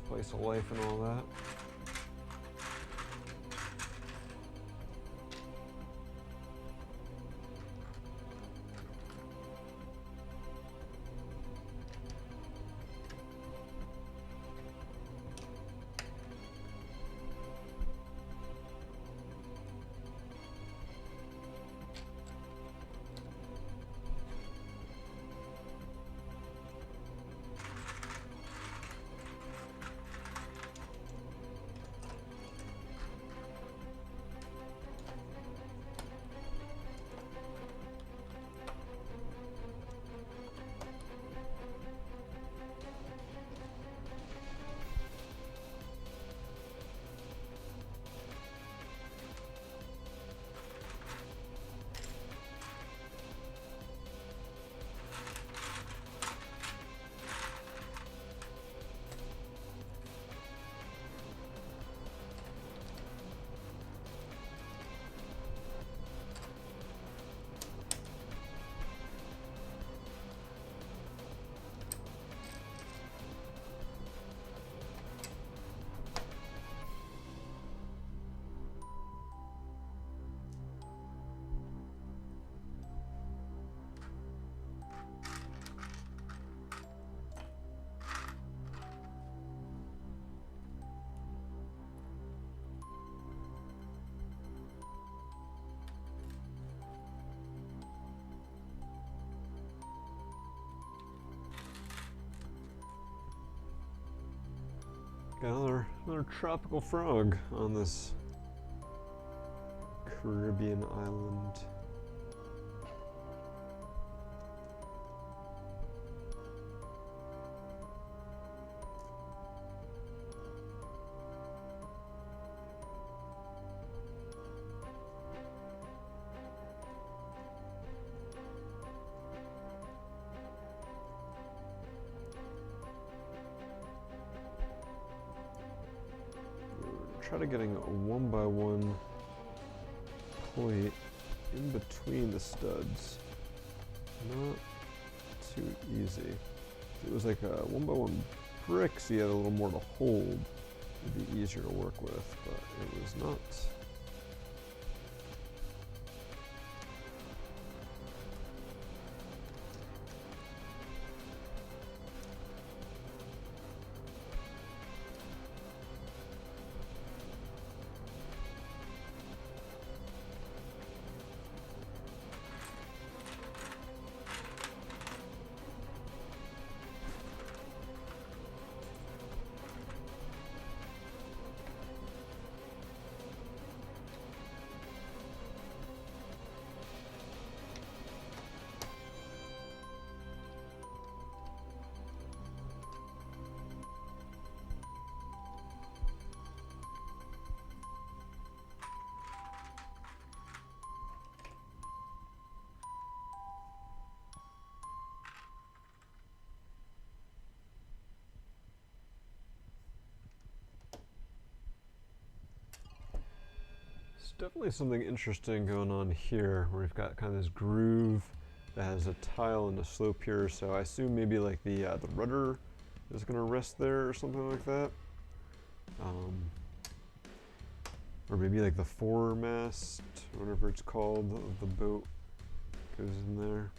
Spice of life and all that. Got another tropical frog on this Caribbean island. Try to getting a 1x1 plate in between the studs. Not too easy. If it was like a 1x1 brick, so you had a little more to hold, it'd be easier to work with, but it was not. Definitely something interesting going on here, where we've got kind of this groove that has a tile and a slope here. So I assume maybe like the rudder is going to rest there or something like that, or maybe like the foremast, whatever it's called, of the boat goes in there.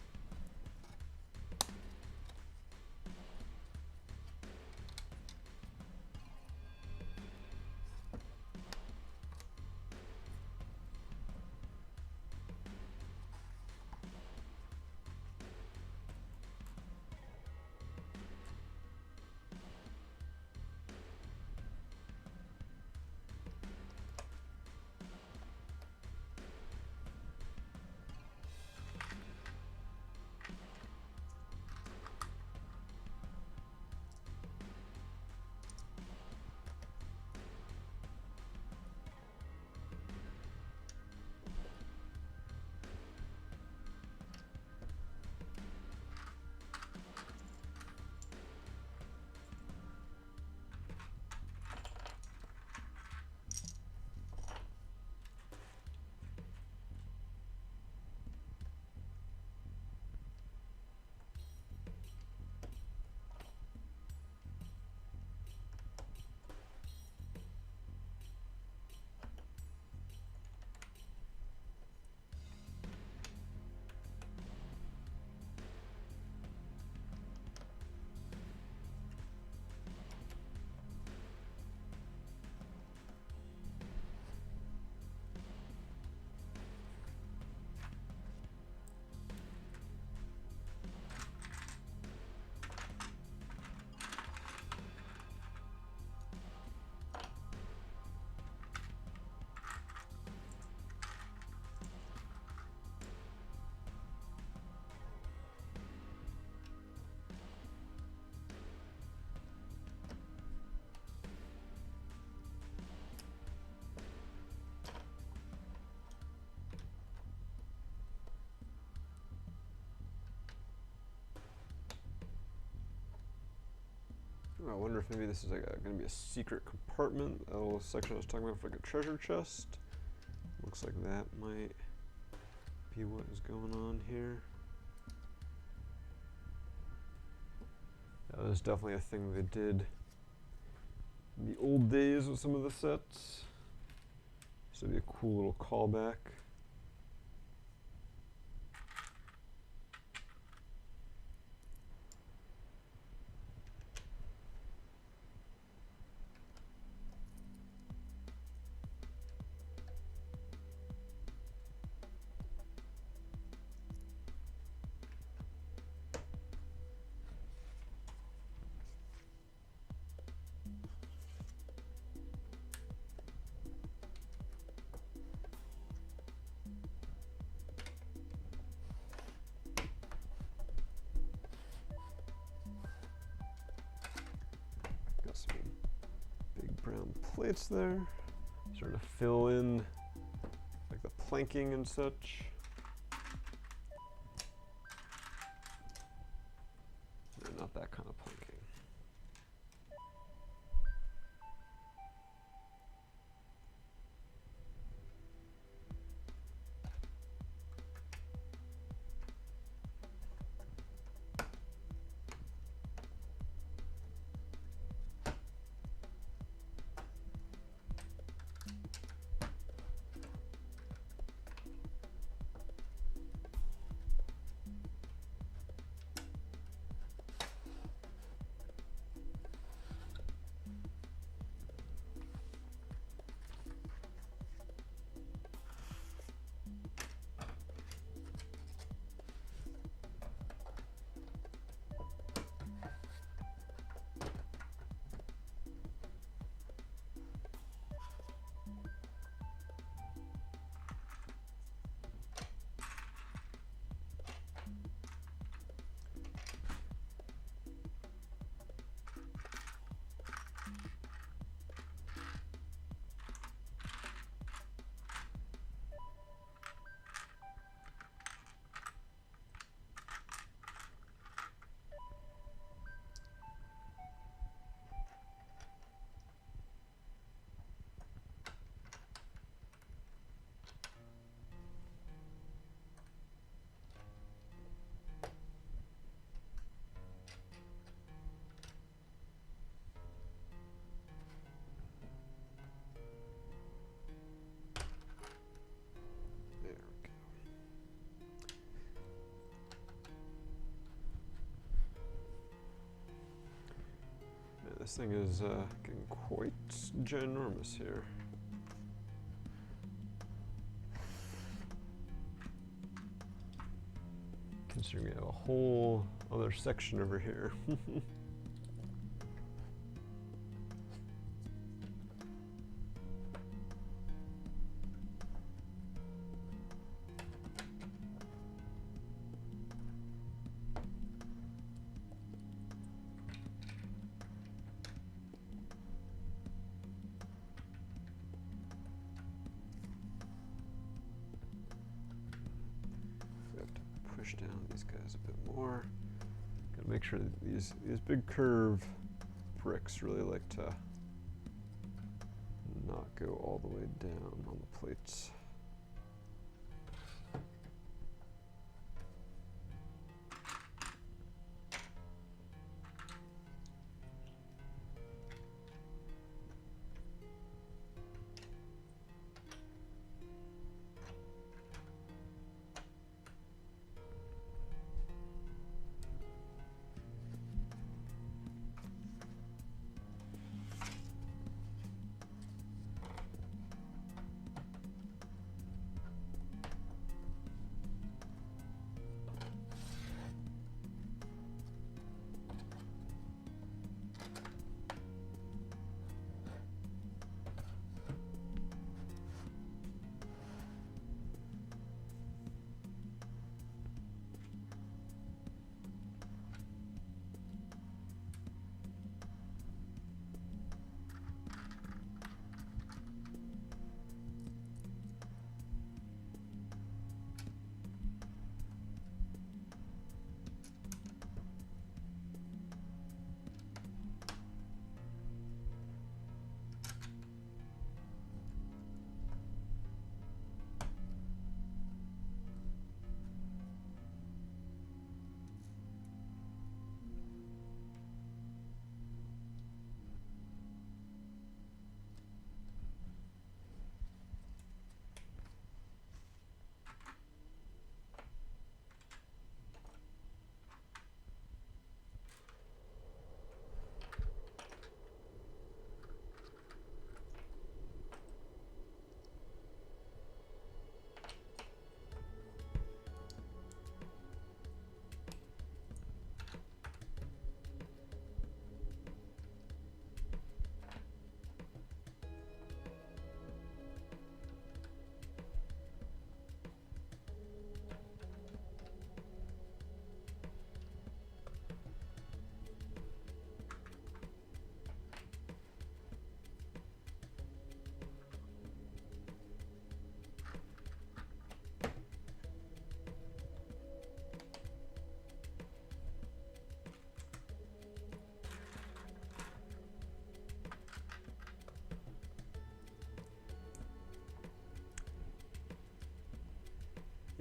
I wonder if maybe this is like going to be a secret compartment. That little section I was talking about for like a treasure chest. Looks like that might be what is going on here. That was definitely a thing they did in the old days with some of the sets. So it'd be a cool little callback. Brown plates there, starting to fill in like the planking and such. No, not that kind of planking. This thing is getting quite ginormous here. Considering we have a whole other section over here. Down these guys a bit more. Gotta make sure that these big curve bricks really like to not go all the way down on the plates.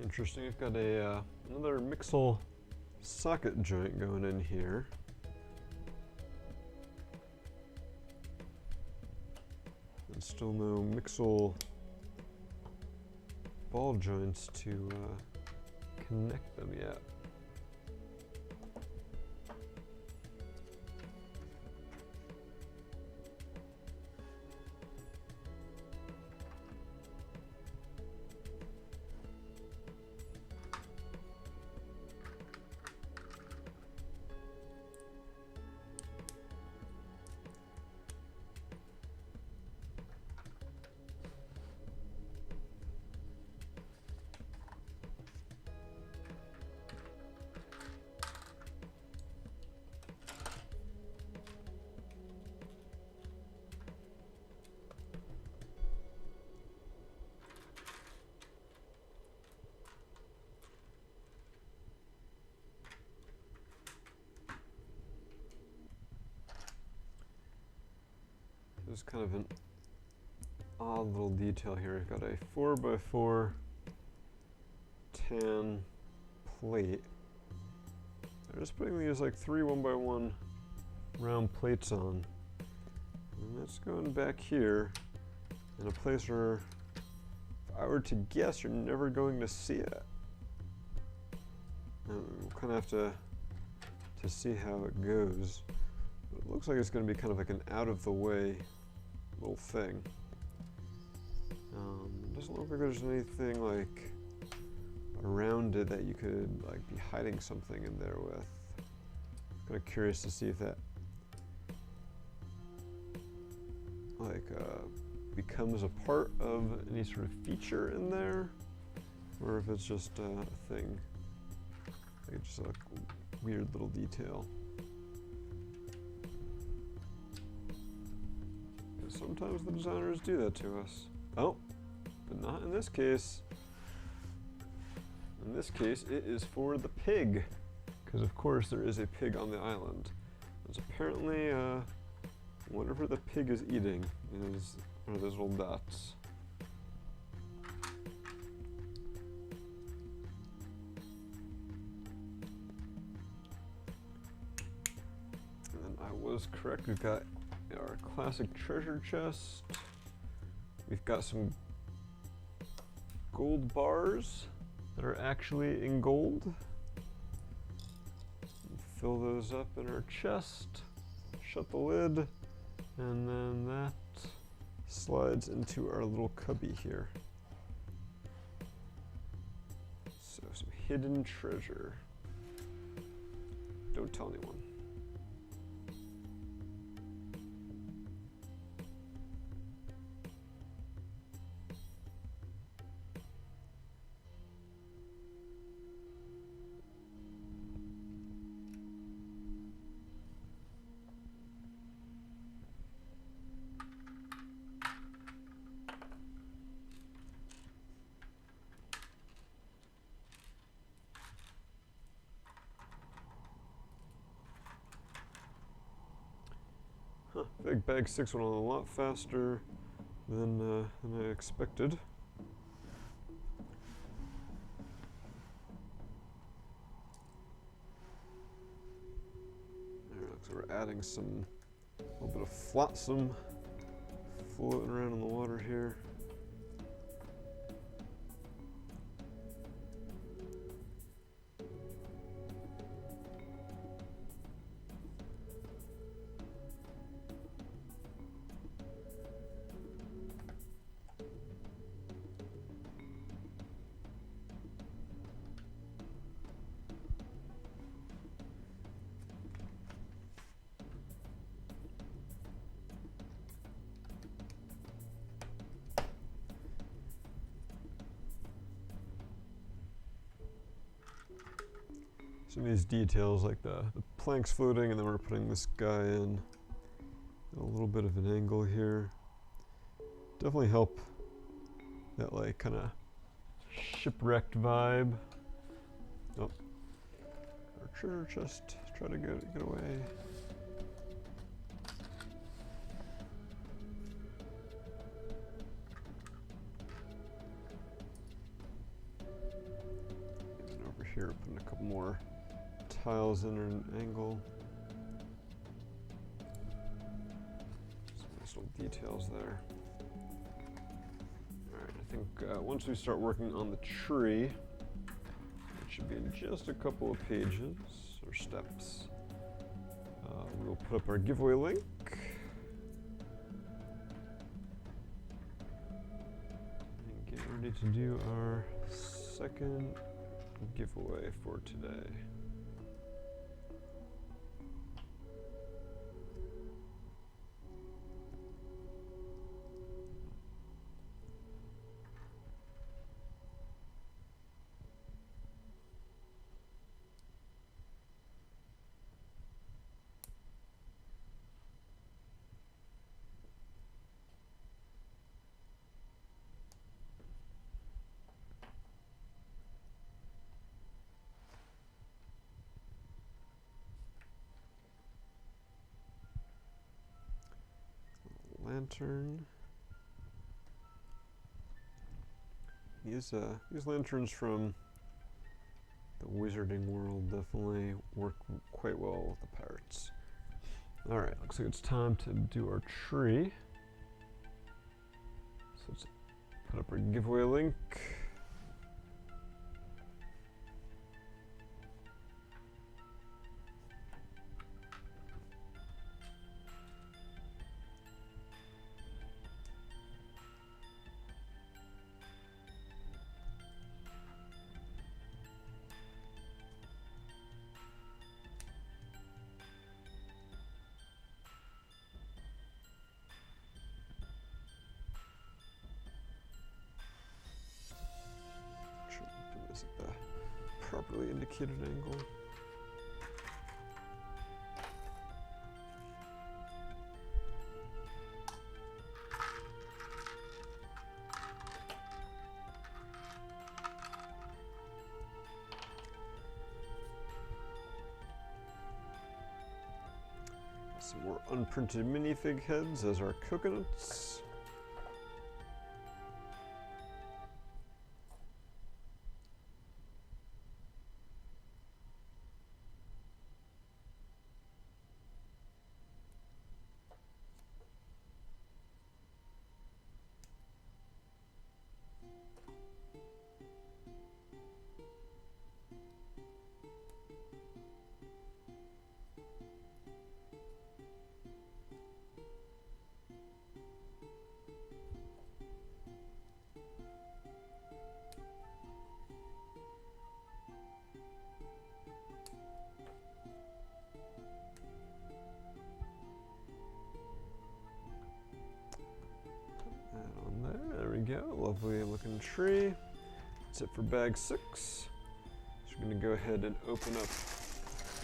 interesting. I've got a another Mixel socket joint going in here. And still no Mixel ball joints to connect them yet. There's kind of an odd little detail here. I've got a 4x4 tan plate. I'm just putting these like 3 1x1 round plates on. And that's going back here in a place where, if I were to guess, you're never going to see it. And we'll kind of have to see how it goes. But it looks like it's going to be kind of like an out-of-the-way little thing. Doesn't look like there's anything like around it that you could like be hiding something in there with. Kind of curious to see if that like becomes a part of any sort of feature in there, or if it's just a thing, like just a weird little detail. Sometimes the designers do that to us. Oh, but not in this case. In this case, it is for the pig, because of course there is a pig on the island. There's apparently whatever the pig is eating is one of those little dots. And then I was correct. We've got our classic treasure chest. We've got some gold bars that are actually in gold. Fill those up in our chest, shut the lid, and then that slides into our little cubby here. So some hidden treasure. Don't tell anyone. Big bag 6 went on a lot faster than I expected. There, so we're adding some, a little bit of flotsam floating around in the water here. Some of these details, like the planks floating, and then we're putting this guy in at a little bit of an angle here. Definitely help that like kind of shipwrecked vibe. Oh, our treasure chest. Try to get away. here, putting a couple more tiles in at an angle. Some nice little details there. Alright, I think once we start working on the tree, it should be in just a couple of pages or steps. We'll put up our giveaway link. And get ready to do our second giveaway for today. Lantern. These lanterns from the wizarding world definitely work quite well with the pirates. Alright, looks like it's time to do our tree. So let's put up our giveaway link. At the properly indicated angle. Some more unprinted minifig heads as our coconuts. Go, lovely looking tree. That's it for bag 6. So we're going to go ahead and open up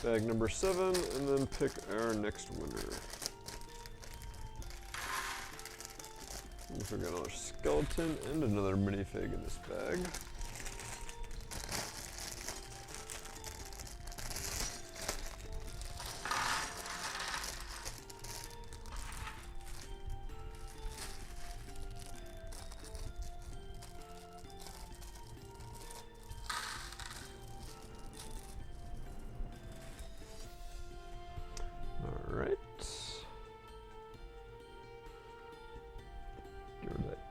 bag number 7 and then pick our next winner. We've got another skeleton and another minifig in this bag.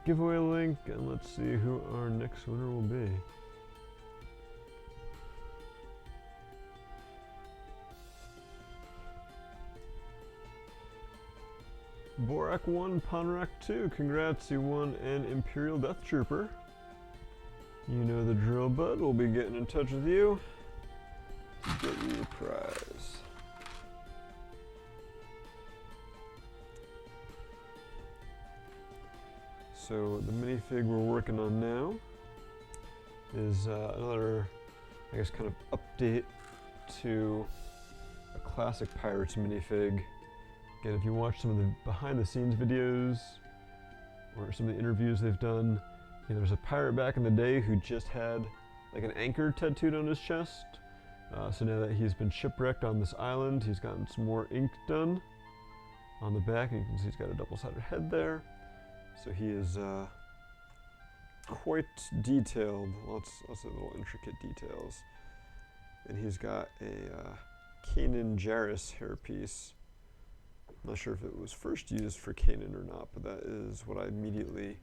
Giveaway link, and let's see who our next winner will be. Borak 1, Ponrak 2, congrats, you won an Imperial Death Trooper. You know the drill, bud. We'll be getting in touch with you to get you the prize. So the minifig we're working on now is another, I guess, kind of update to a classic Pirates minifig. Again, if you watch some of the behind-the-scenes videos or some of the interviews they've done, you know, there's a pirate back in the day who just had like an anchor tattooed on his chest. So now that he's been shipwrecked on this island, he's gotten some more ink done on the back, and you can see he's got a double-sided head there. So he is quite detailed, lots of little intricate details. and he's got a Kanan Jarrus hairpiece. I'm not sure if it was first used for Kanan or not, but that is what I immediately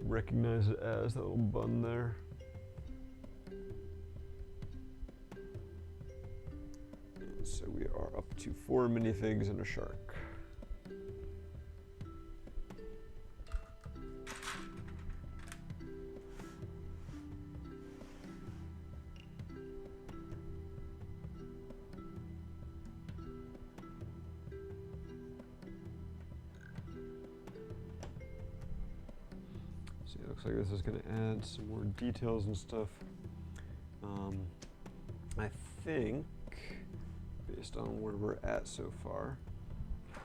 recognize it as, that little bun there. And so we are up to 4 minifigs and a shark. Looks like this is going to add some more details and stuff. I think, based on where we're at so far,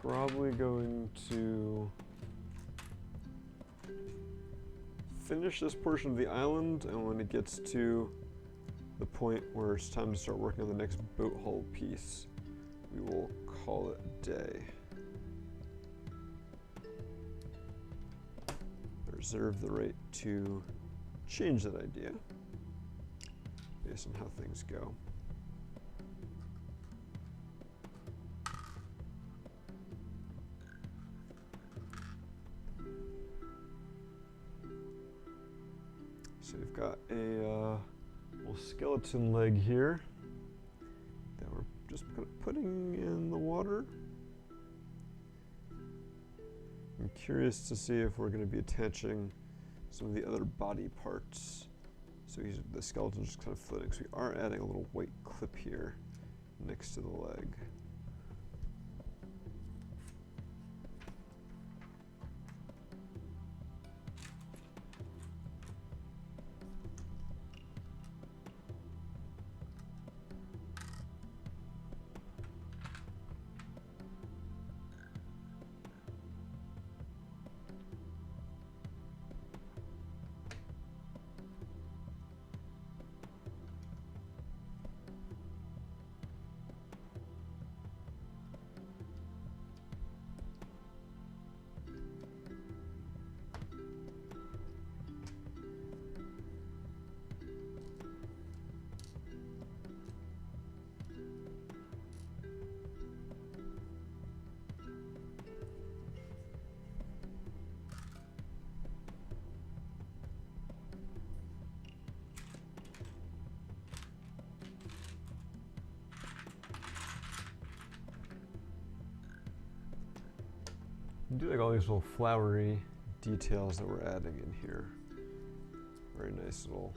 probably going to finish this portion of the island, and when it gets to the point where it's time to start working on the next boat hull piece, we will call it a day. Reserve the right to change that idea based on how things go. So we've got a little skeleton leg here that we're just putting in the water. I'm curious to see if we're going to be attaching some of the other body parts. So the skeleton's just kind of floating. So we are adding a little white clip here next to the leg. I do like all these little flowery details that we're adding in here. Very nice little,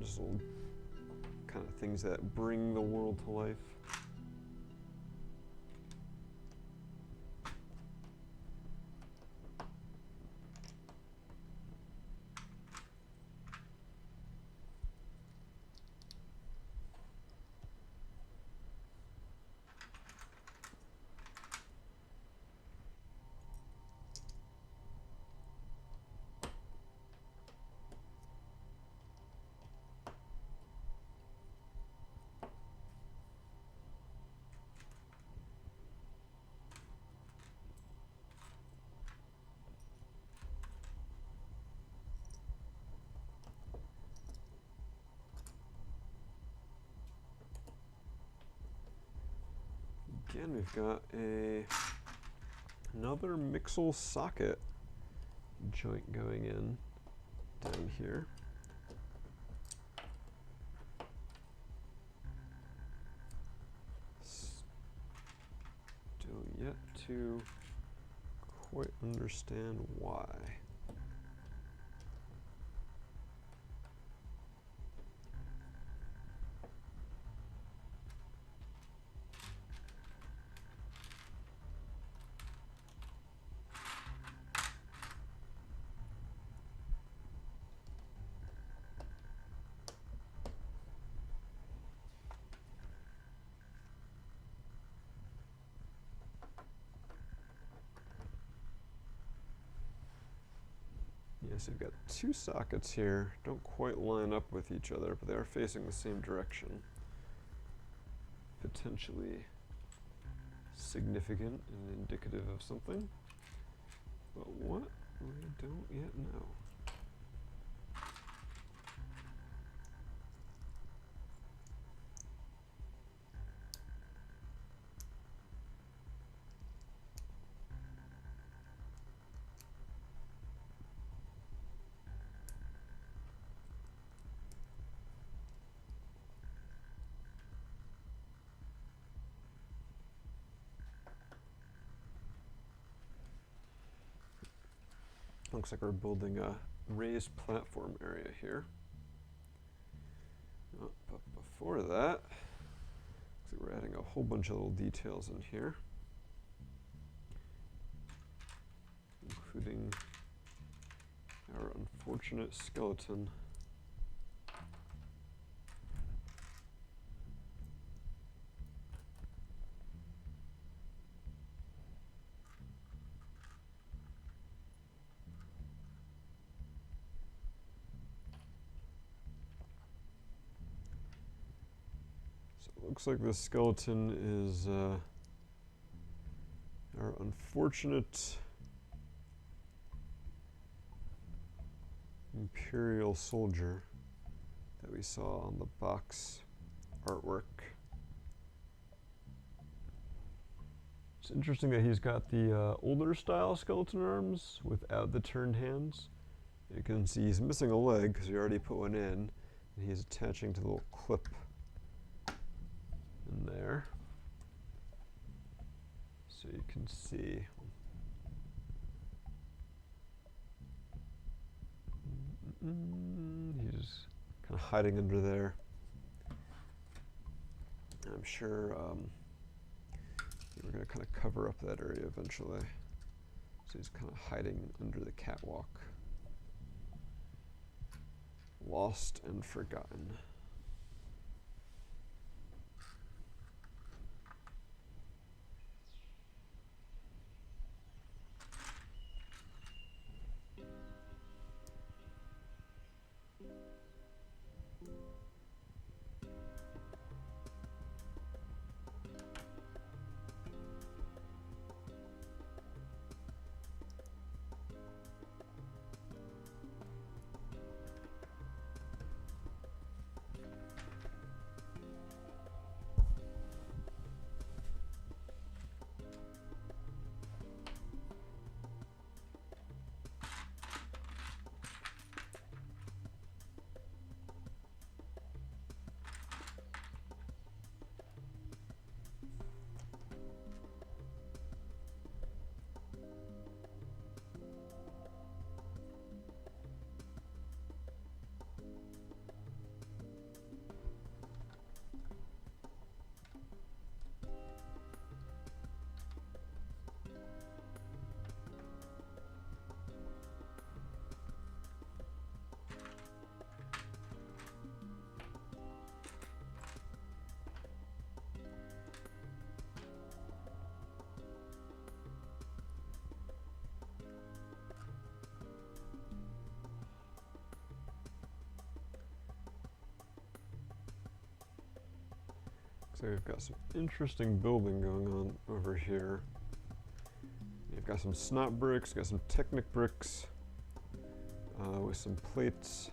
just little kind of things that bring the world to life. Again, we've got another Mixel socket joint going in down here. Still yet to quite understand why. So we've got two sockets here, don't quite line up with each other, but they are facing the same direction. Potentially significant and indicative of something, but what? We don't yet know. Looks like we're building a raised platform area here. Oh, but before that, looks like we're adding a whole bunch of little details in here, including our unfortunate skeleton. Looks like this skeleton is our unfortunate Imperial soldier that we saw on the box artwork. It's interesting that he's got the older style skeleton arms without the turned hands. You can see he's missing a leg because we already put one in, and he's attaching to the little clip in there, so you can see. He's kind of hiding under there. I'm sure we're going to kind of cover up that area eventually. So he's kind of hiding under the catwalk. Lost and forgotten. So we've got some interesting building going on over here. You've got some snot bricks, got some Technic bricks with some plates.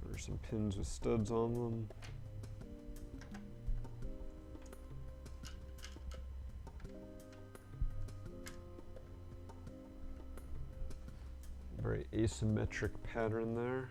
There's some pins with studs on them. Very asymmetric pattern there.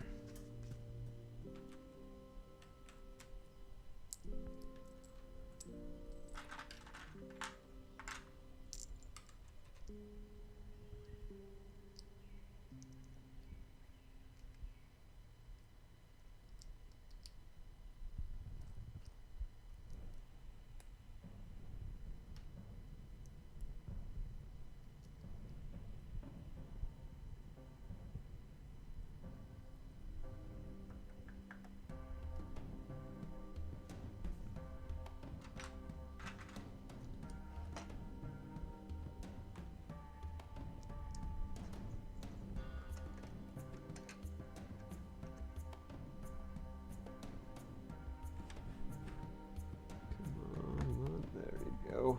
Go.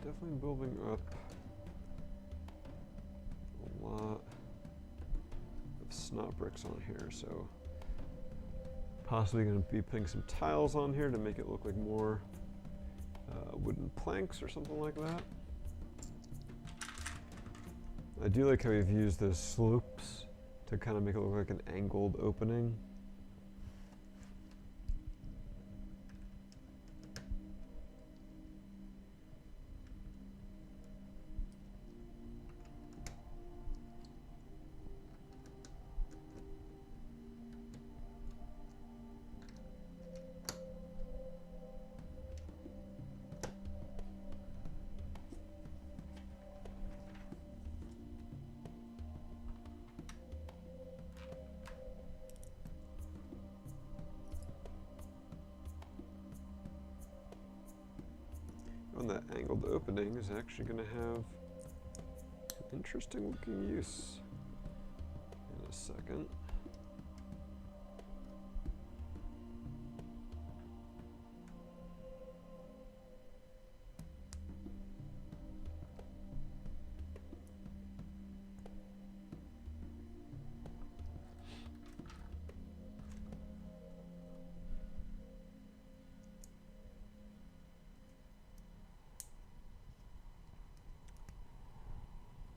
Definitely building up a lot of snot bricks on here, so Possibly going to be putting some tiles on here to make it look like more wooden planks or something like that. I do like how we've used those slopes to kind of make it look like an angled opening. And that angled opening is actually going to have an interesting looking use in a second.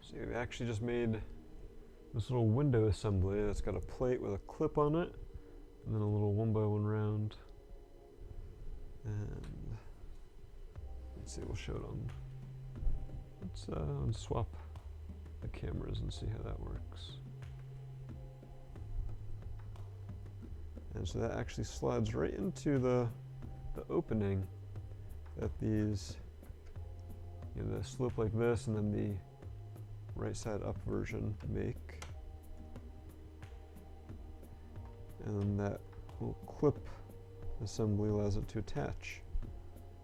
So we actually just made this little window assembly that's got a plate with a clip on it, and then a little 1x1 round. And let's see, we'll show it on. Let's swap the cameras and see how that works. And so that actually slides right into the opening that these, you know, the slope like this, and then the right side up version make. And then that little clip assembly allows it to attach.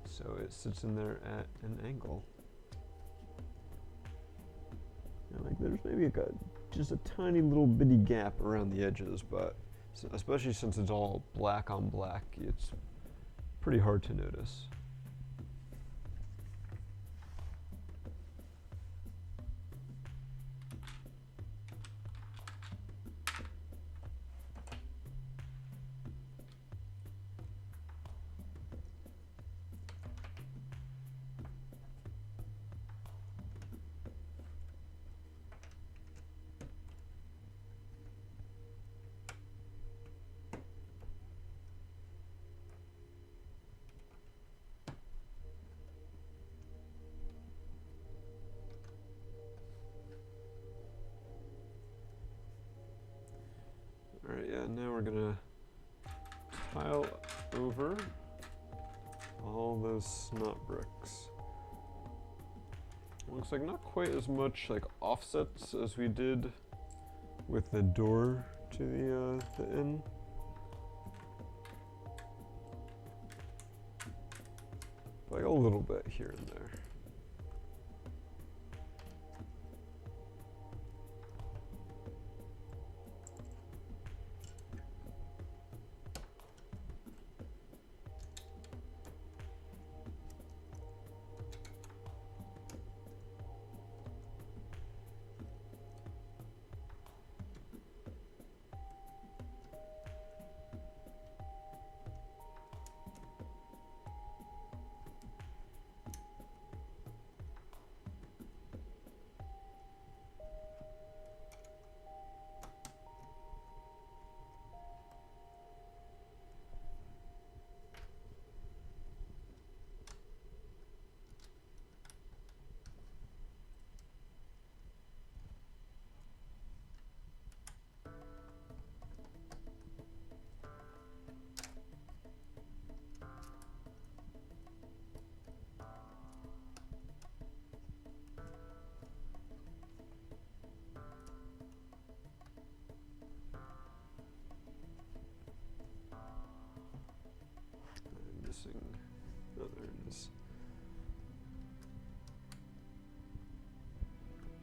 So it sits in there at an angle. And like there's maybe just a tiny little bitty gap around the edges, but especially since it's all black on black, it's pretty hard to notice. Alright, yeah, now we're gonna tile over all those snot bricks. Looks like not quite as much like offsets as we did with the door to the inn. But like a little bit here and there. Oh, there it is.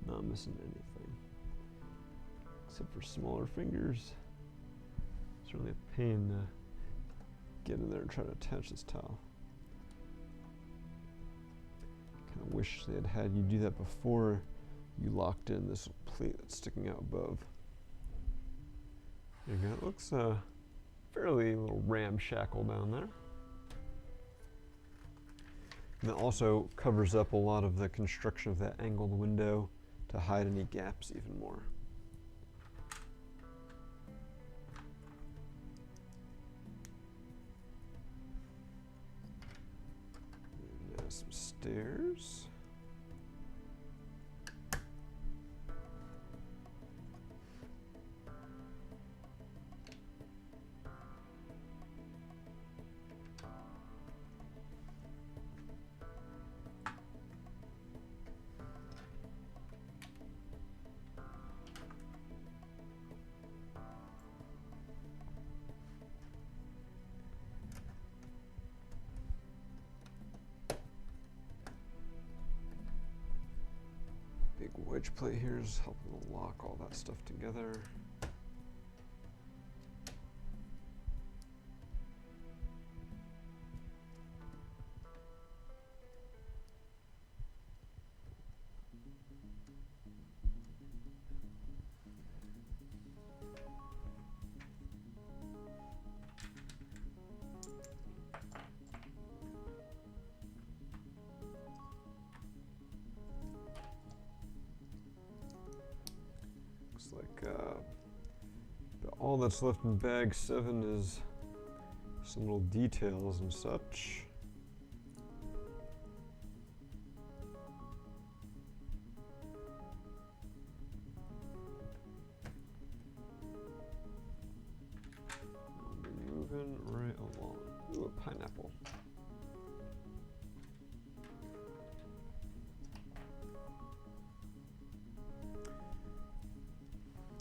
Not missing anything. Except for smaller fingers. It's really a pain to get in there and try to attach this towel. Kind of wish they had had you do that before you locked in this plate that's sticking out above. There you go. It looks fairly little ramshackle down there. And that also covers up a lot of the construction of that angled window to hide any gaps even more. And now some stairs. Big wedge plate here is helping to lock all that stuff together. Like all that's left in bag 7 is some little details and such. We'll be moving right along. Ooh, a pineapple.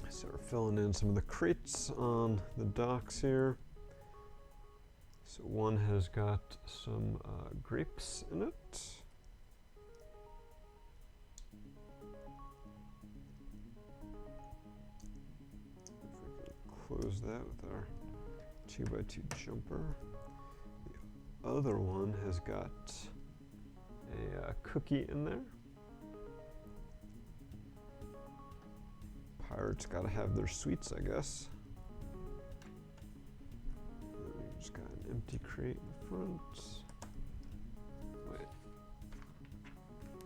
So we're filling in some of the crates on the docks here. So one has got some grapes in it. If we can close that with our 2x2 jumper. The other one has got a cookie in there. Pirates gotta have their sweets, I guess. We just got an empty crate in front. Wait.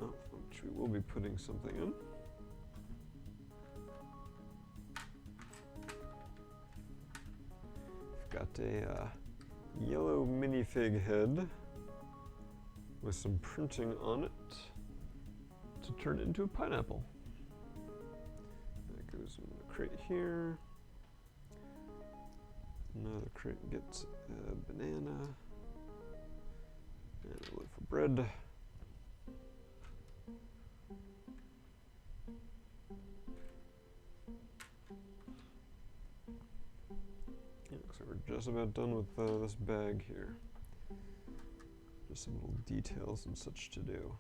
Oh, which we will be putting something in. We've got a yellow minifig head with some printing on it to turn it into a pineapple. Goes in the crate here. Another crate gets a banana and a loaf of bread. Yeah, looks like we're just about done with this bag here. Just some little details and such to do.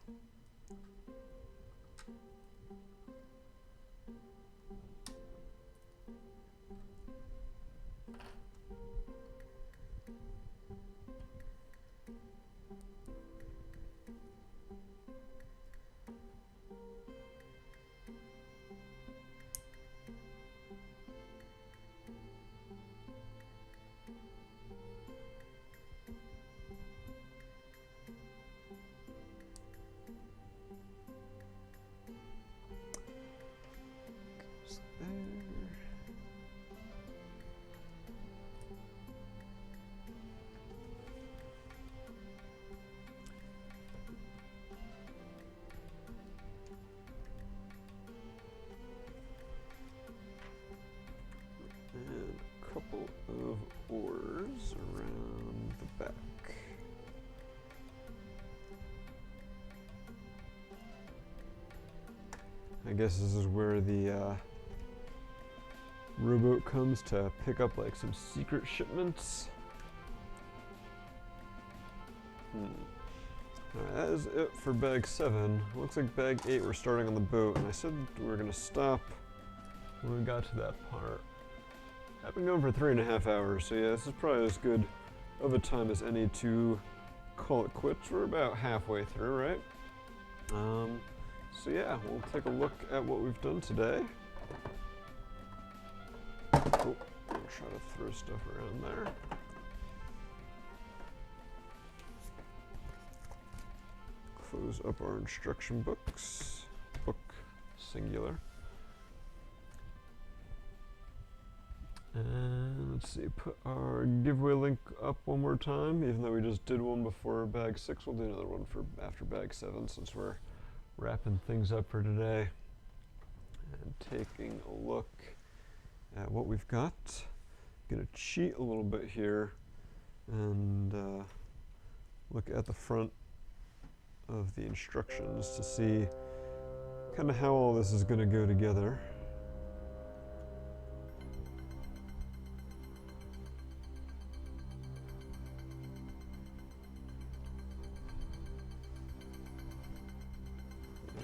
And a couple of oars around the back. I guess this is where the rowboat comes to pick up like some secret shipments. Alright, that is it for bag 7. Looks like bag 8 we're starting on the boat, and I said we were gonna stop when we got to that part. I've been going for 3.5 hours, so yeah, this is probably as good of a time as any to call it quits. We're about halfway through, right? So yeah, we'll take a look at what we've done today. Oh, try to throw stuff around there. Close up our instruction books. Book, singular. And let's see, put our giveaway link up one more time. Even though we just did one before bag 6, we'll do another one for after bag 7 since we're wrapping things up for today. And taking a look at what we've got. Gonna cheat a little bit here and look at the front of the instructions to see kind of how all this is gonna go together.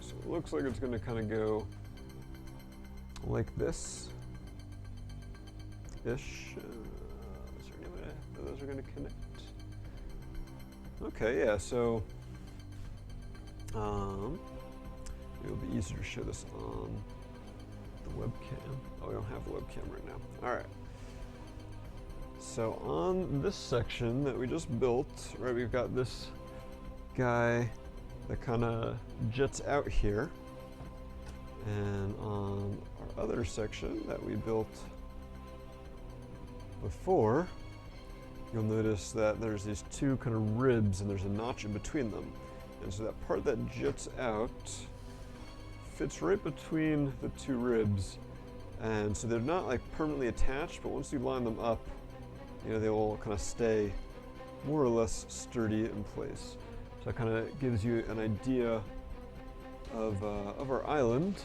So it looks like it's gonna kind of go like this ish. Is there any way that those are going to connect? Okay, yeah, so it'll be easier to show this on the webcam. Oh, we don't have the webcam right now. All right. So on this section that we just built, right, we've got this guy that kind of jets out here. And on our other section that we built before, you'll notice that there's these two kind of ribs and there's a notch in between them. And so that part that jets out fits right between the two ribs. And so they're not like permanently attached, but once you line them up, you know, they will kind of stay more or less sturdy in place. So that kind of gives you an idea of our island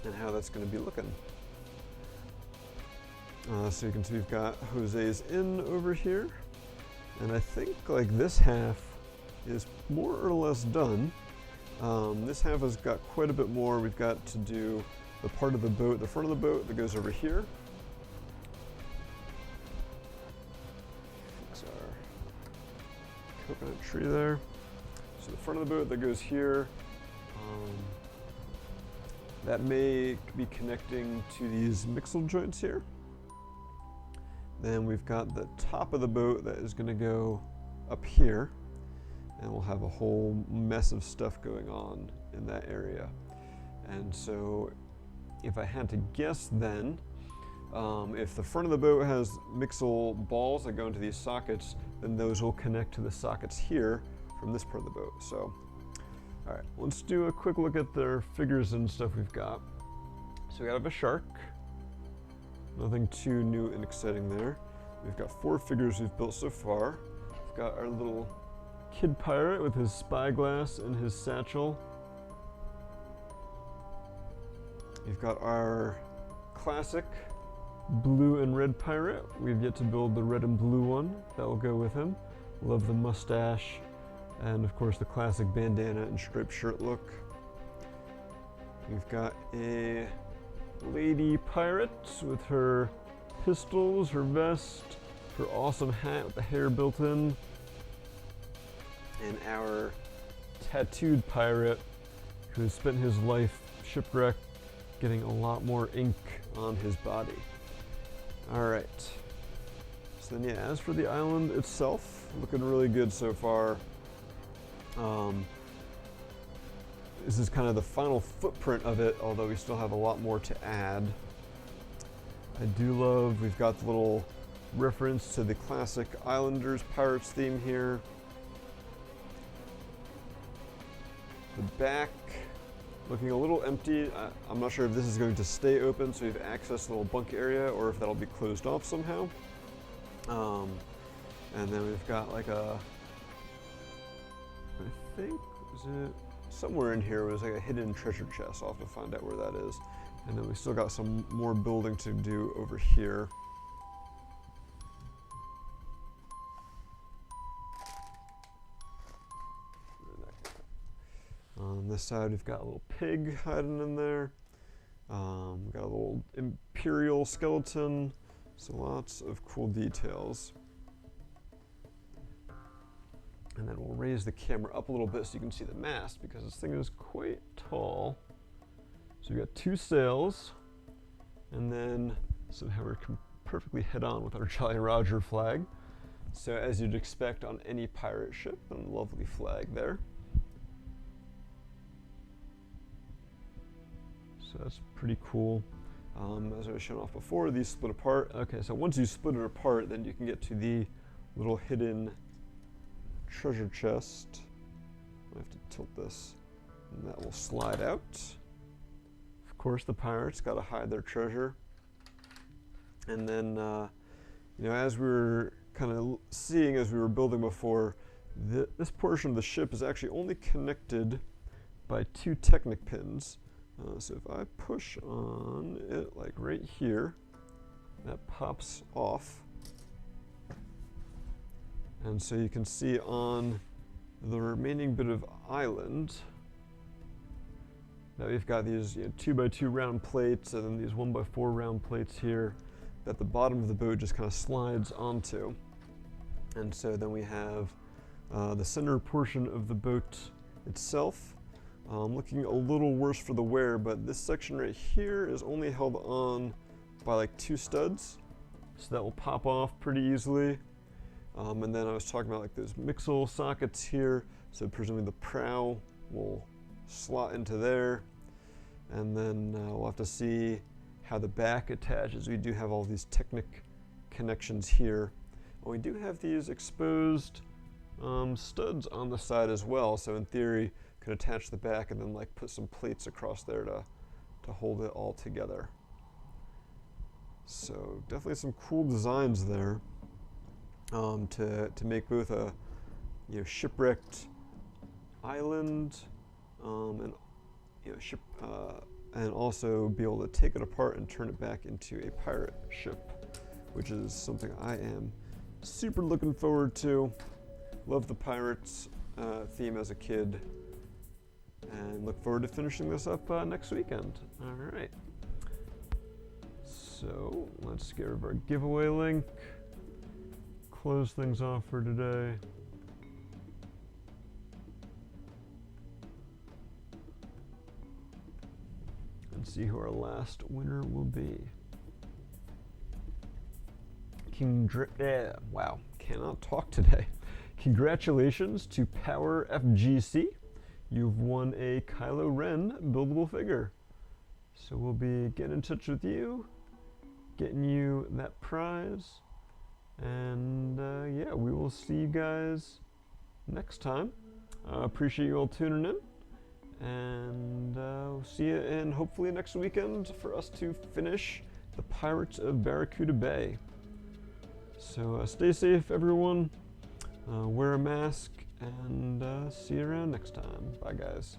and how that's going to be looking. So you can see we've got Jose's Inn over here, and I think like this half is more or less done. This half has got quite a bit more. We've got to do the part of the boat, the front of the boat that goes over here. Fix our coconut tree there. So the front of the boat that goes here, that may be connecting to these mixel joints here. Then we've got the top of the boat that is going to go up here, and we'll have a whole mess of stuff going on in that area. And so if I had to guess then, if the front of the boat has mixel balls that go into these sockets, then those will connect to the sockets here from this part of the boat. So, all right, let's do a quick look at their figures and stuff we've got. So we have a shark. Nothing too new and exciting there. We've got 4 figures we've built so far. We've got our little kid pirate with his spyglass and his satchel. We've got our classic blue and red pirate. We've yet to build the red and blue one. That will go with him. Love the mustache. And of course the classic bandana and striped shirt look. We've got a lady pirate with her pistols, her vest, her awesome hat with the hair built in, and our tattooed pirate who has spent his life shipwrecked getting a lot more ink on his body. Alright, so then yeah, as for the island itself, looking really good so far. This is kind of the final footprint of it, although we still have a lot more to add. I do love, we've got the little reference to the classic Islanders Pirates theme here. The back looking a little empty. I'm not sure if this is going to stay open so we have access to the little bunk area or if that'll be closed off somehow. And then we've got like a, I think, is it? Somewhere in here was like a hidden treasure chest. I'll have to find out where that is. And then we still got some more building to do over here. On this side, we've got a little pig hiding in there. We've got a little imperial skeleton. So lots of cool details. And then we'll raise the camera up a little bit so you can see the mast because this thing is quite tall. So we've got 2 sails, and then somehow we're perfectly head-on with our Jolly Roger flag. So as you'd expect on any pirate ship, a lovely flag there. So that's pretty cool. As I was showing off before, these split apart. Okay, so once you split it apart, then you can get to the little hidden treasure chest. I have to tilt this, and that will slide out. Of course, the pirates got to hide their treasure. And then, you know, as we were kind of seeing as we were building before, this portion of the ship is actually only connected by 2 Technic pins. So if I push on it like right here, that pops off. And so you can see on the remaining bit of island that we've got these 2x2 round plates and then these 1x4 round plates here that the bottom of the boat just kind of slides onto. And so then we have the center portion of the boat itself. Looking a little worse for the wear, but this section right here is only held on by like 2 studs, so that will pop off pretty easily. And then I was talking about like those mixel sockets here, so presumably the prow will slot into there, and then we'll have to see how the back attaches. We do have all these Technic connections here. And we do have these exposed studs on the side as well, so in theory could attach the back and then like put some plates across there to hold it all together. So definitely some cool designs there to make both a shipwrecked island and ship and also be able to take it apart and turn it back into a pirate ship, which is something I am super looking forward to. Love the Pirates theme as a kid, and look forward to finishing this up next weekend. All right. So let's get rid of our giveaway link, close things off for today. And see who our last winner will be. Wow, cannot talk today. Congratulations to Power FGC. You've won a Kylo Ren buildable figure. So we'll be getting in touch with you, getting you that prize, and yeah, we will see you guys next time. Appreciate you all tuning in, and we'll see you in hopefully next weekend for us to finish the Pirates of Barracuda Bay. So stay safe, everyone. Wear a mask, and see you around next time. Bye, guys.